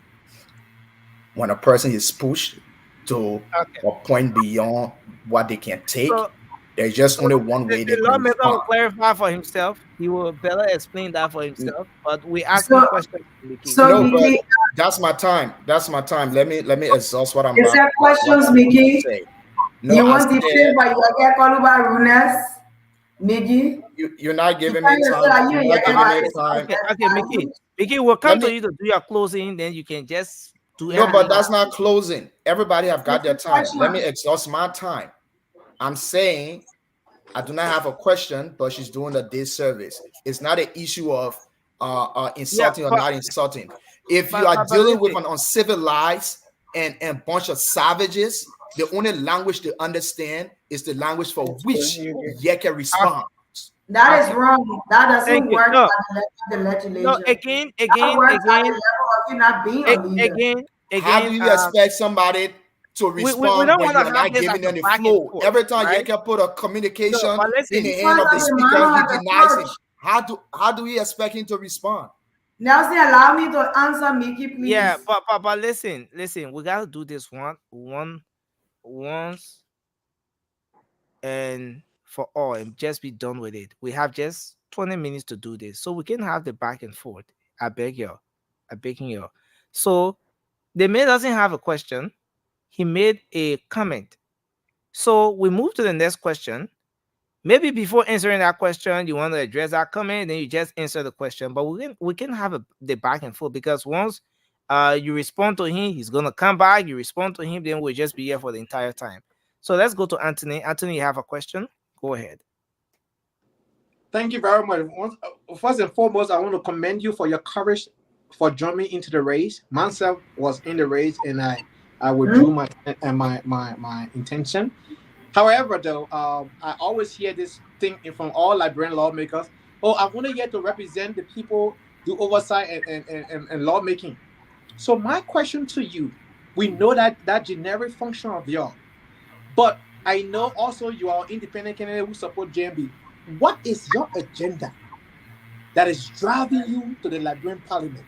When a person is pushed to Okay. a point beyond what they can take, So there's just so only one way they the can lawmaker will respond. clarify for himself. He will better explain that for N- himself. But we asking So, questions, Mickey. We so No, need but Mickey, that's my time. That's my time. Let me exhaust what I'm is about there what questions, I'm about to Mickey? say. No, You I want the said favor you get Koluba Runes? Mickey? you're not You giving me trying to say time. that you You're and not your giving me everybody time. Okay, Mickey. Mickey, we'll Let come to me you to do your closing, then you can just do No, but everything you that's have to not do. closing. Everybody have got their time. Let me questions. exhaust my time. I'm saying I do not have a question, but she's doing a disservice. It's not an issue of Yeah, insulting or not insulting. If you are but dealing with listen. an uncivilized and bunch of savages, the only language they understand is the language for which you can respond. That is Okay. wrong. That Thank doesn't you. work No, at the level of the no, legislature. again, That works at the level of you not being a leader. again, How do you expect somebody to we respond don't when want you to are have not this as giving a them the back and flow? forth, Every time you right? can put a No, communication but in listen. the He hand wants of the to be speaker, he modeled as a denies coach. it. How do we expect him to respond? Nelson, allow me to answer Mickey, Yeah, please. but listen, we gotta do this once and for all and just be done with it. We have just 20 minutes to do this. So we can have the back and forth. I beg you. I begging you. So the man doesn't have a question. He made a comment. So we move to the next question. Maybe before answering that question, you want to address that comment, then you just answer the question. But we can have the back and forth because once you respond to him, he's gonna come back. You respond to him, then we'll just be here for the entire time. So let's go to Anthony. Anthony, you have a question? Go ahead. Thank you very much. First and foremost, I want to commend you for your courage for jumping into the race. Myself was in the race, and I withdrew my intention. However, though, I always hear this thing from all Liberian lawmakers. Oh, I'm only here to represent the people, do oversight and lawmaking. So my question to you, we know that generic function of y'all, but I know also you are independent candidate who support JMB. What is your agenda that is driving you to the Liberian Parliament?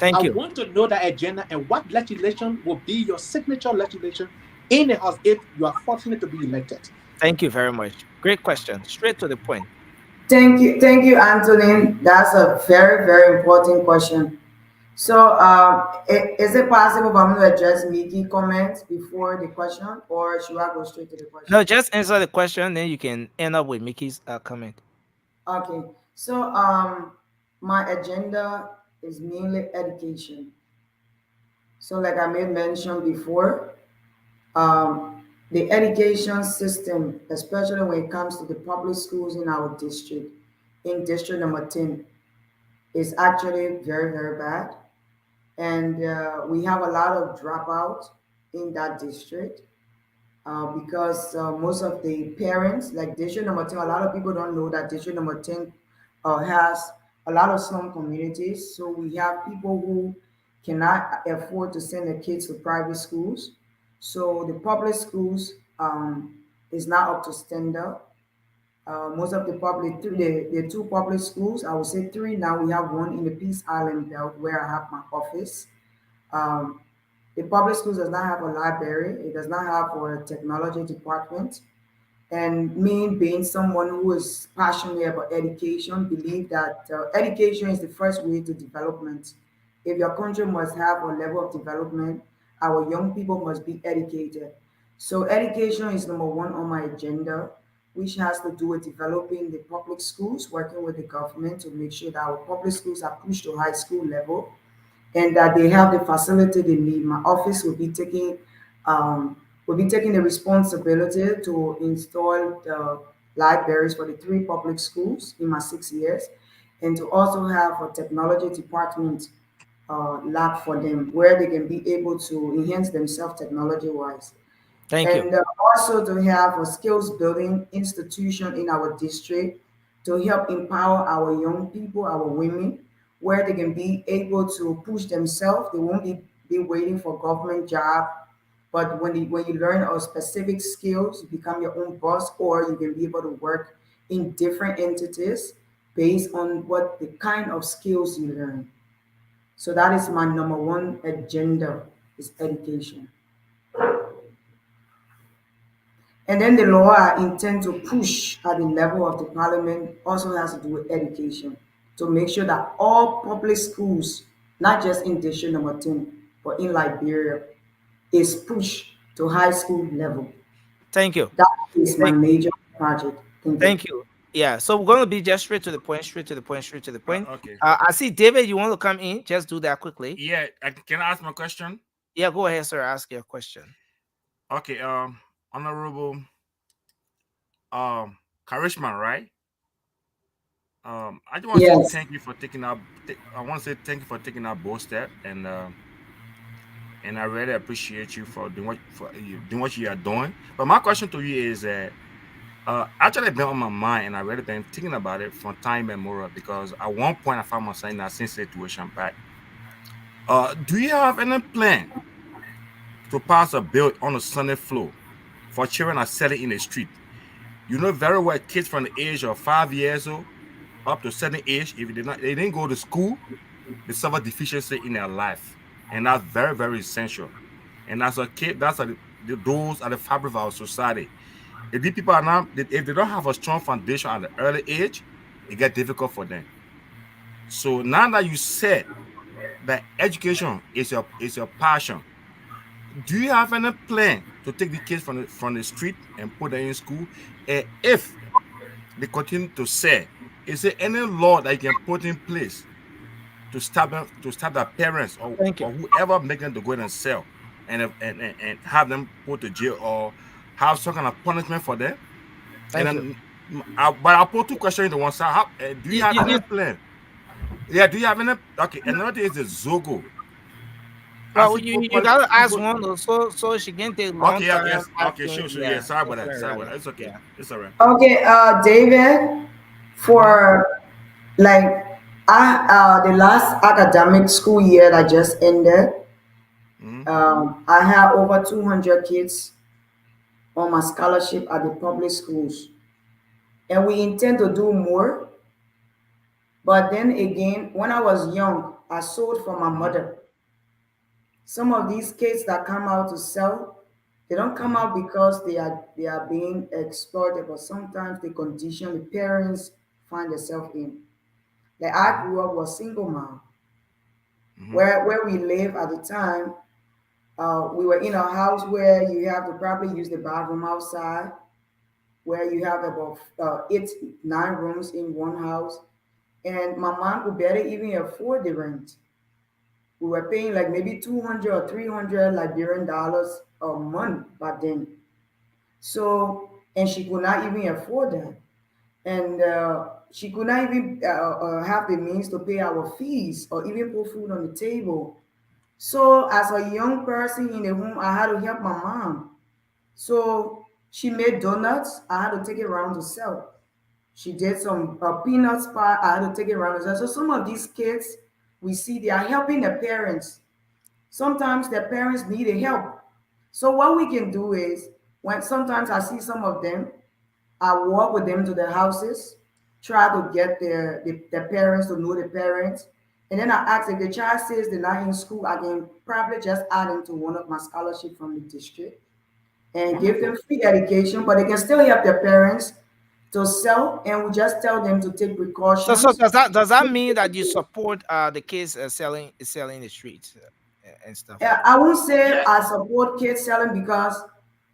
Thank I you. want to know that agenda and what legislation will be your signature legislation in the House if you are fortunate to be elected. Thank you very much. Great question. Straight to the point. Thank you, Anthony. That's a very, very important question. So, is it possible for me to address Mickey comments before the question, or should I go straight to the question? No, just answer the question, then you can end up with Mickey's comment. Okay. So, my agenda is mainly education. So, like I made mention before, the education system, especially when it comes to the public schools in our district, in district number 10, is actually very, very bad. And we have a lot of dropout in that district. because most of the parents, like district number 10, a lot of people don't know that district number 10 has a lot of slum communities. So we have people who cannot afford to send their kids to private schools. So the public schools is not up to standard. Most of the public, the two public schools, I would say three now. We have one in the Peace Island belt where I have my office. Um, the public schools does not have a library. It does not have a technology department. And me being someone who is passionate about education, believe that education is the first way to development. If your country must have a level of development, our young people must be educated. So education is number one on my agenda, which has to do with developing the public schools, working with the government to make sure that our public schools are pushed to high school level and that they have the facility they need. My office um, will be taking the responsibility to install the libraries for the three public schools in my 6 years, and to also have a technology department lab for them where they can be able to enhance themselves technology wise. Thank you. And also to have a skills building institution in our district to help empower our young people, our women, where they can be able to push themselves. They won't be waiting for government job. But when you learn a specific skills, you become your own boss, or you can be able to work in different entities based on what the kind of skills you learn. So that is my number one agenda is education. And then the law I intend to push at the level of the parliament also has to do with education to make sure that all public schools, not just in district number 10, but in Liberia, is pushed to high school level. Thank you. That is my Thank you. major project. Thank you. Thank you. Yeah. So we're going to be just straight to the point, straight to the point, straight to the point. Okay. I see David, you want to come in? Just do that quickly. Yeah, can I ask my question? Yeah, go ahead, sir. Ask your question. Okay, Honorable Karishma, right? I just want to say Yes. thank you for taking that. I want to say thank you for taking that bold step, and I really appreciate you for doing what you are doing. But my question to you is that actually been on my mind, and I really been thinking about it from time immemorial because at one point I found myself in that same situation back. Do you have any plan to pass a bill on the Senate floor for children are selling in the street? You know very well kids from the age of 5 years old up to certain age, if they didn't go to school, they suffer deficiency in their life, and that's very, very essential. And as a kid, those are the fabric of our society. If these people are not, if they don't have a strong foundation at an early age, it gets difficult for them. So now that you said that education is your passion, do you have any plan to take the kids from the street and put them in school? And if they continue to say, is there any law that you can put in place to stop their parents or whoever make them to go and sell and have them put to jail or have some kind of punishment for them? Thank you. And then, but I'll put two questions into one side. Do you have any plan? Yeah, do you have any? Okay, another thing is the Zogo. Well, you gotta ask one though, so she can take long Okay, time. yes, okay, asking, sure, yeah. Sorry about that. right, Sorry right, about that. right. It's okay. Yeah. It's all right. Okay, David, for like the last academic school year that just ended, I have over 200 kids on my scholarship at the public schools, and we intend to do more. But then again, when I was young, I sold for my mother. Some of these kids that come out to sell, they don't come out because they are being exploited, but sometimes the condition the parents find themselves in. Like I grew up was single mom, where we live at the time. We were in a house where you have to probably use the bathroom outside, where you have about 8, 9 rooms in one house, and my mom could barely even afford the rent. We were paying like maybe 200 or 300 Liberian dollars a month back then. So, and she could not even afford that. And she could not even have the means to pay our fees or even put food on the table. So, as a young person in the home, I had to help my mom. So she made donuts. I had to take it around to sell. She did some peanuts pie. I had to take it around to sell. So some of these kids we see they are helping their parents. Sometimes their parents need a help. So what we can do is when sometimes I see some of them, I walk with them to their houses, try to get their parents to know the parents. And then I ask if the child says they're not in school, I can probably just add them to one of my scholarships from the district and give them Wonderful. free education, but they can still help their parents to sell, and we just tell them to take So precautions. does that mean that you support the kids selling the streets and stuff like I that? won't say I support kids selling because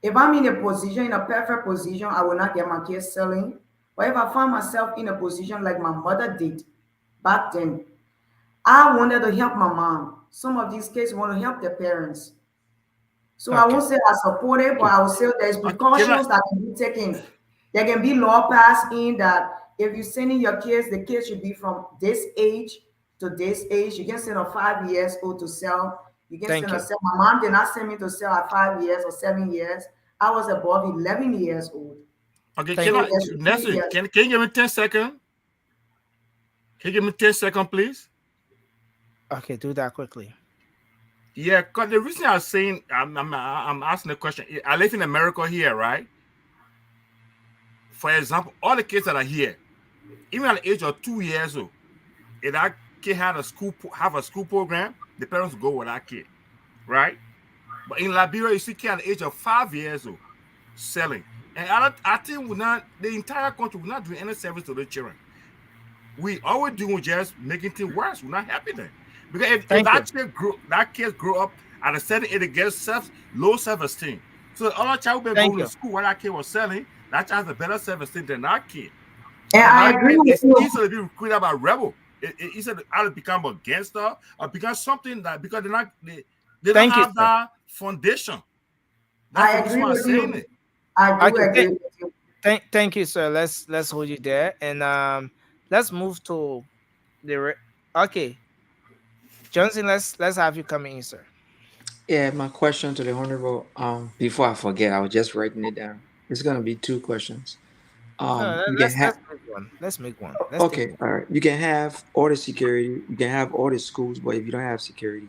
if I'm in a position, in a perfect position, I will not get my kids selling. But if I find myself in a position like my mother did back then, I wanted to help my mom. Some of these kids want to help their parents. So I Okay. won't say I support it, but I will say there's Can I? precautions that can be taken. There can be law passed in that if you're sending your kids, the kids should be from this age to this age. You can send a 5 years old to sell. You can Thank send a you. sell. My mom did not send me to sell at 5 years or 7 years. I was above 11 years old. Okay, Thank can So you. I? there's 3 Nessie, years. can you give me 10 seconds? Can you give me 10 seconds, please? Okay, do that quickly. Yeah, because the reason I'm saying I'm asking the question. I live in America here, right? For example, all the kids that are here, even at the age of 2 years old, if that kid had have a school program, the parents go with that kid, right? But in Liberia, you see kids at the age of 5 years old selling, and I think the entire country will not do any service to the children. We always doing just making things worse. We're not helping them because if Thank you. that kid grow up at a certain age, it gets low self-esteem. So the other child been Thank going to you. school while that kid was selling, that child has a better self-esteem than that kid. And And I that agree kid with is you. easily be recruited by rebel. It easily either become a gangster or become something that because they don't Thank you, have sir. that foundation. That's the I reason agree why I'm with saying you. it. I do Okay, agree with you. thank you, sir. Let's hold you there, and let's move to okay, Johnson. Let's have you coming in, sir. Yeah, my question to the honorable, before I forget, I was just writing it down. It's gonna be two questions. No, You can have let's make one. Let's make one. Let's take okay, one. all right. You can have all the security, you can have all the schools, but if you don't have security,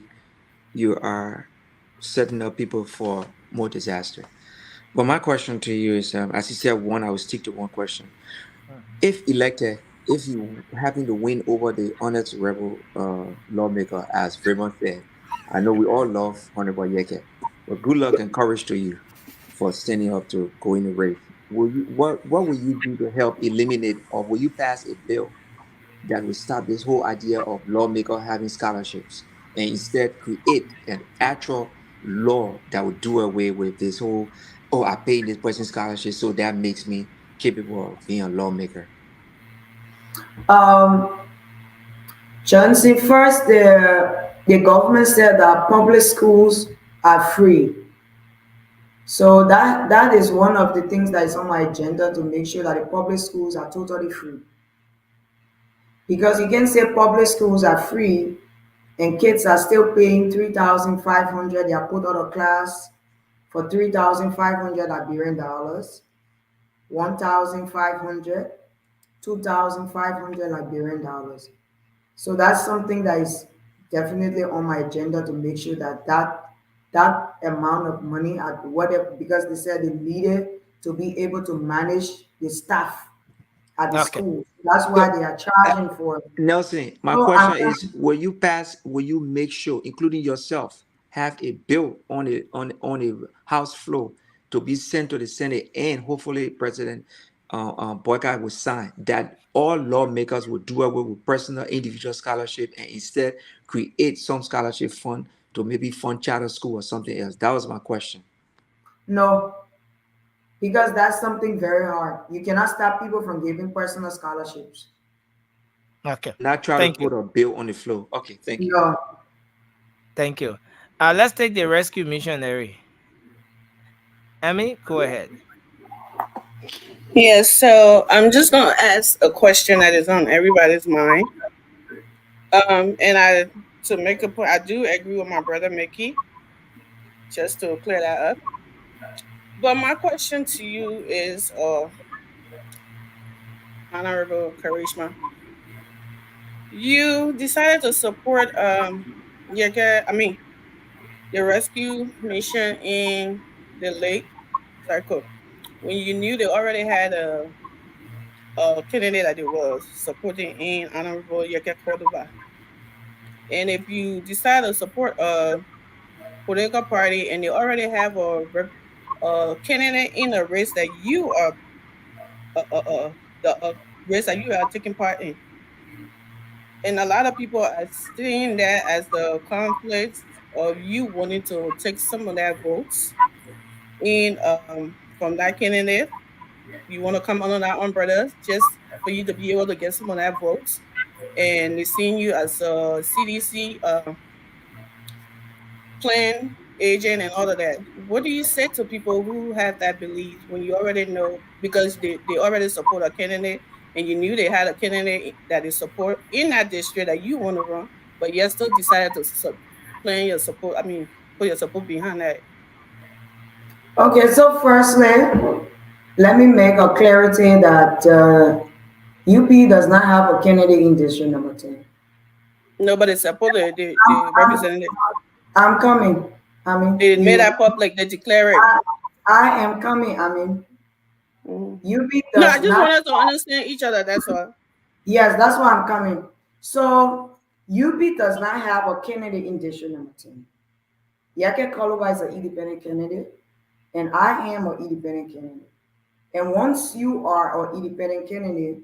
you are setting up people for more disaster. But my question to you is, as you said, one, I will stick to one question. If elected, if you happen to win over the honest rebel lawmaker, as Raymond said, I know we all love Honorable Yeke, but good luck and courage to you for standing up to go in the race. What will you do to help eliminate, or will you pass a bill that will stop this whole idea of lawmaker having scholarships and instead create an actual law that would do away with this whole, oh, I paid this person scholarship, so that makes me capable of being a lawmaker. Um, Johnson, first, the government said that public schools are free. So that is one of the things that is on my agenda to make sure that the public schools are totally free. Because you can say public schools are free and kids are still paying 3,500. They are put out of class for 3,500 Liberian dollars, 1,500, 2,500 Liberian dollars. So that's something that is definitely on my agenda to make sure that that amount of money at whatever, because they said they needed to be able to manage the staff at the Okay. school. That's So, why they are uh, charging for it. Nelson, my So I'm question is: will you make sure, including yourself, have a bill on a House floor to be sent to the Senate, and hopefully President Boycott will sign that all lawmakers will do away with personal individual scholarship and instead create some scholarship fund to maybe fund charter school or something else? That was my question. no, because that's something very hard. You cannot stop people from giving personal scholarships. Okay. You not try to Thank you. put a bill on the floor. Okay, thank you. No. Thank you. Let's take the rescue missionary. Emmy, go ahead. Yes, so I'm just gonna ask a question that is on everybody's mind. And I to make a point, I do agree with my brother Mickey. Just to clear that up, But my question to you is, Honorable Karishma, you decided to support the rescue mission in the lake cycle when you knew they already had a candidate that they was supporting in Honorable Yeke Cordoba. And if you decide to support a political party and they already have a candidate in a race that you are the race that you are taking part in, and a lot of people are seeing that as the conflict of you wanting to take some of that votes in from that candidate. You want to come under that umbrella just for you to be able to get some of that votes, and they're seeing you as a CDC plan agent and all of that. What do you say to people who have that belief when you already know because they already support a candidate and you knew they had a candidate that they support in that district that you want to run, but you still decided to plan your support, put your support behind that? Okay, so firstly, let me make a clarity that UP does not have a candidate in district number 10. Nobody supported the representative. I'm coming. I mean, They made that public, they declare it. I am coming. I mean, UP No, I does just not. wanted to understand each other, that's all. Yes, that's why I'm coming. So UP does not have a candidate in district number 10. Yake Kaluba is an independent candidate, and I am an independent candidate. And once you are an independent candidate,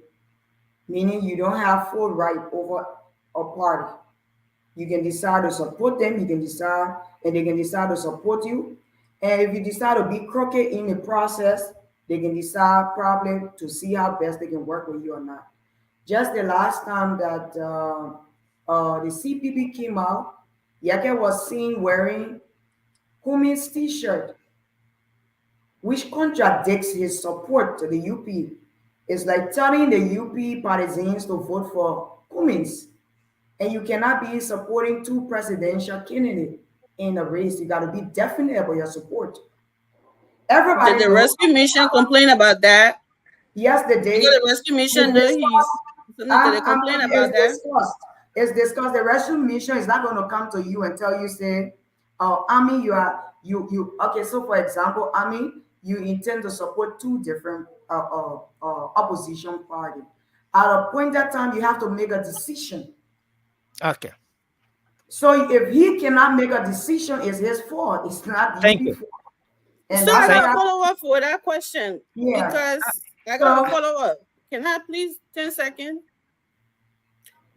meaning you don't have full right over a party, you can decide to support them, you can decide, and they can decide to support you. And if you decide to be crooked in the process, they can decide probably to see how best they can work with you or not. Just the last time that the CPP came out, Yake was seen wearing Kumi's t-shirt, which contradicts his support to the UP. It's like telling the UP partisans to vote for Cummins, and you cannot be supporting two presidential candidates in a race. You got to be definite about your support. Did Everybody the knows. rescue mission complain about that? Yes, they Because did. the rescue mission, It's discussed. did they complain about It's that? discussed. It's discussed. The rescue mission is not going to come to you and tell you, say, "Oh, Army, you are you." Okay, so for example, Army, you intend to support two different opposition party. At a point that time, you have to make a decision. Okay. So if he cannot make a decision, it's his fault. It's not the Thank you. UP fault. And So I that's why. got a follow up for that question Yeah. because I got a So follow up. Can I please 10 seconds?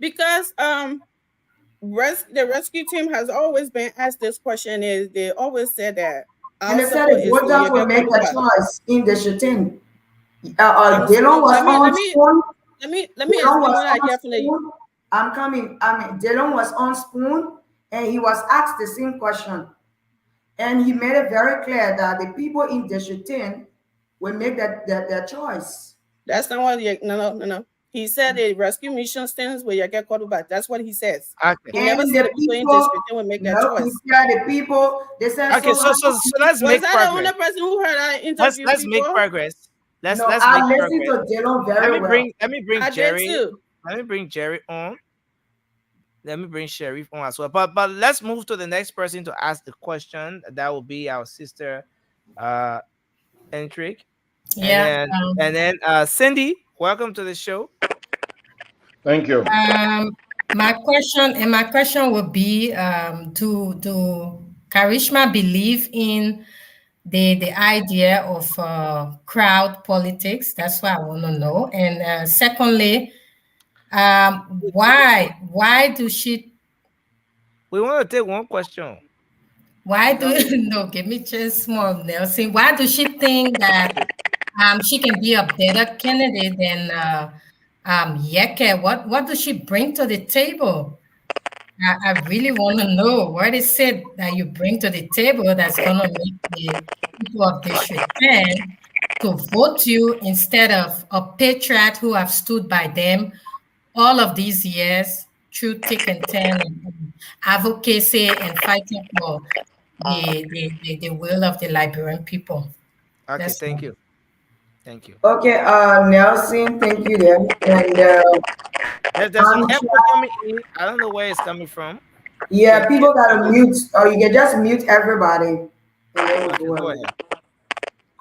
Because the rescue team has always been asked this question. Is they always said that and our they said support the is for voters will Yeke make a Koluba. choice in the shooting. I'm Dylan was let me on let me spoon. let me Dylan explain was what I on hear from the. spoon. I'm coming. I mean, Dylan was on spoon, and he was asked the same question, and he made it very clear that the people in the shooting will make their choice. That's not what no. He said the rescue mission stands with Yeke Koluba. That's what he says. Okay. He never And said the the people in people, district will make that no, he choice. said the people. They said Okay, so. so let's Was make that the progress. only person who heard our Let's interview make before? progress. No, Let's I make listened progress. to Dylan very well. Let me bring I did Jerry. too. Let me bring Jerry on. Let me bring Sharif on as well. But let's move to the next person to ask the question. That will be our sister Entric. Yeah. And then Cindy, welcome to the show. Thank you. My question would be, do Karishma believe in the idea of crowd politics? That's what I want to know. And secondly, why do she? We want to take one question. Why do no? Give me just small, Nelson. Why does she think that she can be a better candidate than Yeke? What does she bring to the table? I really want to know what is it that you bring to the table that's going to make the people of District 10 to vote you instead of a patriot who have stood by them all of these years through thick and thin and advocacy and fighting for the will of the Liberian people. Okay, That's thank all. you. Thank you. Okay, Nelson, thank you there. And There's an I'm echo coming in. I don't know where it's coming from. yeah, people Can gotta you mute, or you can just mute everybody, and then we okay, go go ahead. ahead.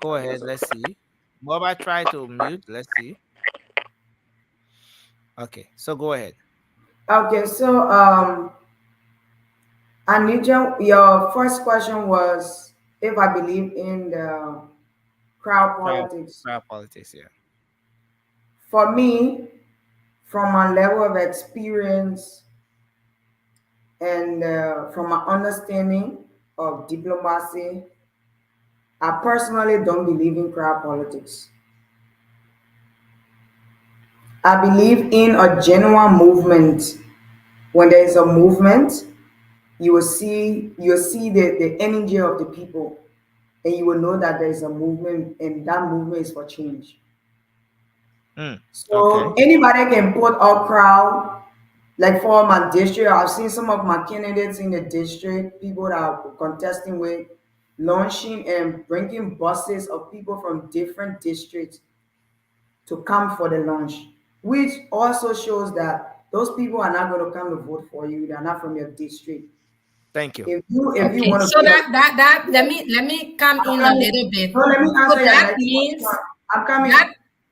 Go ahead. Let's see. Mobile try to mute. Let's see. Okay, so go ahead. Okay, so Anija, your first question was if I believe in the crowd Crowd politics. crowd politics, yeah. For me, from my level of experience and from my understanding of diplomacy, I personally don't believe in crowd politics. I believe in a genuine movement. When there is a movement, you will see the energy of the people, and you will know that there is a movement, and that movement is for change. So Okay. anybody can put a crowd. Like for my district, I've seen some of my candidates in the district, people that are contesting with, launching and bringing buses of people from different districts to come for the launch, which also shows that those people are not going to come to vote for you. They're not from your district. Thank you. If you Okay, want to so be a, that let me come I'm in a coming. little bit. No, let me So answer your that next means question. I'm coming.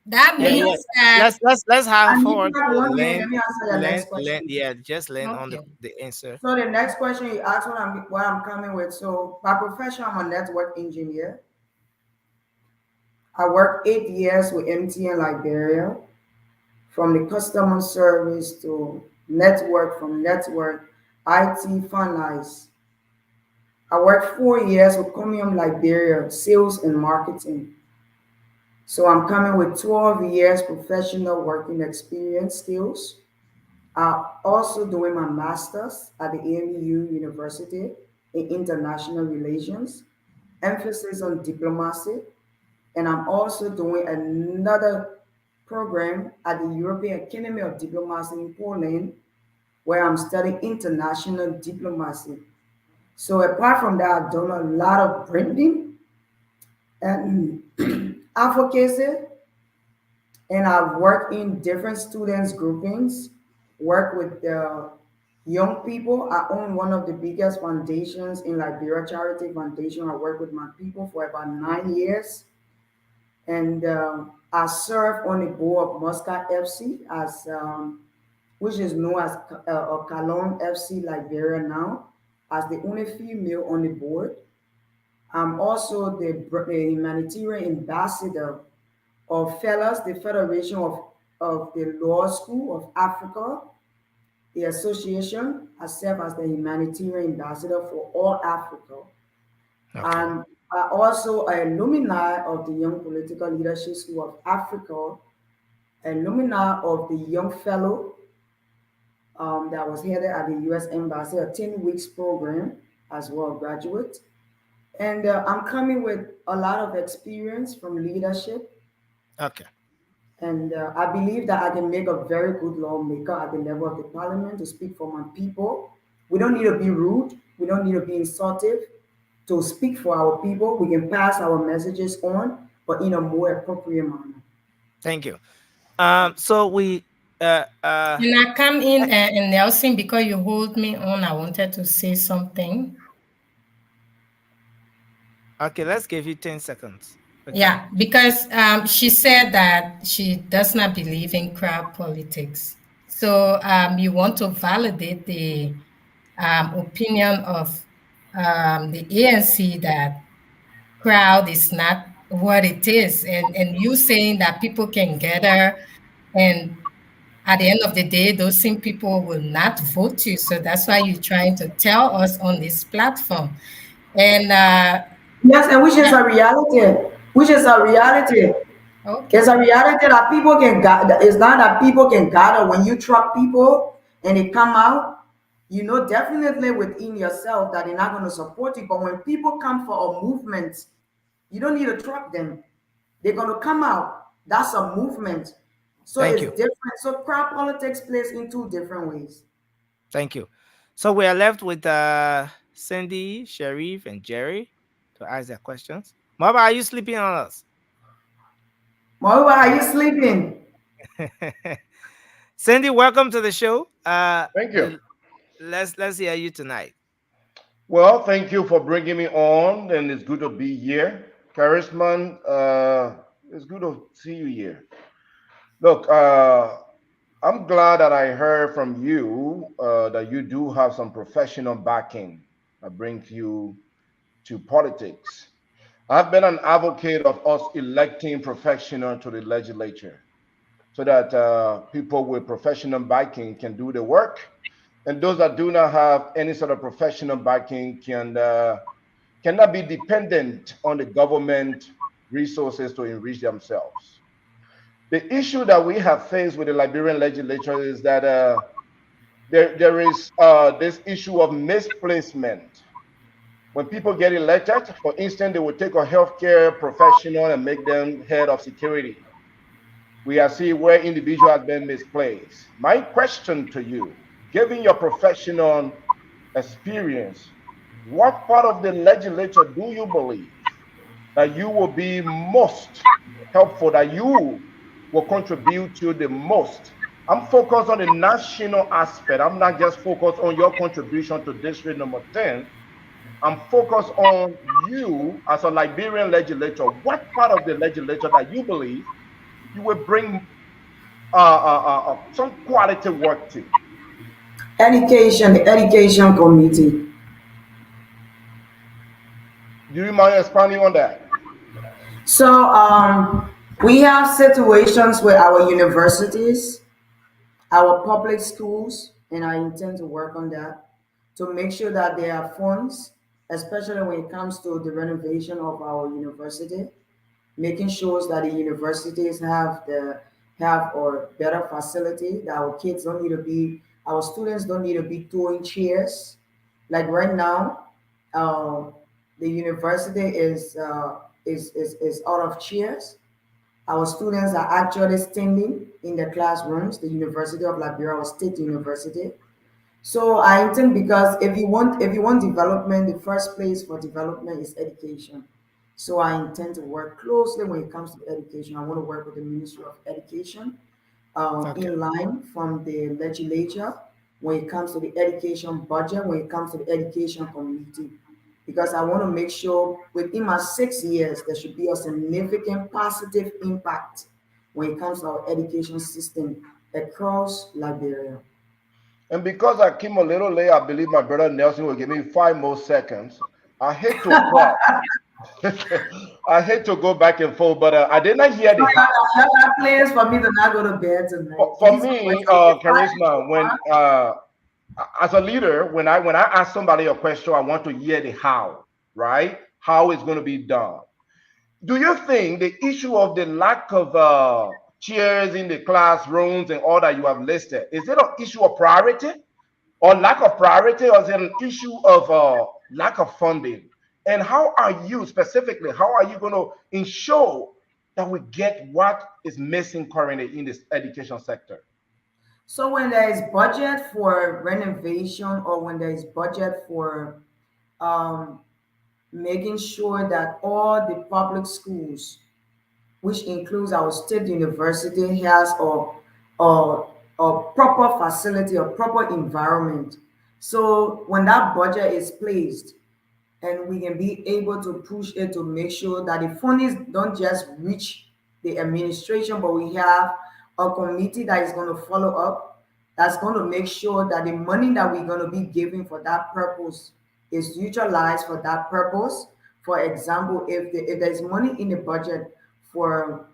that Yeah, yeah. means that Let's have I need forward to have to 1 minute. Let me answer your next question. yeah, just land on okay. the answer. So the next question you asked what I'm coming with. So by profession, I'm a network engineer. I worked 8 years with MTN Liberia, from the customer service to network, from network, IT, finance. I worked 4 years with Comium Liberia, sales and marketing. So I'm coming with 12 years professional working experience skills. I'm also doing my master's at the AMU University in International Relations, emphasis on diplomacy. And I'm also doing another program at the European Academy of Diplomacy in Poland, where I'm studying international diplomacy. So apart from that, I've done a lot of branding and advocacy, and I've worked in different students groupings, work with young people. I own one of the biggest foundations in Liberia, Charity Foundation. I work with my people for about 9 years, and I serve on the board of Muscat FC, as which is known as Calon FC Liberia now, as the only female on the board. I'm also the humanitarian ambassador of FELAS, the Federation of the Law School of Africa, the association. I serve as the humanitarian ambassador for all Africa. Okay. I'm also an alumni of the Young Political Leadership School of Africa, alumni of the Young Fellow that was headed at the U.S. Embassy, a 10 weeks program as well, graduate. And I'm coming with a lot of experience from leadership. Okay. And I believe that I can make a very good lawmaker at the level of the parliament to speak for my people. We don't need to be rude. We don't need to be insultive to speak for our people. We can pass our messages on, but in a more appropriate manner. Thank you. So we Can I come in and Nelson, because you hold me on, I wanted to say something. okay, let's give you 10 seconds. Okay. Yeah, because she said that she does not believe in crowd politics. So you want to validate the opinion of the ANC that crowd is not what it is, and you saying that people can gather, and at the end of the day, those same people will not vote you. So that's why you're trying to tell us on this platform. And Yes, and which is a reality. Which is a reality. It's okay. a reality that people can gather. It's not that people can gather when you truck people and they come out. You know definitely within yourself that they're not going to support you. But when people come for a movement, you don't need to truck them. They're going to come out. That's a movement. So Thank it's you. different. So crowd politics plays in two different ways. Thank you. So we are left with Cindy, Sharif, and Jerry to ask their questions. Mama, are you sleeping on us? Moreover, are you sleeping? Cindy, welcome to the show. Thank you. Let's hear you tonight. Well, thank you for bringing me on, and it's good to be here. Charisman, it's good to see you here. Look, I'm glad that I heard from you that you do have some professional backing that brings you to politics. I've been an advocate of us electing professional to the legislature so that people with professional backing can do the work, and those that do not have any sort of professional backing cannot be dependent on the government resources to enrich themselves. The issue that we have faced with the Liberian legislature is that there is this issue of misplacement. When people get elected, for instance, they will take a healthcare professional and make them head of security. We are seeing where individual has been misplaced. My question to you, given your professional experience, what part of the legislature do you believe that you will be most helpful, that you will contribute to the most? I'm focused on the national aspect. I'm not just focused on your contribution to district number 10. I'm focused on you as a Liberian legislator. What part of the legislature that you believe you will bring some quality work to? Education, the education committee. Do you mind expanding on that? So we have situations with our universities, our public schools, and I intend to work on that to make sure that there are funds, especially when it comes to the renovation of our university, making sure that the universities have or better facility, that our kids don't need to be, our students don't need to be throwing chairs. Like right now, uh, the university is out of chairs. Our students are actually standing in the classrooms, the University of Liberia, our state university. So I think because if you want development, the first place for development is education. So I intend to work closely when it comes to education. I want to work with the Ministry of Education Okay. in line from the legislature when it comes to the education budget, when it comes to the education committee. Because I want to make sure within my 6 years, there should be a significant positive impact when it comes to our education system across Liberia. And because I came a little late, I believe my brother Nelson will give me 5 more seconds. I hate to crop. I hate to go back and forth, but I did not hear the how. I got plans for me to not go to bed tonight. For These me, questions, charisma, when as a leader, when I ask somebody a question, I want to hear the how, right? How it's going to be done. Do you think the issue of the lack of chairs in the classrooms and all that you have listed, is it an issue of priority or lack of priority, or is it an issue of lack of funding? And how are you specifically, how are you going to ensure that we get what is missing currently in this education sector? So when there is budget for renovation or when there is budget for um, making sure that all the public schools, which includes our state university, has a proper facility, a proper environment. So when that budget is placed, and we can be able to push it to make sure that the fundings don't just reach the administration, but we have a committee that is going to follow up, that's going to make sure that the money that we're going to be giving for that purpose is utilized for that purpose. For example, if there's money in the budget for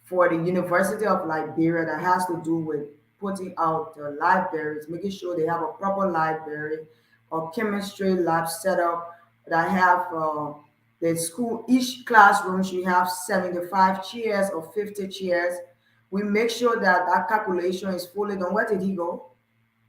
for the University of Liberia that has to do with putting out the libraries, making sure they have a proper library or chemistry lab set up that have the school, each classroom should have 75 chairs or 50 chairs. We make sure that that calculation is fully done. Where did he go?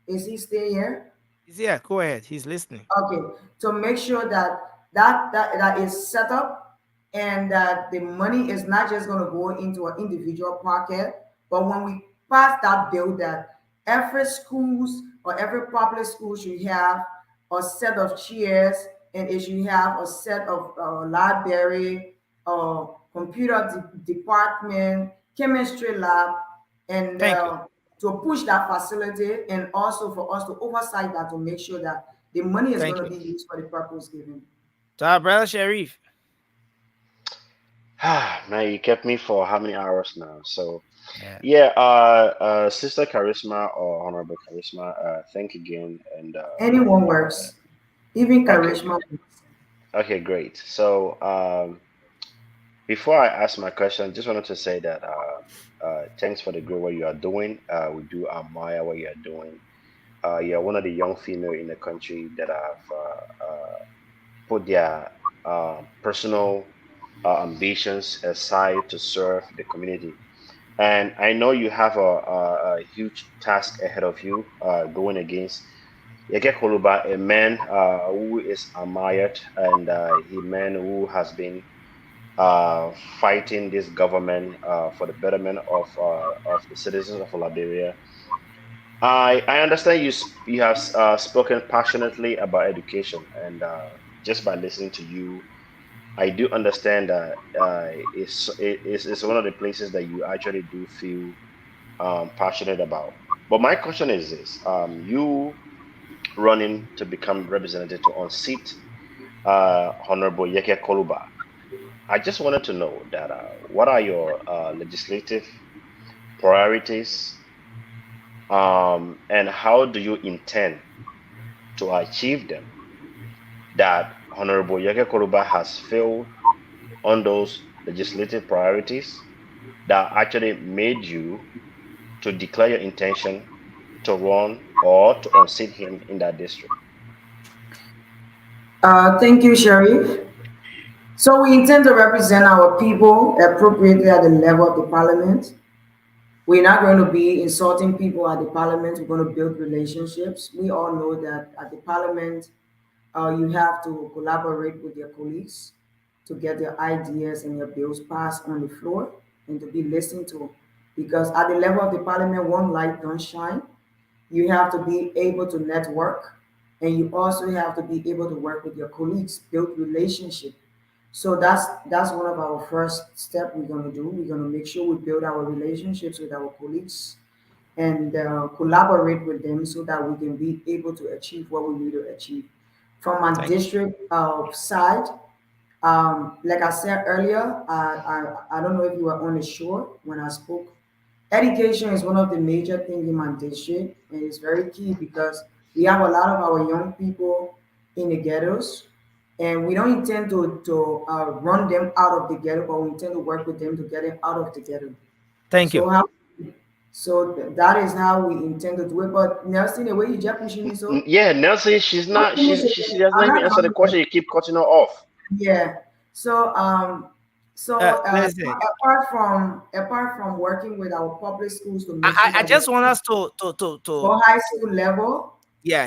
Is he still here? Yeah, go ahead. He's listening. Okay, to make sure that that is set up and that the money is not just going to go into an individual pocket, but when we pass that bill, that every schools or every public school should have a set of chairs and it should have a set of library computer department, chemistry lab, and Thank you. to push that facility, and also for us to oversight that to make sure that the money is Thank going to you. be used for the purpose given. To our brother Sharif. Man, you kept me for how many hours now? So Yeah. yeah, Sister Charisma or Honorable Charisma, thank again, and Anyone works, even okay, charisma. okay, great. So before I ask my question, just wanted to say that thanks for the great work you are doing. We do admire what you are doing. You're one of the young female in the country that have put their personal ambitions aside to serve the community. And I know you have a huge task ahead of you, going against Yeke Koluba, a man who is admired, and a man who has been uh, fighting this government for the betterment of the citizens of Liberia. I understand you have spoken passionately about education, and just by listening to you, I do understand that it's one of the places that you actually do feel passionate about. But my question is this: you running to become representative to unseat Honorable Yeke Koluba. I just wanted to know that what are your legislative priorities, and how do you intend to achieve them? That Honorable Yeke Koluba has failed on those legislative priorities that actually made you to declare your intention to run or to unseat him in that district. Thank you, Sharif. So we intend to represent our people appropriately at the level of the parliament. We're not going to be insulting people at the parliament. We're going to build relationships. We all know that at the parliament, you have to collaborate with your colleagues to get their ideas and your bills passed on the floor and to be listened to. Because at the level of the parliament, one light don't shine. You have to be able to network, and you also have to be able to work with your colleagues, build relationship. So that's one of our first step we're going to do. We're going to make sure we build our relationships with our colleagues and collaborate with them so that we can be able to achieve what we need to achieve. From my Thank you. district side, like I said earlier, I don't know if you were on the shore when I spoke. Education is one of the major things in my district, and it's very key because we have a lot of our young people in the ghettos, and we don't intend to run them out of the ghetto, but we intend to work with them to get them out of the ghetto. Thank you. So that is how we intend to do it. But Nelson, the way you just pushing me, so Yeah, Nelson, she's I'll not. finish She it. does not I'm even not answer the done yet. question. You keep cutting her off. Yeah. So Listen, apart from working with our public schools to make sure I that they just want us to for high school level, yeah,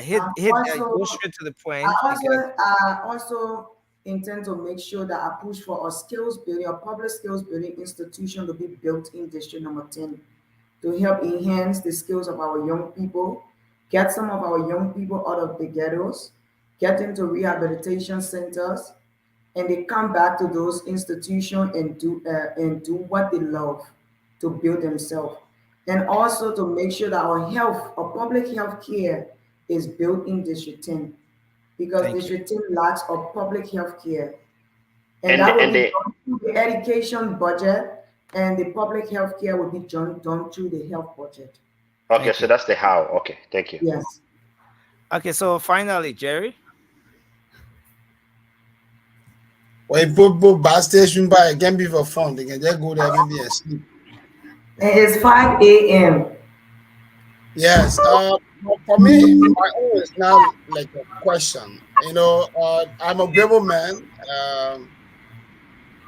also go straight to the I point also because I also intend to make sure that I push for a skills building, a public skills building institution to be built in District Number 10 to help enhance the skills of our young people, get some of our young people out of the ghettos, get them to rehabilitation centers, and they come back to those institutions and do what they love to build themselves, and also to make sure that our public health care is built in District 10 because thank you. District 10 lacks of public health care, and And that will and be the done through the education budget, and the public health care will be done through the health budget. okay, Thank so you. that's the how. Okay, thank you. Yes. Okay, so finally, Jerry. Well, both bus station by again be for fun. They can just go there maybe and sleep. And it's 5 a.m. Yes. But for me, my own is now like a question. I'm a rebel man.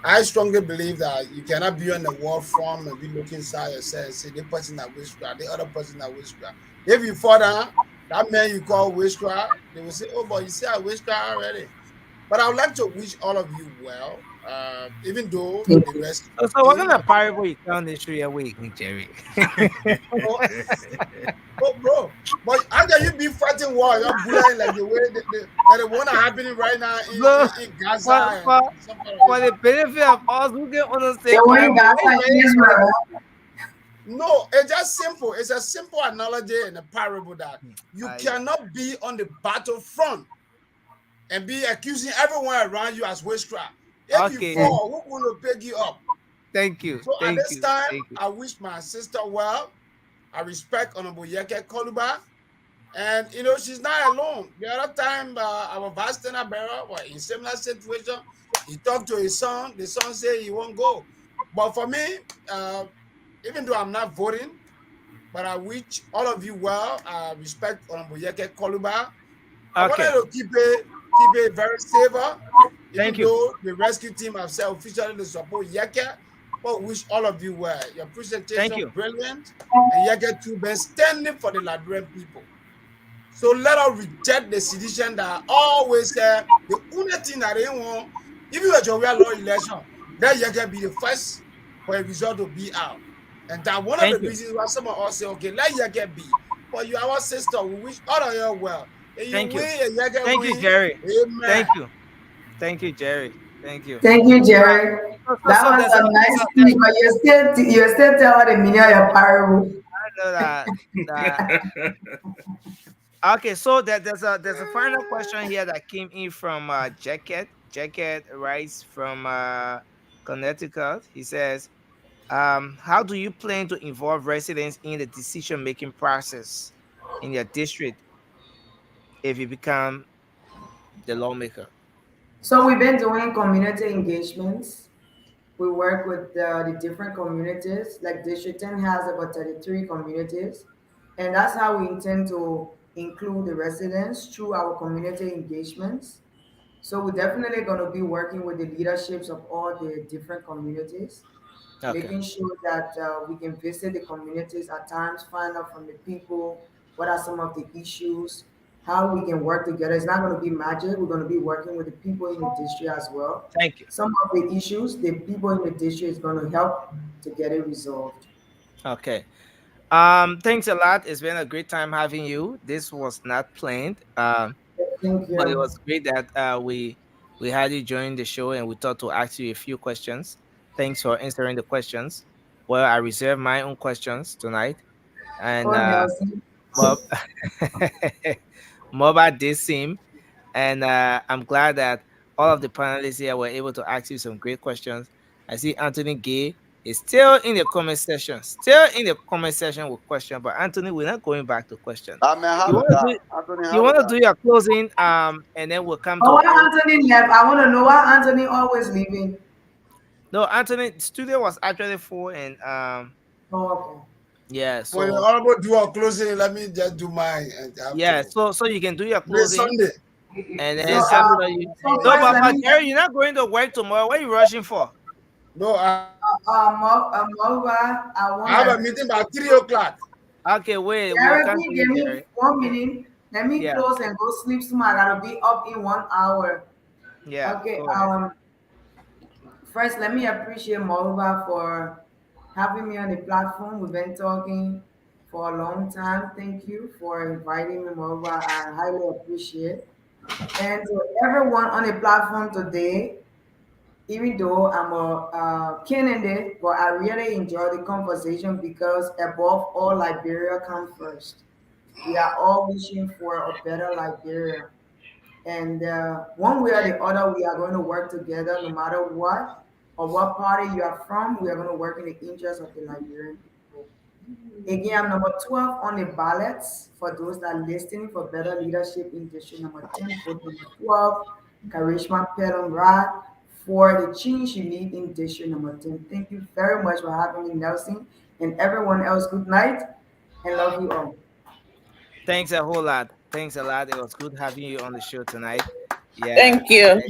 I strongly believe that you cannot be on the war front and be looking side yourself and say the person that witchcraft, the other person that witchcraft. If you fall down, that man you call witchcraft, they will say, "Oh, but you see I witchcraft already." But I would like to wish all of you well. Even though Thank the you. rescue So what team, kind of parable you tell this through your week, Jerry? oh, oh, bro, but how can you be fighting war, you're bullying like the way that the one happening right now So in Gaza for, and for, some part of for the Israel? benefit of us who can The understand one in parable, Gaza what is in Israel. No, it's just simple. It's a simple analogy and a parable that you yeah. cannot be on the battlefront and be accusing everyone around you as witchcraft. If you Okay. fall, who will pick you up? Thank you. So at Thank this you. time, Thank you. I wish my sister well. I respect Honorable Yeke Koluba. And she's not alone. The other time, our vice tenor bearer was in similar situation. He talked to his son. The son said he won't go. But for me, even though I'm not voting, but I wish all of you well. I respect Honorable Yeke Koluba. I wanted Okay. to keep it very safer, Thank even you. though the rescue team have said officially to support Yeke. But wish all of you well. Your Thank presentation you. brilliant, and Yeke too been standing for the Liberian people. So let us reject the sedition that always say the only thing that they want, if you were to wear law election, then you can be the first for a result to be out. And that one of the Thank you. reasons why some of us say, okay, let you get be. But you are our sister, we wish all of you well. And you Thank you. win, and you get Thank you, win. Jerry. Amen. Thank you. Thank you, Jerry. Thank you. Thank you, Uh, Jerry. That so was there's a nice speech, but you still tell the meaning of your parable. I know that. Okay, so there's a final question here that came in from Jacket. Jacket writes from Connecticut. He says, how do you plan to involve residents in the decision making process in your district if you become the lawmaker? So we've been doing community engagements. We work with the different communities. Like District 10 has about 33 communities. And that's how we intend to include the residents through our community engagements. So we're definitely going to be working with the leaderships of all the different communities, Okay. making sure that we can visit the communities at times, find out from the people what are some of the issues, how we can work together. It's not going to be magic. We're going to be working with the people in the district as well. Thank you. Some of the issues, the people in the district is going to help to get it resolved. Okay. Thanks a lot. It's been a great time having you. This was not planned. Thank But it you. was great that we had you join the show and we thought to ask you a few questions. Thanks for answering the questions. Well, I reserve my own questions tonight, and Oh, Nelson. Mob Moba did seem, and I'm glad that all of the panelists here were able to ask you some great questions. I see Anthony Gay is still in the comment section with question, but Anthony, we're not going back to question. I may You have a want to that. do Anthony you have a want to that. do your closing, and then we'll come Oh, to a why close. Anthony left? I want to know why Anthony always leaving. No, Anthony, the studio was actually full, and Oh, okay. yeah, For the so honorable do our closing, let me just do mine and I have yeah, to. so you can do your Today closing, Sunday. and So, then Today Sunday. after you. so No, first, but let me. Jerry, you're not going to work tomorrow. What are you rushing for? No, Moreover, I I want have a to. meeting by 3 o'clock. Okay, wait, we'll Jerry, come to please you, give me Jerry. 1 minute. Let me Yeah, close and go sleep smart. I gotta be up in 1 hour. yeah, Okay. go ahead. First, let me appreciate Moreover for having me on the platform. We've been talking for a long time. Thank you for inviting me, Moreover. I highly appreciate. And to everyone on the platform today, even though I'm a candidate, but I really enjoy the conversation because above all, Liberia comes first. We are all wishing for a better Liberia. And one way or the other, we are going to work together no matter what or what party you are from. We are going to work in the interest of the Liberian people. Again, I'm number 12 on the ballots for those that are listening for better leadership in district number 10, vote number 12, Karishma Pelham Rad for the change you need in district number 10. Thank you very much for having me, Nelson, and everyone else. Good night and love you all. Thanks a whole lot. Thanks a lot. It was good having you on the show tonight. Yeah, Thank you.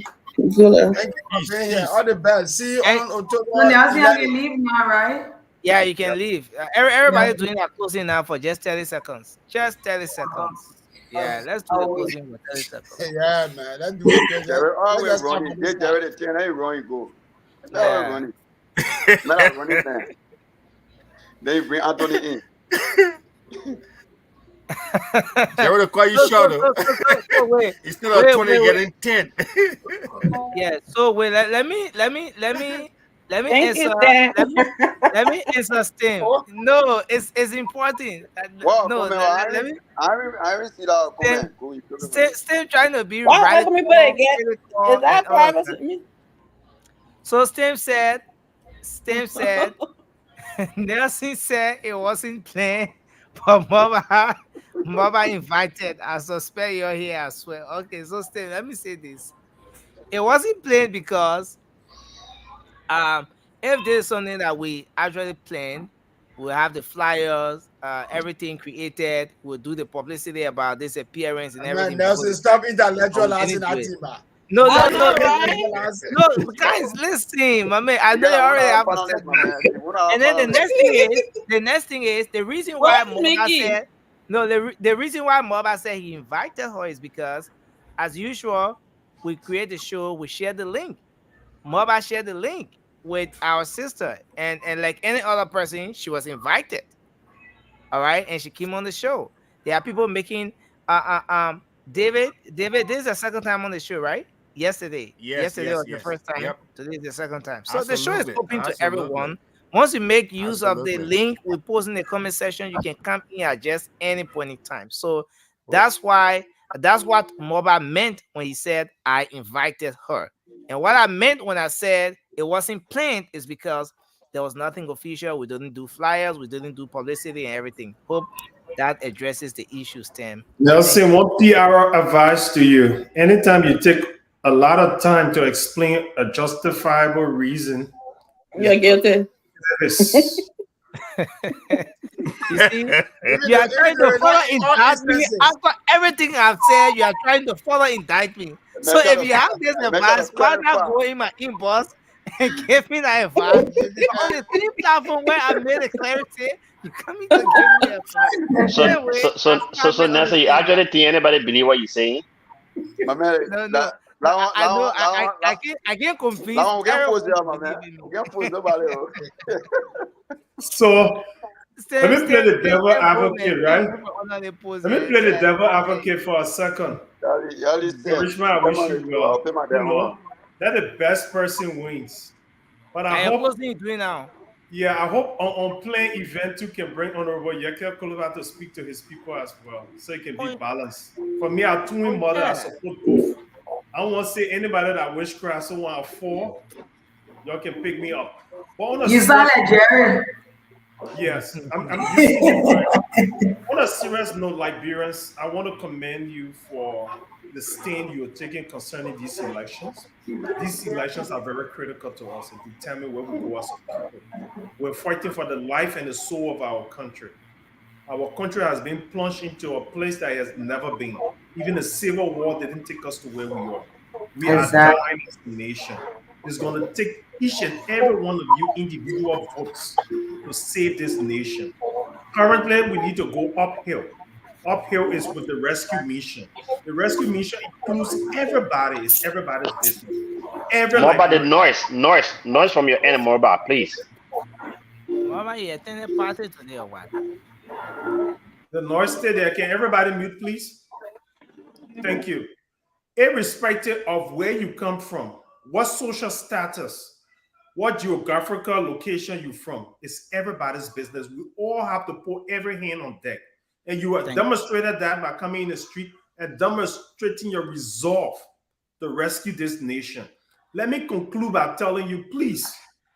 Zula. Thank you for peace, being here. peace. All the best. See you And on So October Nelson, I 11th. can leave now, right? yeah, you can leave. Everybody Nelson, doing their closing now for just 30 seconds. Just 30 seconds. Yeah, let's do the I'll wait. closing for 30 seconds. Yeah, man. Let's do it quick. Jerry Let's always just start running. from this Get side. Jerry the 10, I run, you go. running. Man, running man. Then you bring Anthony in. Jerry will call you shorter. Wait, Instead of 20, wait. getting 10. Yeah. So wait, let me Thank answer. you, Dan. Let me answer Stem. No, it's important. Wow, No, comment. let me. I haven't see that comment. Stem trying to be Why radical, let me put it again? critical, Is that and all of private that. with me? So Stem said, Nelson said it wasn't planned, but Mama invited. I suspect you're here as well. Okay, so Stem, let me say this. It wasn't planned because if there's something that we actually plan, we'll have the flyers, everything created, we'll do the publicity about this appearance and Man, everything. Nelson, stop intellectual We asking didn't do it. Atima. No, I know, right? no, guys, listen, my man. I know you already have a setback. And then the next thing is the reason why Where's Moba Mickey? said no. The reason why Moba said he invited her is because, as usual, we create the show, we share the link. Moba shared the link with our sister, and like any other person, she was invited. All right, and she came on the show. There are people making David, this is the second time on the show, right? Yesterday was the first time. Yep. Today is the second time. So the show is Absolutely. open to Absolutely. everyone. Once you make use of the Absolutely. link we post in the comment section, you can come in at just any point in time. So that's what Moba meant when he said I invited her. And what I meant when I said it wasn't planned is because there was nothing official. We didn't do flyers. We didn't do publicity and everything. Hope that addresses the issues, Tim. Nelson, one PR advice to you. Anytime you take a lot of time to explain a justifiable reason, You're guilty. You see, you are trying to follow indict me after everything I've said. You are trying to follow indict me. So if you have this advice, why not go in my inbox and give me that advice on the same platform where I made a clarity? You coming to give me advice? So Nelson, you actually think anybody believe what you're saying? My man, No. I know. I can't convince everyone to believe in me. So let me play the devil advocate, right? Let me play the devil advocate for a second. Richmond, I wish you well. You know, that the best person wins. But I hope doing now. Yeah, I hope on playing event you can bring Honorable Yekel Kolova to speak to his people as well, so it can be balanced. For me, I'm twin mother. I support both. I don't want to say anybody that witchcraft. So when I fall, y'all can pick me up. But on a You sound like Jerry. Yes, I'm used to on a serious note, Liberians, I want to commend you for the stand you're taking concerning these elections. These elections are very critical to us and determine where we go as a people. We're fighting for the life and the soul of our country. Our country has been plunged into a place that it has never been. Even the Civil War didn't take us to where we are. We are dying as a nation. It's going to take each and every one of you individual votes to save this nation. Currently, we need to go uphill. Uphill is with the rescue mission. The rescue mission includes everybody. It's everybody's business. More about the noise from your end, more about, please. Mama, you attended a party today or what? The noise stay there. Can everybody mute, please? Thank you. Irrespective of where you come from, what social status, what geographical location you're from, it's everybody's business. We all have to put every hand on deck. And you have demonstrated that by coming in the street and demonstrating your resolve to rescue this nation. Let me conclude by telling you, please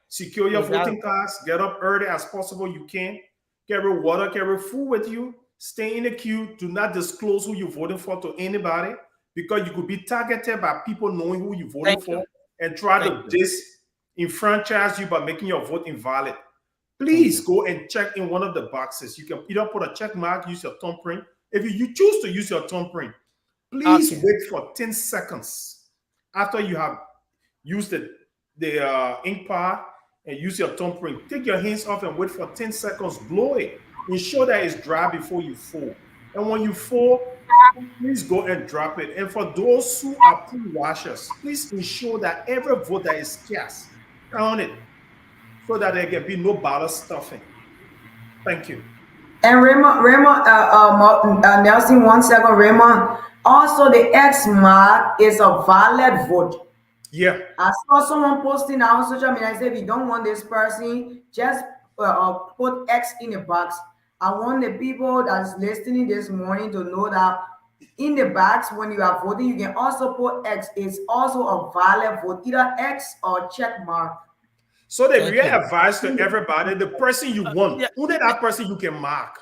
secure your voting cards, get up early as possible you can, carry water, carry food with you, stay in the queue, do not disclose who you're voting for to anybody, because you could be targeted by people knowing who you're voting for and try to disenfranchise you by making your vote invalid. Please go and check in one of the boxes. You can either put a check mark, use your thumbprint. If you choose to use your thumbprint, please wait for 10 seconds after you have used the ink pad and use your thumbprint. Take your hands off and wait for 10 seconds. Blow it. Ensure that it's dry before you fold. And when you fold, please go and drop it. And for those who are pool washers, please ensure that every vote that is cast count it so that there can be no ballot stuffing. Thank you. And Nelson, 1 second, Raymond. Also, the X mark is a valid vote. Yeah. I saw someone posting on social media. I said, if you don't want this person, just put X in the box. I want the people that's listening this morning to know that in the box, when you are voting, you can also put X. It's also a valid vote, either X or check mark. So the real advice to everybody, the person you want, only that person you can mark.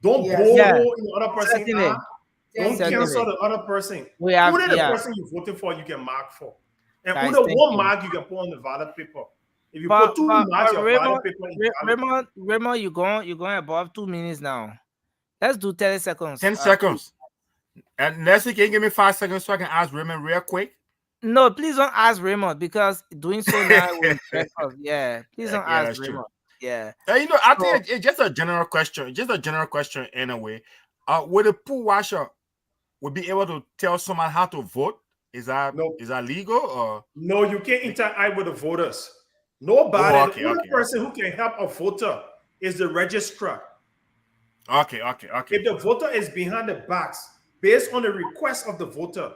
Don't Yes. go Yeah. in the other person's Certainly. eye. Don't Certainly. cancel the other person. We have- Only the yeah. person you voted for, you can mark for. And Guys, only thank one you. mark you can put on the ballot paper. If you But, put two but, marks, but your Raymond, ballot paper is valid. Raymond, you're going above 2 minutes now. Let's do 30 seconds. 10 seconds. And Leslie, can you give me 5 seconds so I can ask Raymond real quick? No, please don't ask Raymond, because doing so now will stress us. Yeah, please don't Yeah, ask that's true. Raymond. Yeah. You know, I So- think it's just a general question. Just a general question anyway. Would a poll watcher would be able to tell someone how to vote? Is that legal or No, you can't interact with the voters. Nobody. Oh, okay, the only okay, person who can help a voter is the registrar. Okay. If the voter is behind the box, based on the request of the voter,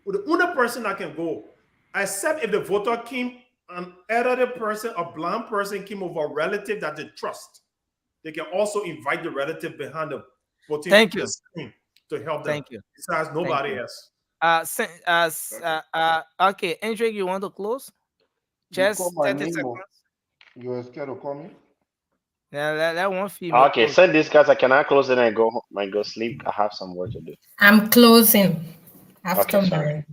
the only person that can go, except if the voter came, an elderly person, a blind person came over a relative that they trust, they can also invite the relative behind the voting Thank you. screen to help them. Thank you. Besides, nobody Thank you. else. Okay, Hendrik, you want to close? You Just call my 30 name. seconds. You were scared to call me? Yeah, that one female. Okay, close. send these guys. I cannot close it and go home, and go sleep. I have some work to do. I'm closing after Okay, sorry.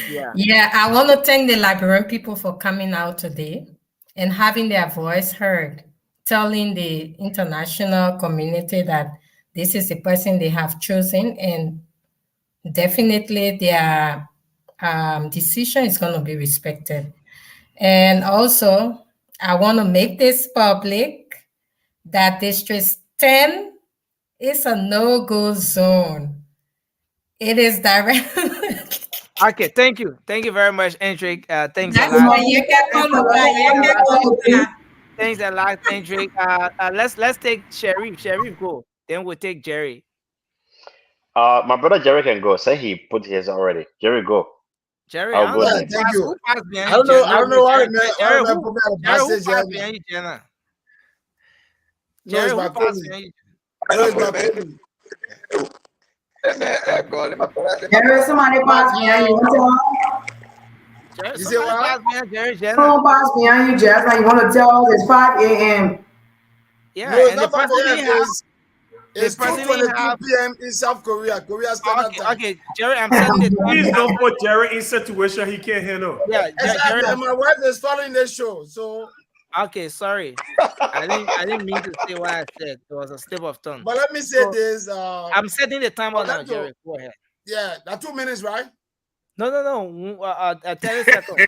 Yeah. Yeah, I want to thank the Liberian people for coming out today and having their voice heard, telling the international community that this is the person they have chosen, and definitely their decision is going to be respected. And also, I want to make this public that District 10 is a no-go zone. It is direct. Okay, thank you. Thank you very much, Hendrik. Thanks a That's lot. why you get Thanks a lot, Hendrik. Let's take Sharif. Sharif, go. Then we'll take Jerry. My brother Jerry can go. Say he put his already. Jerry, go. Jerry, I'll go Yeah, next. thank you. Who passed behind I don't you, know. Jenna? I don't know why the Jerry, man who put me on the Jerry, who backstage. passed behind you, Jenna? No, Jerry, it's who my passed colleague. behind you? No, it's my colleague. There is somebody pass behind you. Jerry, You say somebody what? passed behind Jerry, Jenna. Someone pass behind you, Jasmine. You want to tell us it's 5 a.m. Yeah, No, it's and the not 5 person a.m. didn't have. It's The person 2:22 didn't have. p.m. in South Korea. Korea Standard Time. Okay, Jerry, I'm setting the time. Please don't put Jerry in situation he can't handle. Yeah, Exactly. Jerry. And my wife is following the show, so. Okay, sorry. I didn't mean to say what I said. It was a slip of tongue. But let me say So, this. I'm setting the timer now, Jerry. Go ahead. Yeah, that's 2 minutes, right? No. 30 seconds.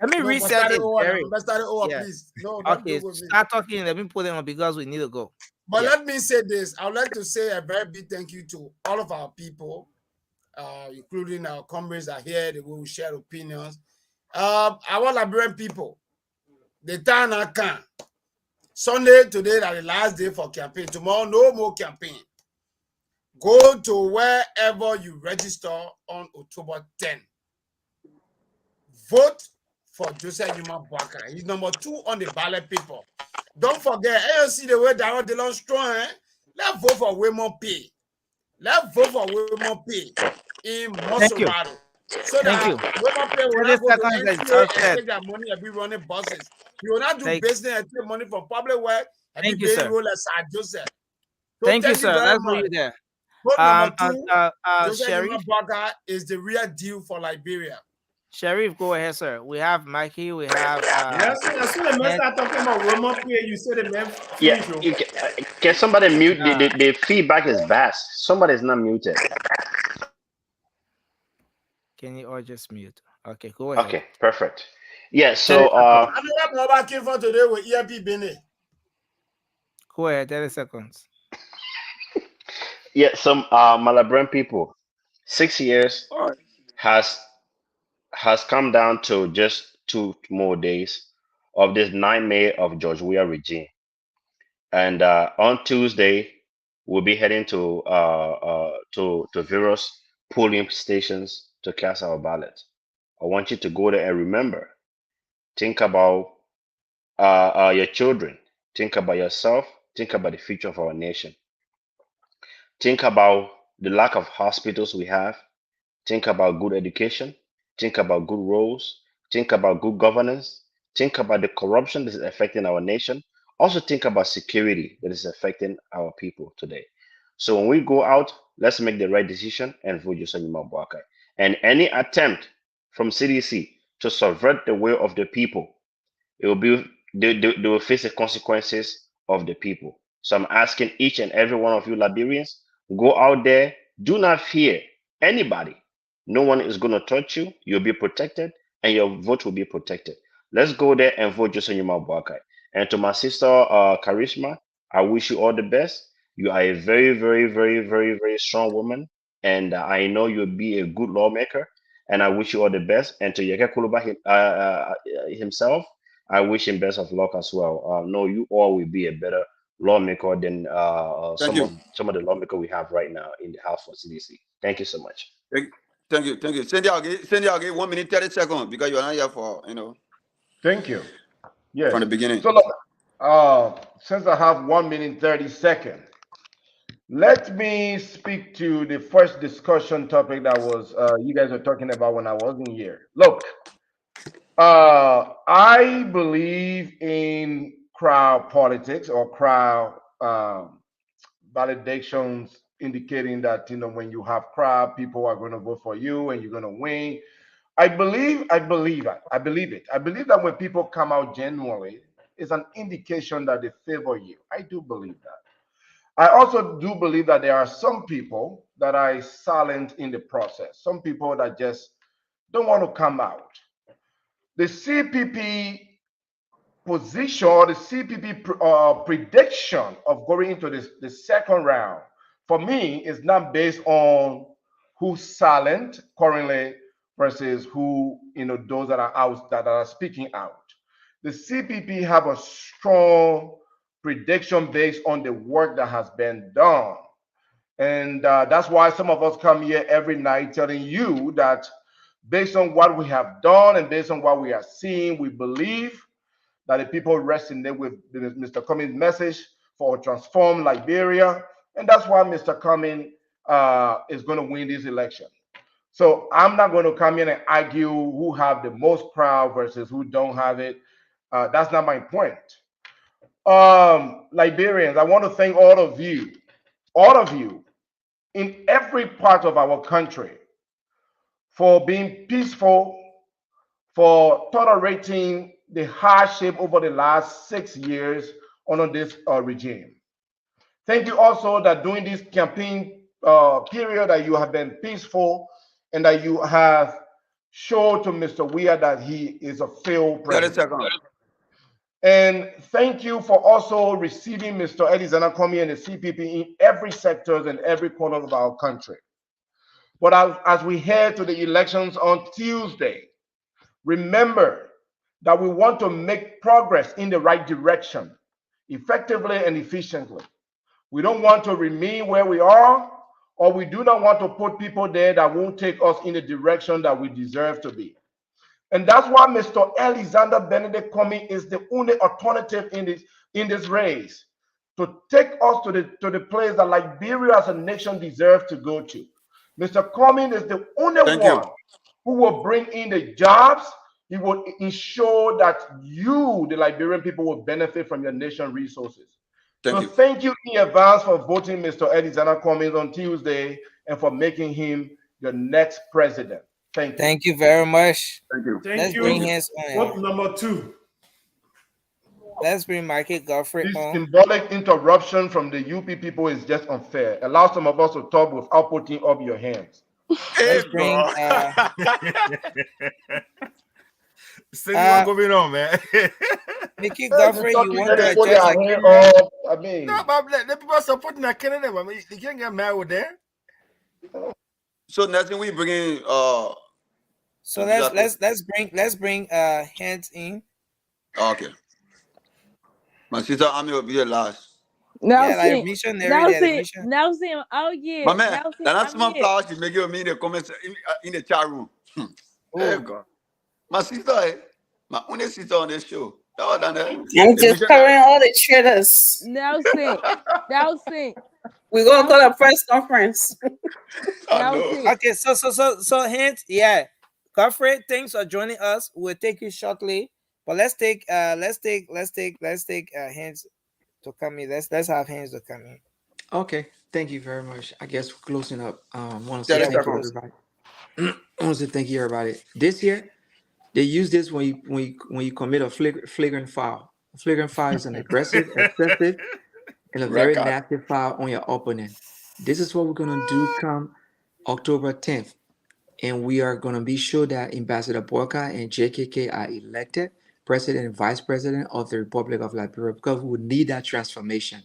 Let me No, reset it, Jerry. Let's start it over, Yeah. please. No, don't Okay, do it with me. start talking. Let me put it on because we need to go. But Yeah. let me say this. I would like to say a very big thank you to all of our people, including our comrades that are here, they will share opinions. Our Liberian people, the time I can. Sunday, today, that the last day for campaign. Tomorrow, no more campaign. Go to wherever you register on October 10. Vote for Joseph Newman Bwaka. He's number 2 on the ballot paper. Don't forget, AOC the way Darrell Dillon strong. Let's vote for Waymon P. Let's vote for Waymon P in Monserrado. So that Waymon P will not go to NCA and take that money and be running buses. He will not do business and take money from public work and be paying role as Joseph. So Thank you, sir. very Let's much. move you there. Vote number 2, Joseph Sharif? Newman Bwaka is the real deal for Liberia. Sharif, go ahead, sir. We have Mikey. We have. Yes, I see the man start talking about Roman here. You said the man. Yeah, can somebody mute? The feedback is vast. Somebody's not muted. Can you all just mute? Okay, go ahead. Okay, perfect. Yeah, so I know that mobile came for today with ERP Bene. Go ahead, 30 seconds. yeah, some Malabrian people, 6 years has come down to just 2 more days of this nightmare of George Weah regime. And on Tuesday, we'll be heading to various polling stations to cast our ballot. I want you to go there and remember, think about your children, think about yourself, think about the future of our nation. Think about the lack of hospitals we have. Think about good education. Think about good roads. Think about good governance. Think about the corruption that is affecting our nation. Also, think about security that is affecting our people today. So, when we go out, let's make the right decision and vote Johnson Boakai. And any attempt from CDC to subvert the will of the people, it will be they will face the consequences of the people. So I'm asking each and every one of you Liberians, go out there, do not fear anybody. No one is going to touch you. You'll be protected, and your vote will be protected. Let's go there and vote Joseph Yuma Boakai. And to my sister Karishma, I wish you all the best. You are a very, very, very, very, very strong woman, and I know you'll be a good lawmaker. And I wish you all the best. And to Yeke Kuluba himself, I wish him best of luck as well. No, you all will be a better lawmaker than Thank you. some of the lawmaker we have right now in the House for CDC. Thank you so much. Thank you. Send I'll give 1 minute 30 seconds because you're not here for Thank you. Yes. From the beginning. So look, since I have 1 minute 30 seconds, let me speak to the first discussion topic that was you guys were talking about when I wasn't here. Look, I believe in crowd politics or crowd validations indicating that when you have crowd, people are going to vote for you and you're going to win. I believe it. I believe that when people come out genuinely, it's an indication that they favor you. I do believe that. I also do believe that there are some people that are silent in the process. Some people that just don't want to come out. The CPP position or the CPP prediction of going into the second round, for me, is not based on who's silent currently versus who, those that are out, that are speaking out. The CPP have a strong prediction based on the work that has been done. And that's why some of us come here every night telling you that based on what we have done and based on what we are seeing, we believe that the people resonate with Mr. Cummings' message for a transformed Liberia. And that's why Mr. Cummings is going to win this election. So I'm not going to come in and argue who have the most crowd versus who don't have it. That's not my point. Liberians, I want to thank all of you in every part of our country for being peaceful, for tolerating the hardship over the last 6 years under this regime. Thank you also that during this campaign period that you have been peaceful and that you have showed to Mr. Weah that he is a failed president. And thank you for also receiving Mr. Alexander Comey and the CPP in every sector and every corner of our country. But as we head to the elections on Tuesday, remember that we want to make progress in the right direction, effectively and efficiently. We don't want to remain where we are, or we do not want to put people there that won't take us in the direction that we deserve to be. And that's why Mr. Alexander Benedict Comey is the only alternative in this race to take us to the place that Liberia as a nation deserves to go to. Mr. Comey is the only one who will bring in the jobs. He will ensure that you, the Liberian people, will benefit from your nation resources. Thank you in advance for voting Mr. Alexander Comey on Tuesday and for making him your next president. Thank you. Thank you very much. Thank you. Let's bring his on. Vote number 2. Let's bring Michael Godfrey This on. symbolic interruption from the UP people is just unfair. Allow some of us to talk without putting up your hands. Let's bring Say what's going on, man. Mickey Godfrey, you want to address I mean, no, but the people supporting that Canada, I mean, you can't get mad with there. So nothing we bringing So let's bring hands in. Okay. My sister Ami will be the last. Yeah, like Nelson, missionary there, the Nelson, mission. Nelson. Oh yeah, My man, Nelson. that's I'm small here. flowers she make you me in the comments in the chat room. Hey Oh, God. My sister, my only sister on this show. That was done I'm the just missionary. covering all the traders. Nelson, Nelson, We're gonna call Nelson, a press conference. I know. Nelson. okay. So hands. Yeah, Godfrey, thanks for joining us. We'll take you shortly, but let's take hands to come in. Let's have hands to come in. Okay, thank you very much. I guess we're closing up. Want to say 30 Yeah, we're thank you, seconds. close. everybody. I want to say thank you, everybody. This year, they use this when you commit a flagrant foul. A flagrant foul is an aggressive, excessive, and a very Record. nasty foul on your opponent. This is what we're gonna do come October 10th, and we are gonna be sure that Ambassador Boyka and JKK are elected president and vice president of the Republic of Liberia because we need that transformation.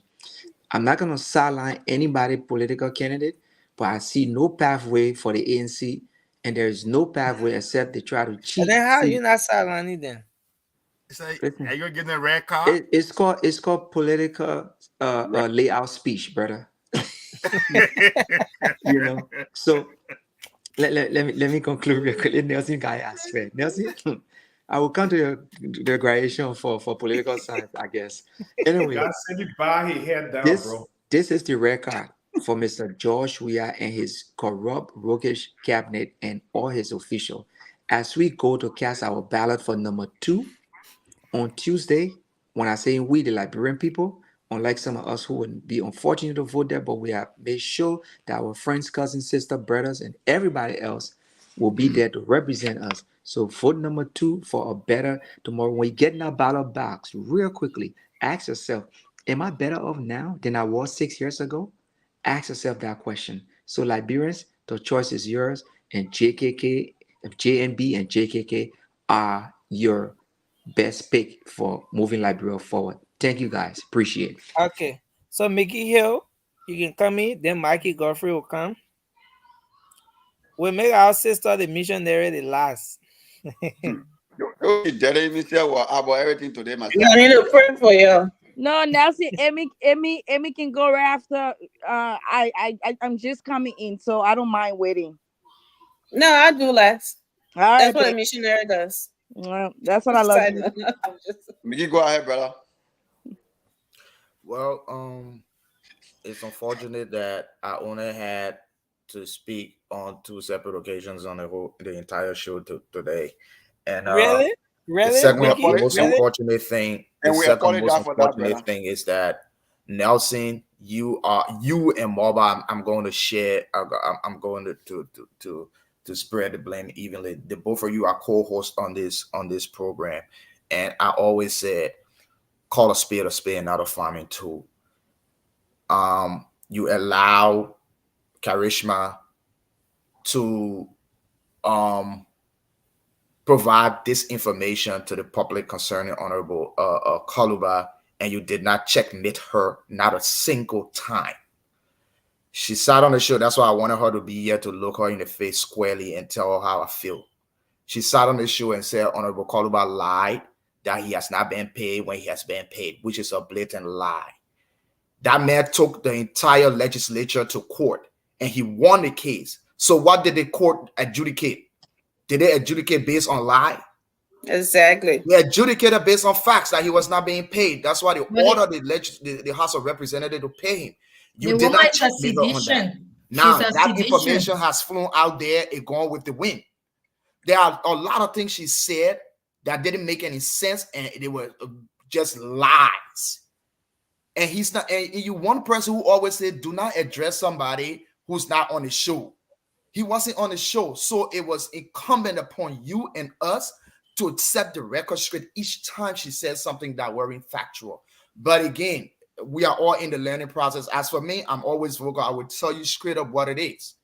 I'm not going to sideline anybody political candidate, but I see no pathway for the ANC, and there is no pathway except they try to But cheat. then how you See, not silencing then? It's like, are listen, you getting a red card? it's called political layout speech, brother. You know. So let me conclude real quickly. Nelson guy asked me. Nelson, I will come to the graduation for political science, I guess. Anyway, God send you by his head down, This bro. this is the record for Mr. George Weah and his corrupt, roguish cabinet and all his officials. As we go to cast our ballot for number 2 on Tuesday, when I say we, the Liberian people, unlike some of us who would be unfortunate to vote there, but we have made sure that our friends, cousins, sisters, brothers, and everybody else will be there to represent us. So vote number 2 for a better tomorrow. When you get in that ballot box, real quickly, ask yourself, am I better off now than I was 6 years ago? Ask yourself that question. So Liberians, the choice is yours, and JKK, JNB and JKK are your best pick for moving Liberia forward. Thank you guys. Appreciate it. Okay. So Mickey Hill, you can come in. Then Mikey Godfrey will come. We make our sister the missionary the last. You telling me say about everything today, my I sister. need to pray for you. No, Nelson, Emmy can go right after. I'm just coming in, so I don't mind waiting. No, I do last. All right, That's what a babe. missionary does. Well, that's what I love you. Mickey, go ahead, brother. Well, it's unfortunate that I only had to speak on 2 separate occasions on the entire show today, and Really? the Really, second Mickey? most Really? unfortunate thing, the And we second most apologize for that, brother. unfortunate thing is that Nelson, you and Moba, I'm going to share. I'm going to spread the blame evenly. The both of you are co-hosts on this program, and I always said, call a spade, not a farming tool. You allow Karishma to provide this information to the public concerning Honorable Kaluba, and you did not checkmate her not a single time. She sat on the show. That's why I wanted her to be here to look her in the face squarely and tell her how I feel. She sat on the show and said Honorable Kaluba lied, that he has not been paid when he has been paid, which is a blatant lie. That man took the entire legislature to court and he won the case. So what did the court adjudicate? Did they adjudicate based on lie? Exactly. They adjudicated based on facts that he was not being paid. That's why they ordered the House of Representatives to pay him. You The did woman not is a check me on that. sedition. Now She's a that sedition. information has flown out there and gone with the wind. There are a lot of things she said that didn't make any sense, and they were just lies. And he's not. And you one person who always said, "Do not address somebody who's not on the show." He wasn't on the show, so it was incumbent upon you and us to accept the record straight each time she said something that weren't factual. But again, we are all in the learning process. As for me, I'm always vocal. I would tell you straight up what it is.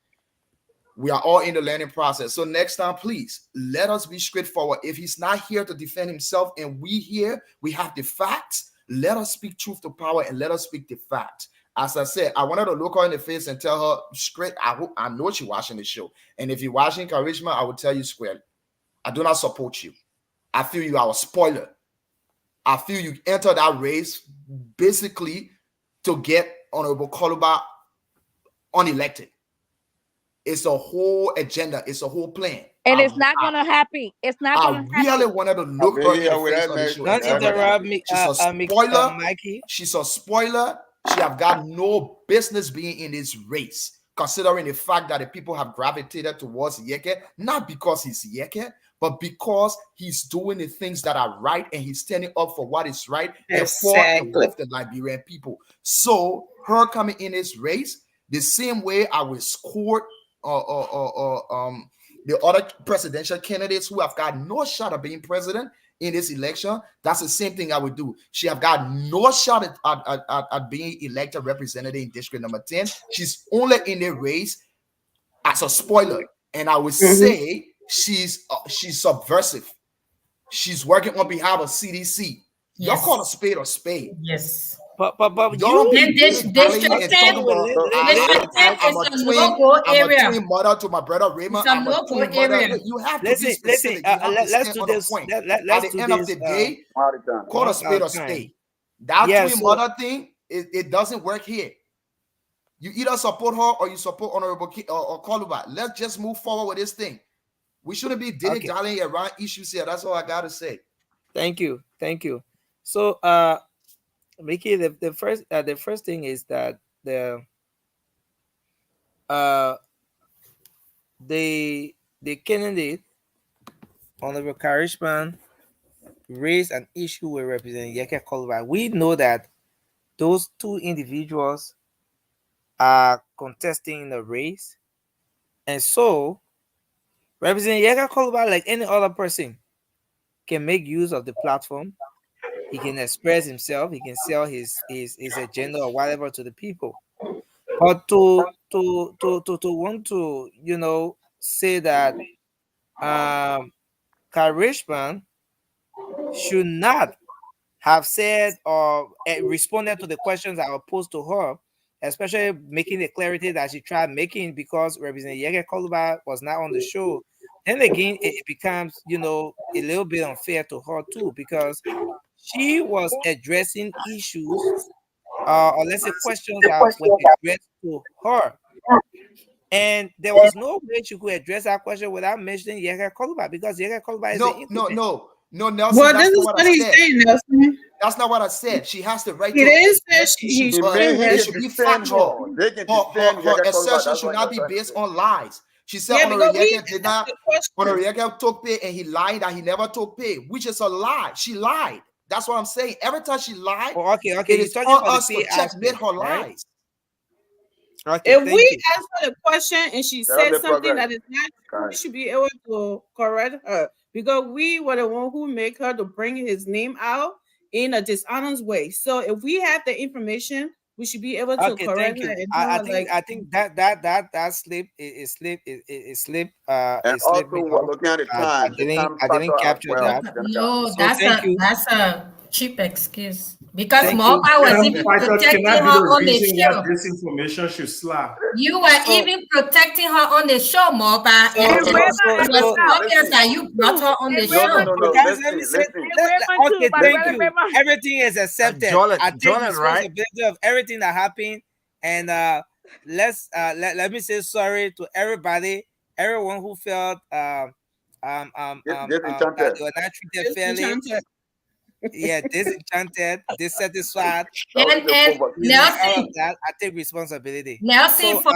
We are all in the learning process. So next time, please let us be straightforward. If he's not here to defend himself and we have the facts, let us speak truth to power and let us speak the facts. As I said, I wanted to look her in the face and tell her straight. I know she's watching the show. And if you're watching Karishma, I will tell you squarely. I do not support you. I feel you are a spoiler. I feel you enter that race basically to get Honorable Koluba unelected. It's a whole agenda. It's a whole plan. And it's not gonna happen. It's not I gonna really happen. wanted to look her in the face on the show. Don't interrupt me, She's a spoiler. Mikey. She's a spoiler. She have got no business being in this race, considering the fact that the people have gravitated towards Yeke, not because he's Yeke, but because he's doing the things that are right and he's standing up for what is right and for and with the Liberian people. So her coming in this race, the same way I will score the other presidential candidates who have got no shot of being president in this election, that's the same thing I would do. She have got no shot at being elected representative in district number 10. She's only in the race as a spoiler. And I would say she's subversive. She's working on behalf of CDC. Y'all call a spade a spade. Yes. But y'all you District 10 is a twin mother to my brother Raymond. I'm a twin mother. You have to be specific. Let's do this. At the end of the day, call a spade a spade. That twin mother thing, it doesn't work here. You either support her or you support Honorable or Koluba. Let's just move forward with this thing. We shouldn't be dilly-dallying around issues here. That's all I gotta say. Thank you. So Mickey, the first thing is that the candidate Honorable Karishman raised an issue with Representative Yeke Koluba. We know that those two individuals are contesting in the race, and so Representative Yeke Koluba, like any other person, can make use of the platform. He can express himself. He can sell his agenda or whatever to the people. But to want to say that Karishman should not have said or responded to the questions that were posed to her, especially making the clarity that she tried making because Representative Yeke Koluba was not on the show. Then again, it becomes a little bit unfair to her too, because she was addressing issues or let's say questions that were addressed to her. And there was no way she could address that question without mentioning Yeke Koluba, because Yeke Koluba is No, Nelson. Well, that's this not is what what I he's said. saying, Nelson. That's not what I said. She has the right He to didn't say address issues, but it should be factual. Her assertion should not be based on lies. She said Honorable Yeke did not. Honorable Yeke took pay and he lied that he never took pay, which is a lie. She lied. That's what I'm saying. Every time she lied, it is on us to checkmate her lies. Okay, if we ask her the question and she said something that is not true, we should be able to correct her, because we were the one who make her to bring his name out in a dishonest way. So if we have the information, we should be able to correct her. And I think that slip is slip. And also, we're looking at the time. I didn't capture that. No, So that's a cheap excuse, because Thank Mopa you. was even protecting her on the show. This information should slap. You were even protecting her on the show, Mopa, and it was obvious that you brought her on the show. Guys, let me say. Okay, thank you. Everything is accepted. I take responsibility of everything that happened, and let me say sorry to everyone who felt they were not treated fairly. Yeah, disenchanted, dissatisfied. And Nelson, all of that, I take responsibility. Nelson, So, for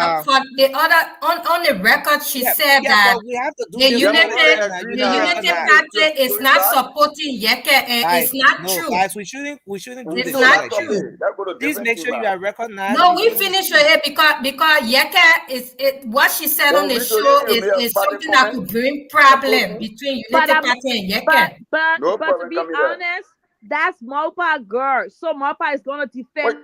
the other on the record, she said that but we have to do the this. Unity Party is not supporting Yeke, and it's not true. Guys, we shouldn't do It's this. not true. Please make sure you are recognized. No, we finished with it because Yeke is what she said on the show is something that could bring problem between Unity Party and Yeke. But to be honest, that's Mopa girl. So Mopa is gonna defend.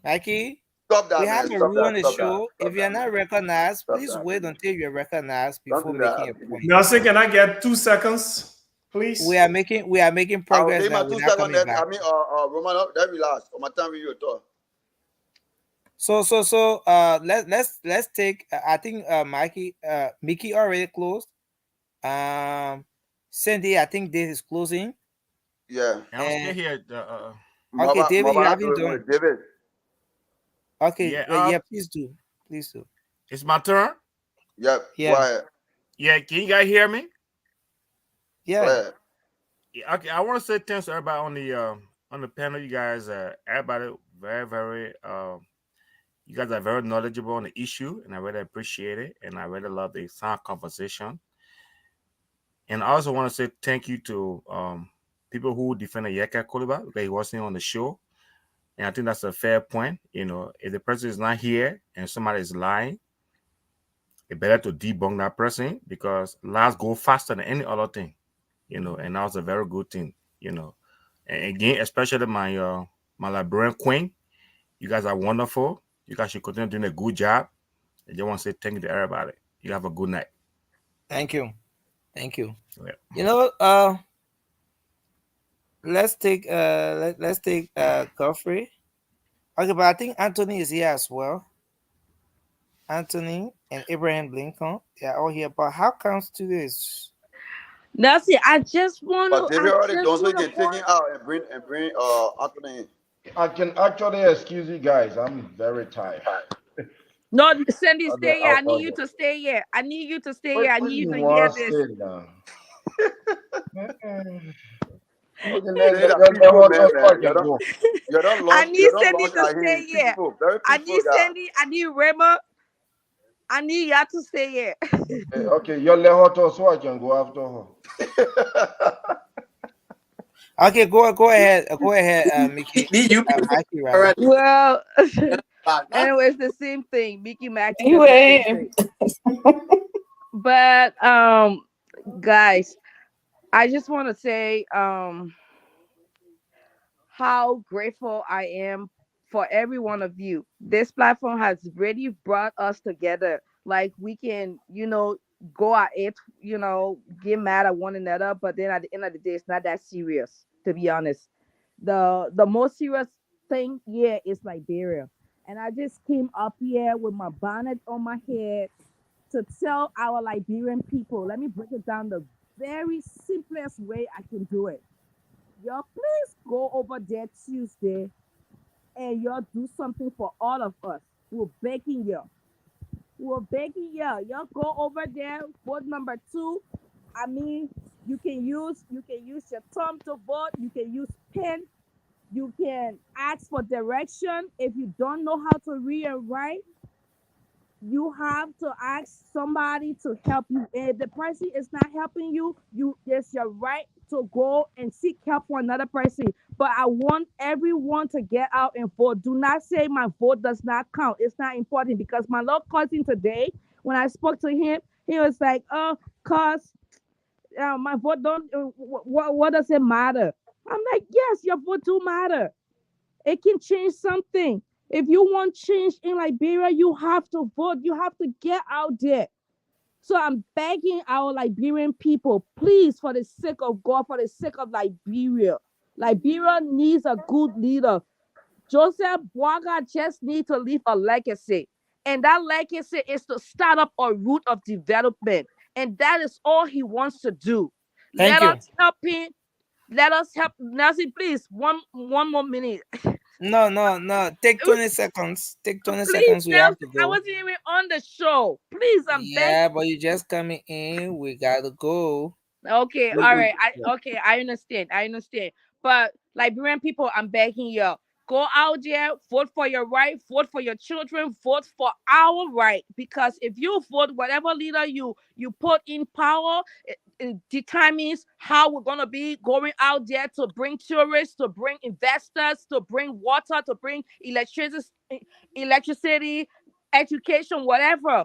Mikey, stop that. We have a rule on the show. If you're not recognized, please wait until you're recognized before making a point. Nelson, can I get 2 seconds, please? We are making progress. I'll 2 seconds. Roman, that will last. My time with you talk. Let's take. I think Mickey already closed. Cindy, I think this is closing. Yeah. I'm still here. Okay, David, you haven't doing done. David. Okay, Yeah. yeah, please do. Please do. It's my turn. Yep. Yeah. Go ahead. Yeah. Can you guys hear me? Go Yeah. ahead. Yeah, okay. I want to say thanks to everybody on the panel. You guys, everybody, very very. You guys are very knowledgeable on the issue, and I really appreciate it. And I really love the sound conversation. And I also want to say thank you to people who defended Yeka Koliba because he wasn't on the show. And I think that's a fair point. You know, if the person is not here and somebody is lying, it's better to debunk that person because lies go faster than any other thing. You know, and that was a very good thing. You know, and again, especially my librarian queen, you guys are wonderful. You guys should continue doing a good job. I just want to say thank you to everybody. You have a good night. Thank you. Thank you. Yeah. You know, let's take Godfrey. Okay, but I think Anthony is here as well. Anthony and Abraham Lincoln, they are all here. But how comes to this? Nancy, I just want But to. David already done, so you want can take him out and bring Anthony in. I can actually excuse you guys. I'm very tired. No, Cindy, Okay, stay here. I need you to stay here. I need you to stay here. I what need do you you to hear want to this. say now? Okay, Cindy, let peaceful her man, talk so I man. can go. I need You don't Cindy launch to at stay him. here. Peaceful, very I peaceful need guy. Cindy. I need Rema. I need y'all to stay here. Okay, you let her talk so I can go after her. Okay, go ahead, Mickey. Mikey, rather. Well, anyway, it's the same thing. Mickey Max. Anyway. But guys, I just want to say how grateful I am for every one of you. This platform has really brought us together. Like we can, go at it, get mad at one another, but then at the end of the day, it's not that serious, to be honest. The most serious thing here is Liberia. And I just came up here with my bonnet on my head to tell our Liberian people. Let me break it down the very simplest way I can do it. Y'all please go over there Tuesday and y'all do something for all of us. We're begging y'all. We're begging y'all. Y'all go over there, vote number 2. I mean, you can use your thumb to vote. You can use pen. You can ask for direction. If you don't know how to read and write, you have to ask somebody to help you. If the person is not helping you, it's your right to go and seek help for another person. But I want everyone to get out and vote. Do not say my vote does not count. It's not important because my little cousin today, when I spoke to him, he was like, "Oh, cause my vote don't. What does it matter?" I'm like, "Yes, your vote do matter. It can change something. If you want change in Liberia, you have to vote. You have to get out there." So I'm begging our Liberian people, please, for the sake of God, for the sake of Liberia. Liberia needs a good leader. Joseph Boaga just needs to leave a legacy. And that legacy is to start up a route of development. And that is all he wants to do. Thank Let you. us help him. Let us help. Nancy, please, one more minute. No. Take 20 seconds. Take 20 Please, seconds. We have to I go. wasn't even on the show. Please, I'm begging. Yeah, but you just coming in. We gotta go. Okay, all right. I understand. But Liberian people, I'm begging you. Go out there, vote for your right, vote for your children, vote for our right. Because if you vote, whatever leader you put in power, it determines how we're gonna be going out there to bring tourists, to bring investors, to bring water, to bring electricity, education, whatever.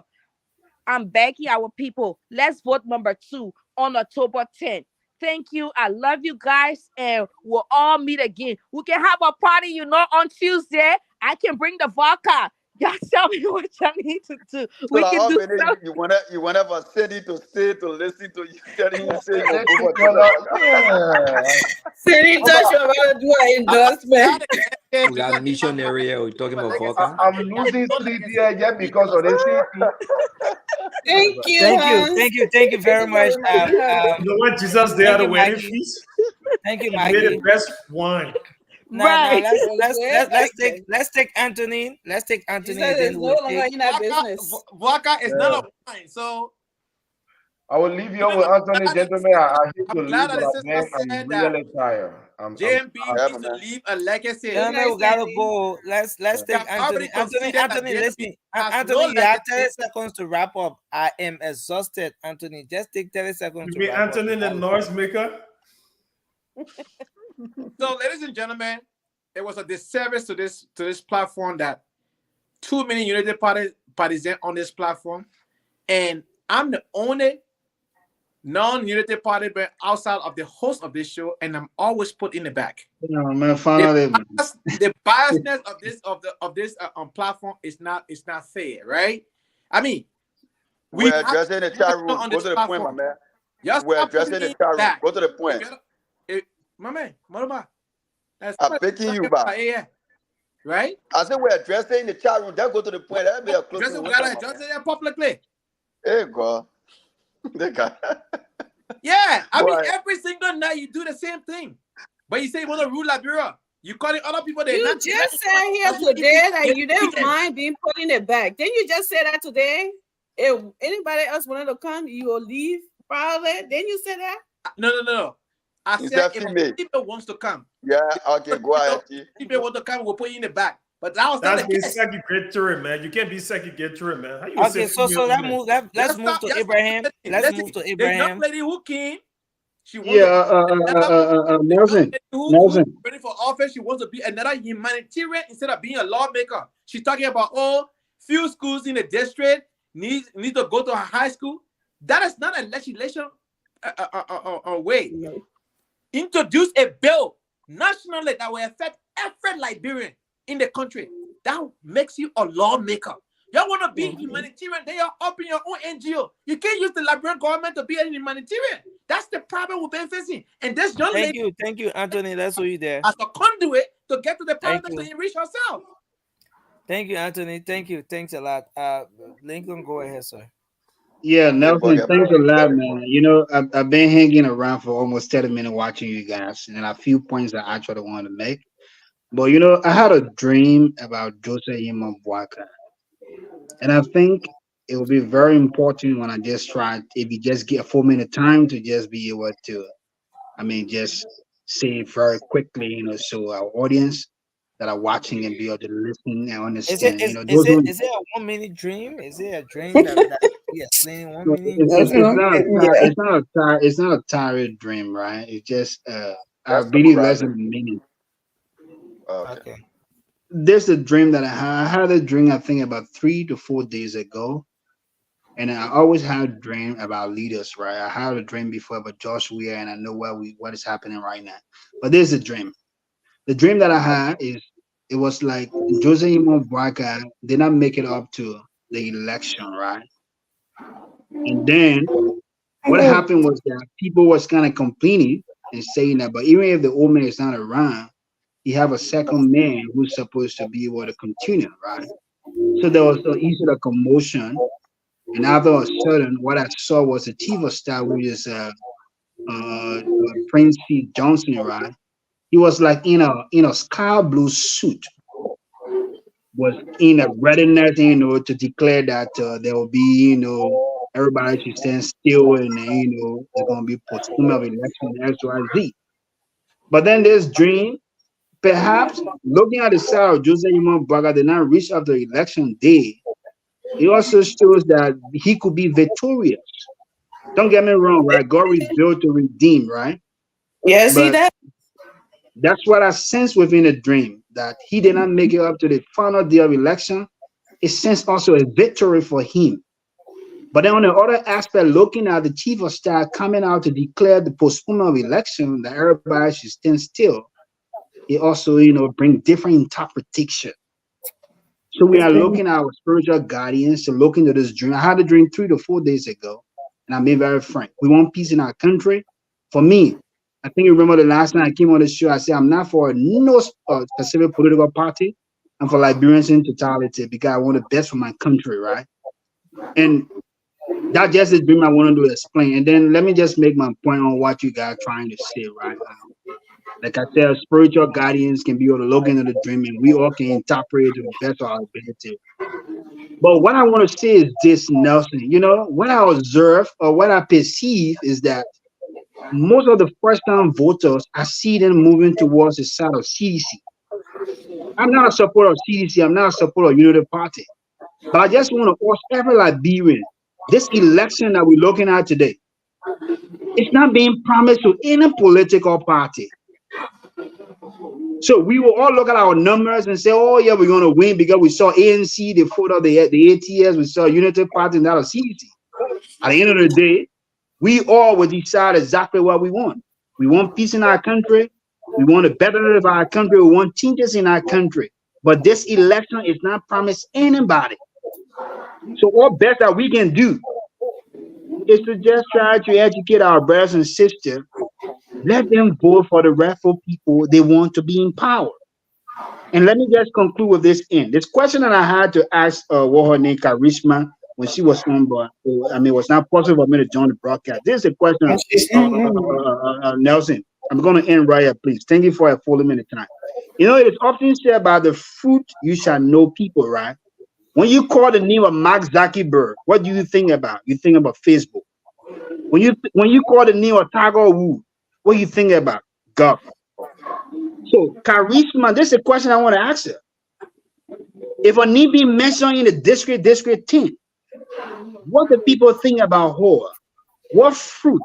I'm begging our people. Let's vote number 2 on October 10th. Thank you. I love you guys, and we'll all meet again. We can have a party, on Tuesday. I can bring the vodka. Y'all tell me what y'all need to do. So We like can how do many something. you want to Cindy to stay to listen to you telling him say your Let over people know. Yeah. Cindy touch about to do an endorsement. We got a missionary here. We're talking about vodka. I'm losing sleep here just because of the city. Thank you, Thank you, Hans. thank you, thank you very much. You know what? Jesus, they Thank are the you, wedding Maggie. feast. Thank you, You made the Maggie. best wine. Now, Right. let's take Anthony. Let's take Anthony, Jesus and then is no we'll longer take. in that business. Vodka is none Yeah. of mine. So I will leave you you know, with Anthony, gentlemen. I hate to I'm leave, glad that but the sister I'm said that really tired. I'm JMP tired. needs to leave a legacy. Good Gentlemen, night, we gotta Sandy. go. Let's We take have Anthony. already conceded that Anthony, JMP listen. has Anthony, no you have 30 legacy. seconds to wrap up. I am exhausted, Anthony. Just take 30 seconds You to mean wrap up. Anthony the noise maker? So, ladies and gentlemen, it was a disservice to this platform that too many Unity partisans on this platform, and I'm the only non-Unity party but outside of the host of this show, and I'm always put in the back. Man, finally, The biasness of this platform is not fair, right? I mean, We're addressing the chat room. Go to the point, my man. Just We're stop addressing putting the me chat room. back. Go to the point. My man, Maruma, I'm picking you back. Right? I said we're addressing the chat room. Just go to the point. That'll be a close one. We gotta address it publicly. Hey, God. They got Yeah, I mean, Boy. every single night you do the same thing. But you say you want to rule Liberia. You calling other people. You just said here today that you didn't mind being put in the back. Didn't you just say that today? If anybody else wanted to come, you will leave. Probably. Didn't you say that? No. I said if people wants to come. Yeah, okay, go ahead. People want to come, we'll put you in the back. But that was That's not the being case. segregatory, man. You can't be segregatory, man. How you Okay, so let's move to Abraham. Let's move to The young Abraham. lady who came, she wants Nelson. who's ready for office. She wants to be another humanitarian instead of being a lawmaker. She's talking about few schools in the district need to go to a high school. That is not a legislation way. No. Introduce a bill nationally that will affect every Liberian in the country. That makes you a lawmaker. Y'all want to be humanitarian, then you're up in your own NGO. You can't use the Liberian government to be a humanitarian. That's the problem we've been facing. And this young lady, thank you, Anthony. That's who you there. As a conduit to get to the parliament to enrich herself. Thank you, Anthony. Thank you. Thanks a lot. Lincoln, go ahead, sir. Yeah, Nelson, thanks a lot, man. You know, I've been hanging around for almost 30 minutes watching you guys, and a few points that I actually want to make. But, you know, I had a dream about Joseph Yima Bwaka. And I think it will be very important when I just try, if you just get a 4 minute time to just be able to, just say it very quickly, you know, so our audience that are watching and be able to listen and understand. Is it a 1 minute dream? Is it a dream that you explain 1 minute? It's not a tired dream, right? It's just I really less than a minute. Okay. There's a dream that I had. I had a dream I think about 3 to 4 days ago. And I always had a dream about leaders, right? I had a dream before about Josh Weir, and I know what is happening right now. But there's a dream. The dream that I had is it was like Jose Bwaka did not make it up to the election, right? And then what happened was that people was kind of complaining and saying that, but even if the old man is not around, you have a second man who's supposed to be able to continue, right? So there was an issue of commotion. And after a sudden, what I saw was a chief of staff, which is Prince C. Johnson, right? He was like in a sky blue suit, was in a readiness, you know, to declare that there will be, you know, everybody should stand still, and you know, it's gonna be postponement of election X, Y, Z. But then this dream, perhaps looking at the side of Joseph Imam Braga did not reach after election day. It also shows that he could be victorious. Don't get me wrong, right? God revealed to redeem, right? Yes, but he does. That's what I sense within a dream, that he did not make it up to the final day of election. It sensed also a victory for him. But then on the other aspect, looking at the chief of staff coming out to declare the postponement of election, that everybody should stand still, it also, you know, bring different interpretation. So we are looking at our spiritual guardians to look into this dream. I had a dream 3 to 4 days ago, and I'm being very frank. We want peace in our country. For me, I think you remember the last time I came on the show, I said I'm not for no specific political party. I'm for Liberians in totality because I want the best for my country, right? And That's just the dream I wanted to explain. And then let me just make my point on what you guys trying to say, right? Like I said, spiritual guardians can be able to look into the dream and we all can interpret it to the best of our ability. But what I want to say is this, Nelson. You know, what I observe or what I perceive is that most of the first time voters, I see them moving towards the side of CDC. I'm not a supporter of CDC, I'm not a supporter of Unity Party. But I just want to ask every Liberian, this election that we're looking at today, it's not being promised to any political party. So we will all look at our numbers and say, oh, yeah, we're going to win because we saw ANC, the foot of the ATS, we saw Unity Party, and that was CDC. At the end of the day, we all will decide exactly what we want. We want peace in our country. We want a better life of our country. We want changes in our country. But this election is not promised anybody. So what best that we can do is to just try to educate our brothers and sisters. Let them vote for the rightful people they want to be in power. And let me just conclude with this end. This question that I had to ask what her name Karishma when she was on, but I mean, it was not possible for me to join the broadcast. This is a question, Nelson. I'm going to end right here, please. Thank you for a full minute time. You know, it is often said by the fruit you shall know people, right? When you call the name of Mark Zuckerberg, what do you think about? You think about Facebook. When you call the name of Tiger Woods, what do you think about? God. So, Charisma, this is a question I want to ask her. If a name be mentioned in the district 10, what do people think about her? What fruit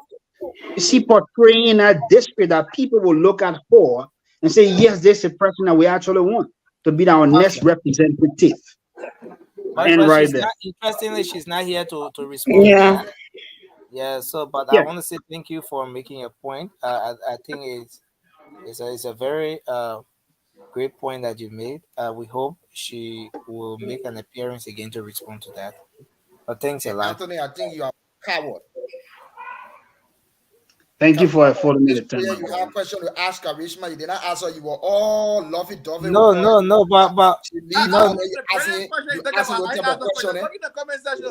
is she portraying in that district that people will look at her and say, yes, this is a person that we actually want to be our next representative? And right there. Interestingly, she's not here to respond. Yeah. Yeah. So, but I Yeah. want to say thank you for making a point. I think it's a very great point that you made. We hope she will make an appearance again to respond to that. But thanks a lot. Anthony, I think you are a coward. Thank you for a full This minute time. prayer, you have a question to ask Karishma. You did not answer. You were all lovey-dovey. No, but she leaves no. and then you asking what type of question.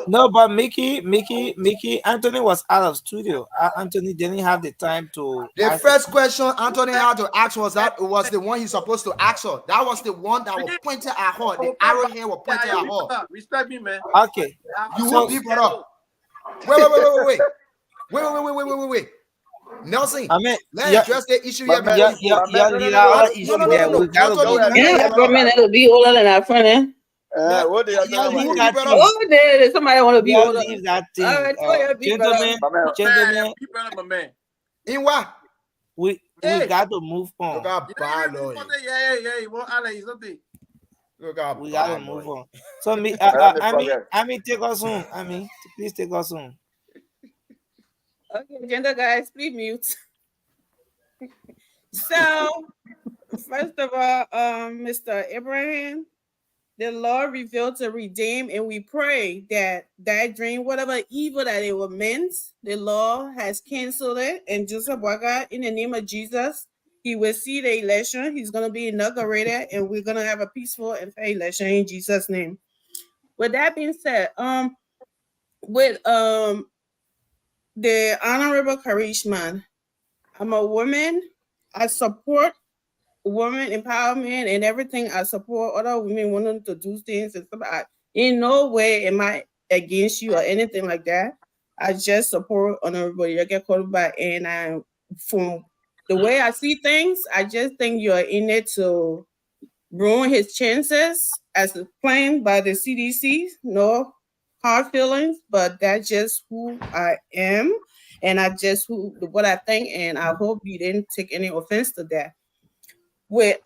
No, but Mickey, Anthony was out of studio. Anthony didn't have the time to. The first question Anthony had to ask was the one he's supposed to ask her. That was the one that was pointed at her. The arrow here was pointed at her. Respect me, man. Okay. You will leave it up. Wait. Nelson, let's address the issue here. No. Yeah, for a minute, it'll be older than our friend, eh? What they are talking about? Oh, there, somebody want to be older. Leave that thing. All right, go ahead, Gentlemen. In what? We got to move on. Look how bad, Lord. We got to move on. So, I mean, take us home. Please take us home. Okay, gender guys, please mute. So, first of all, Mr. Abraham, the Lord revealed to redeem, and we pray that dream, whatever evil that it was meant, the Lord has canceled it. And Joseph Waga, in the name of Jesus, he will see the election. He's going to be inaugurated, and we're going to have a peaceful and fair election in Jesus' name. With that being said, with the Honorable Karishma, I'm a woman. I support women empowerment and everything. I support other women wanting to do things and stuff. In no way am I against you or anything like that. I just support Honorable Yeke Koruba, and from the way I see things, I just think you're in it to ruin his chances as planned by the CDC. No hard feelings, but that's just who I am, and I just what I think, and I hope you didn't take any offense to that. With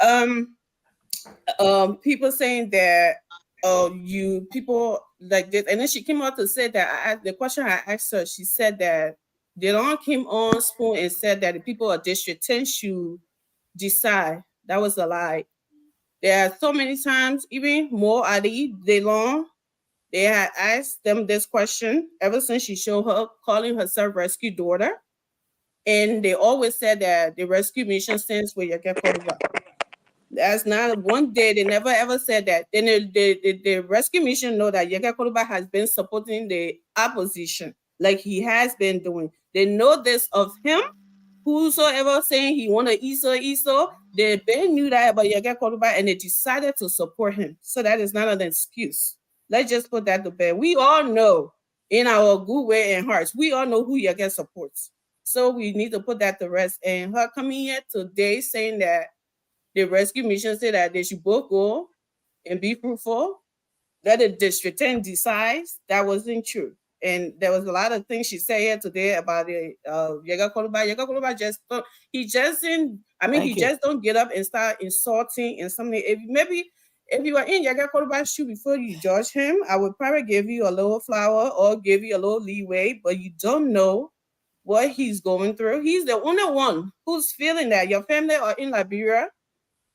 people saying that you people like this, and then she came out to say that the question I asked her, she said that they don't came on Spoon and said that the people of District 10 should decide. That was a lie. There are so many times, even more Ali DeLong, they had asked them this question ever since she showed her calling herself Rescue Daughter. And they always said that the rescue mission stands for Yeke Koruba. That's not one day. They never ever said that. Then the rescue mission know that Yega Koluba has been supporting the opposition like he has been doing. They know this of him. Whosoever saying he want to Iso, they knew that about Yega Koluba and they decided to support him. So that is not an excuse. Let's just put that to bed. We all know in our good way and hearts, we all know who Yega supports. So we need to put that to rest. And her coming here today saying that the rescue mission said that they should both go and be fruitful. That the district 10 decides, that wasn't true. And there was a lot of things she said here today about the Yega Koluba. Yega Koluba just don't, he just didn't, I mean, just don't get up and start insulting and something. If you were in Yega Koluba's shoe before you judge him, I would probably give you a little flower or give you a little leeway, but you don't know what he's going through. He's the only one who's feeling that. Your family are in Liberia.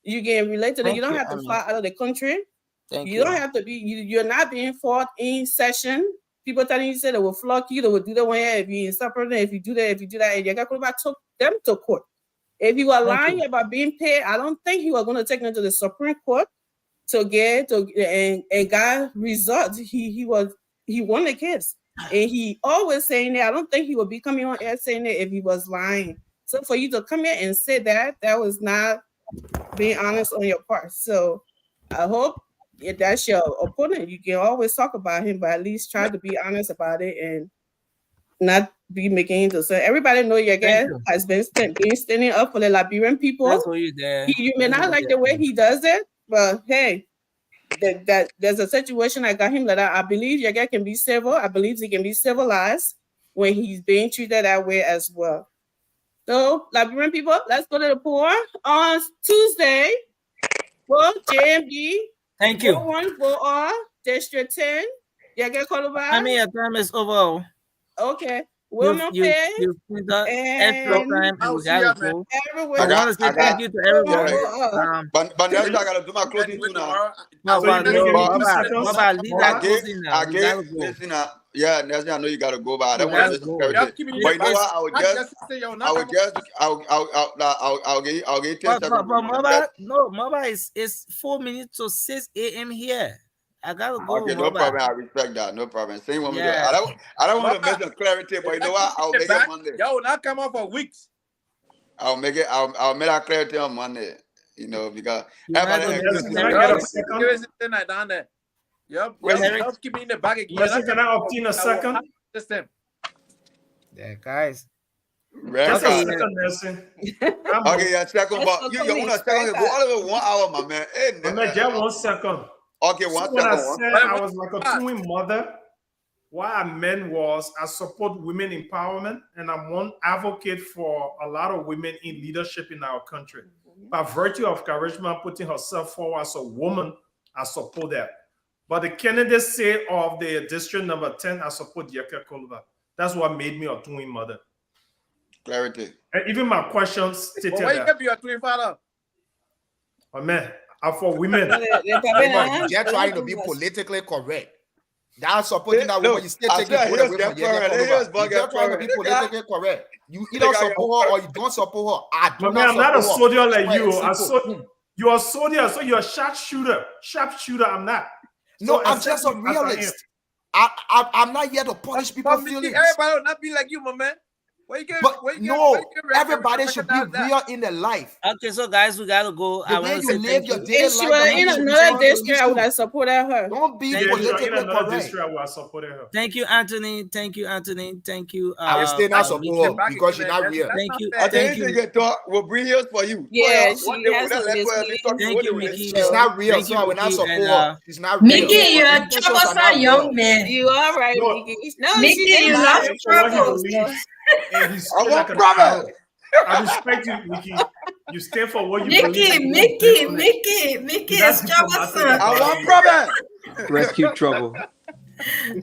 You can relate to them. You don't have to fly out of the country. You don't have to be. You're not being fought in session. People telling you say they will flock you. They will do that one if you insuffer. If you do that, and Yega Koluba took them to court. If you were lying about being paid, I don't think he was going to take them to the Supreme Court to get and got results. He won the case, and he always saying that. I don't think he would be coming on air saying that if he was lying. So for you to come here and say that was not being honest on your part. So I hope if that's your opponent, you can always talk about him, but at least try to be honest about it and not be making it so everybody know your guy has been standing up for the Liberian people. That's what you there. You may not like the way he does it, but hey, that there's a situation I got him that I believe your guy can be civil. I believe he can be civilized when he's being treated that way as well. So, Liberian people, let's go to the poll on Tuesday. Vote JMB. Thank you. Vote 1, vote R. District 10. Yega Koluba. I mean, your time is over. Okay. Wilma Pay. You and time and we gotta go. I want to say thank you to everyone. But now I gotta do my closing too now. Listen, yeah, Nessie, I know you gotta go, but I don't want to miss clarity. But you know what? I'll get 10 seconds. Mama is 4 minutes to 6 a.m. here. I gotta go. Okay, no problem. I respect that. No problem. Same woman. Yeah. I don't want to miss the clarity, but you know what? I'll make it Monday. Yo, not come on for weeks. I'll make that clarity on Monday. You know, because Yep, keep me in the back again. Can I obtain a second? Yeah, guys. Just a second, Nelson. Okay, yeah, second. But you want a second? Go all over 1 hour, my man. Hey, man, just 1 second. Okay, one second. When I said I was like a twin mother, what I meant was I support women empowerment, and I'm one advocate for a lot of women in leadership in our country. By virtue of Charisma putting herself forward as a woman, I support that. But the candidacy of the district number 10, I support Yega Koluba. That's what made me a twin mother. Clarity. And even my questions stated why you can be a twin father? Oh man, I'm for women. You're trying to be politically correct. That's supporting that woman. You still taking away from Yega Koluba. You're trying to be politically correct. You either support her or you don't support her. I'm not a soldier like you. You're a soldier, so you're a sharpshooter. Sharpshooter, I'm not. No, I'm just a realist. I'm not here to punish people's feelings. Everybody will not be like you, my man. Everybody should be real in their life. Okay, so guys, we gotta go. The way you live your daily life. If she were in another district, I would have supported her. Don't be politically correct. Thank you, Anthony. Thank you, Anthony. Thank you. I will still not support her because she's not real. Thank you. I think you get talk. We'll bring yours for you. Yeah, thank you, Mickey. She's not real, so I will not support her. She's not real. Mickey, you're a troublesome young man. You are right, Mickey. No, Mickey, you love trouble. I want brother. I respect you, Mickey. You stand for what you believe. Mickey is troublesome. I want brother. Rescue trouble.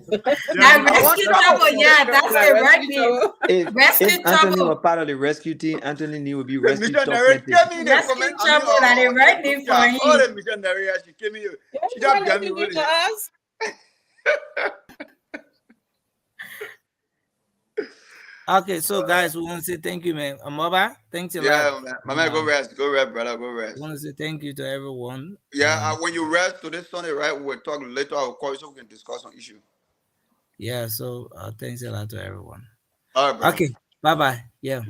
Rescue trouble, yeah, that's the right name. Rescue trouble. Anthony was part of the rescue team, Anthony knew would be rescue trouble. Rescue trouble, that the right name for him. Oh, the missionary, she came here. She just got me really. Okay, so guys, we want to say thank you, man. Amaba, thanks a lot. Yeah, man. My man, go rest, brother, go rest. I want to say thank you to everyone. Yeah, when you rest today Sunday, right? We'll talk later. I'll call you so we can discuss on issue. Yeah, so thanks a lot to everyone. All right, brother. Okay, bye-bye. Yeah.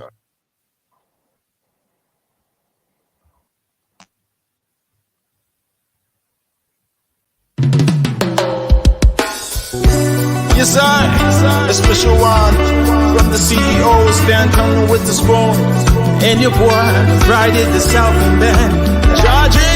Yes, I, a special one from the CEO, stand coming with the spoon. And your boy, right at the South Bend. Charging.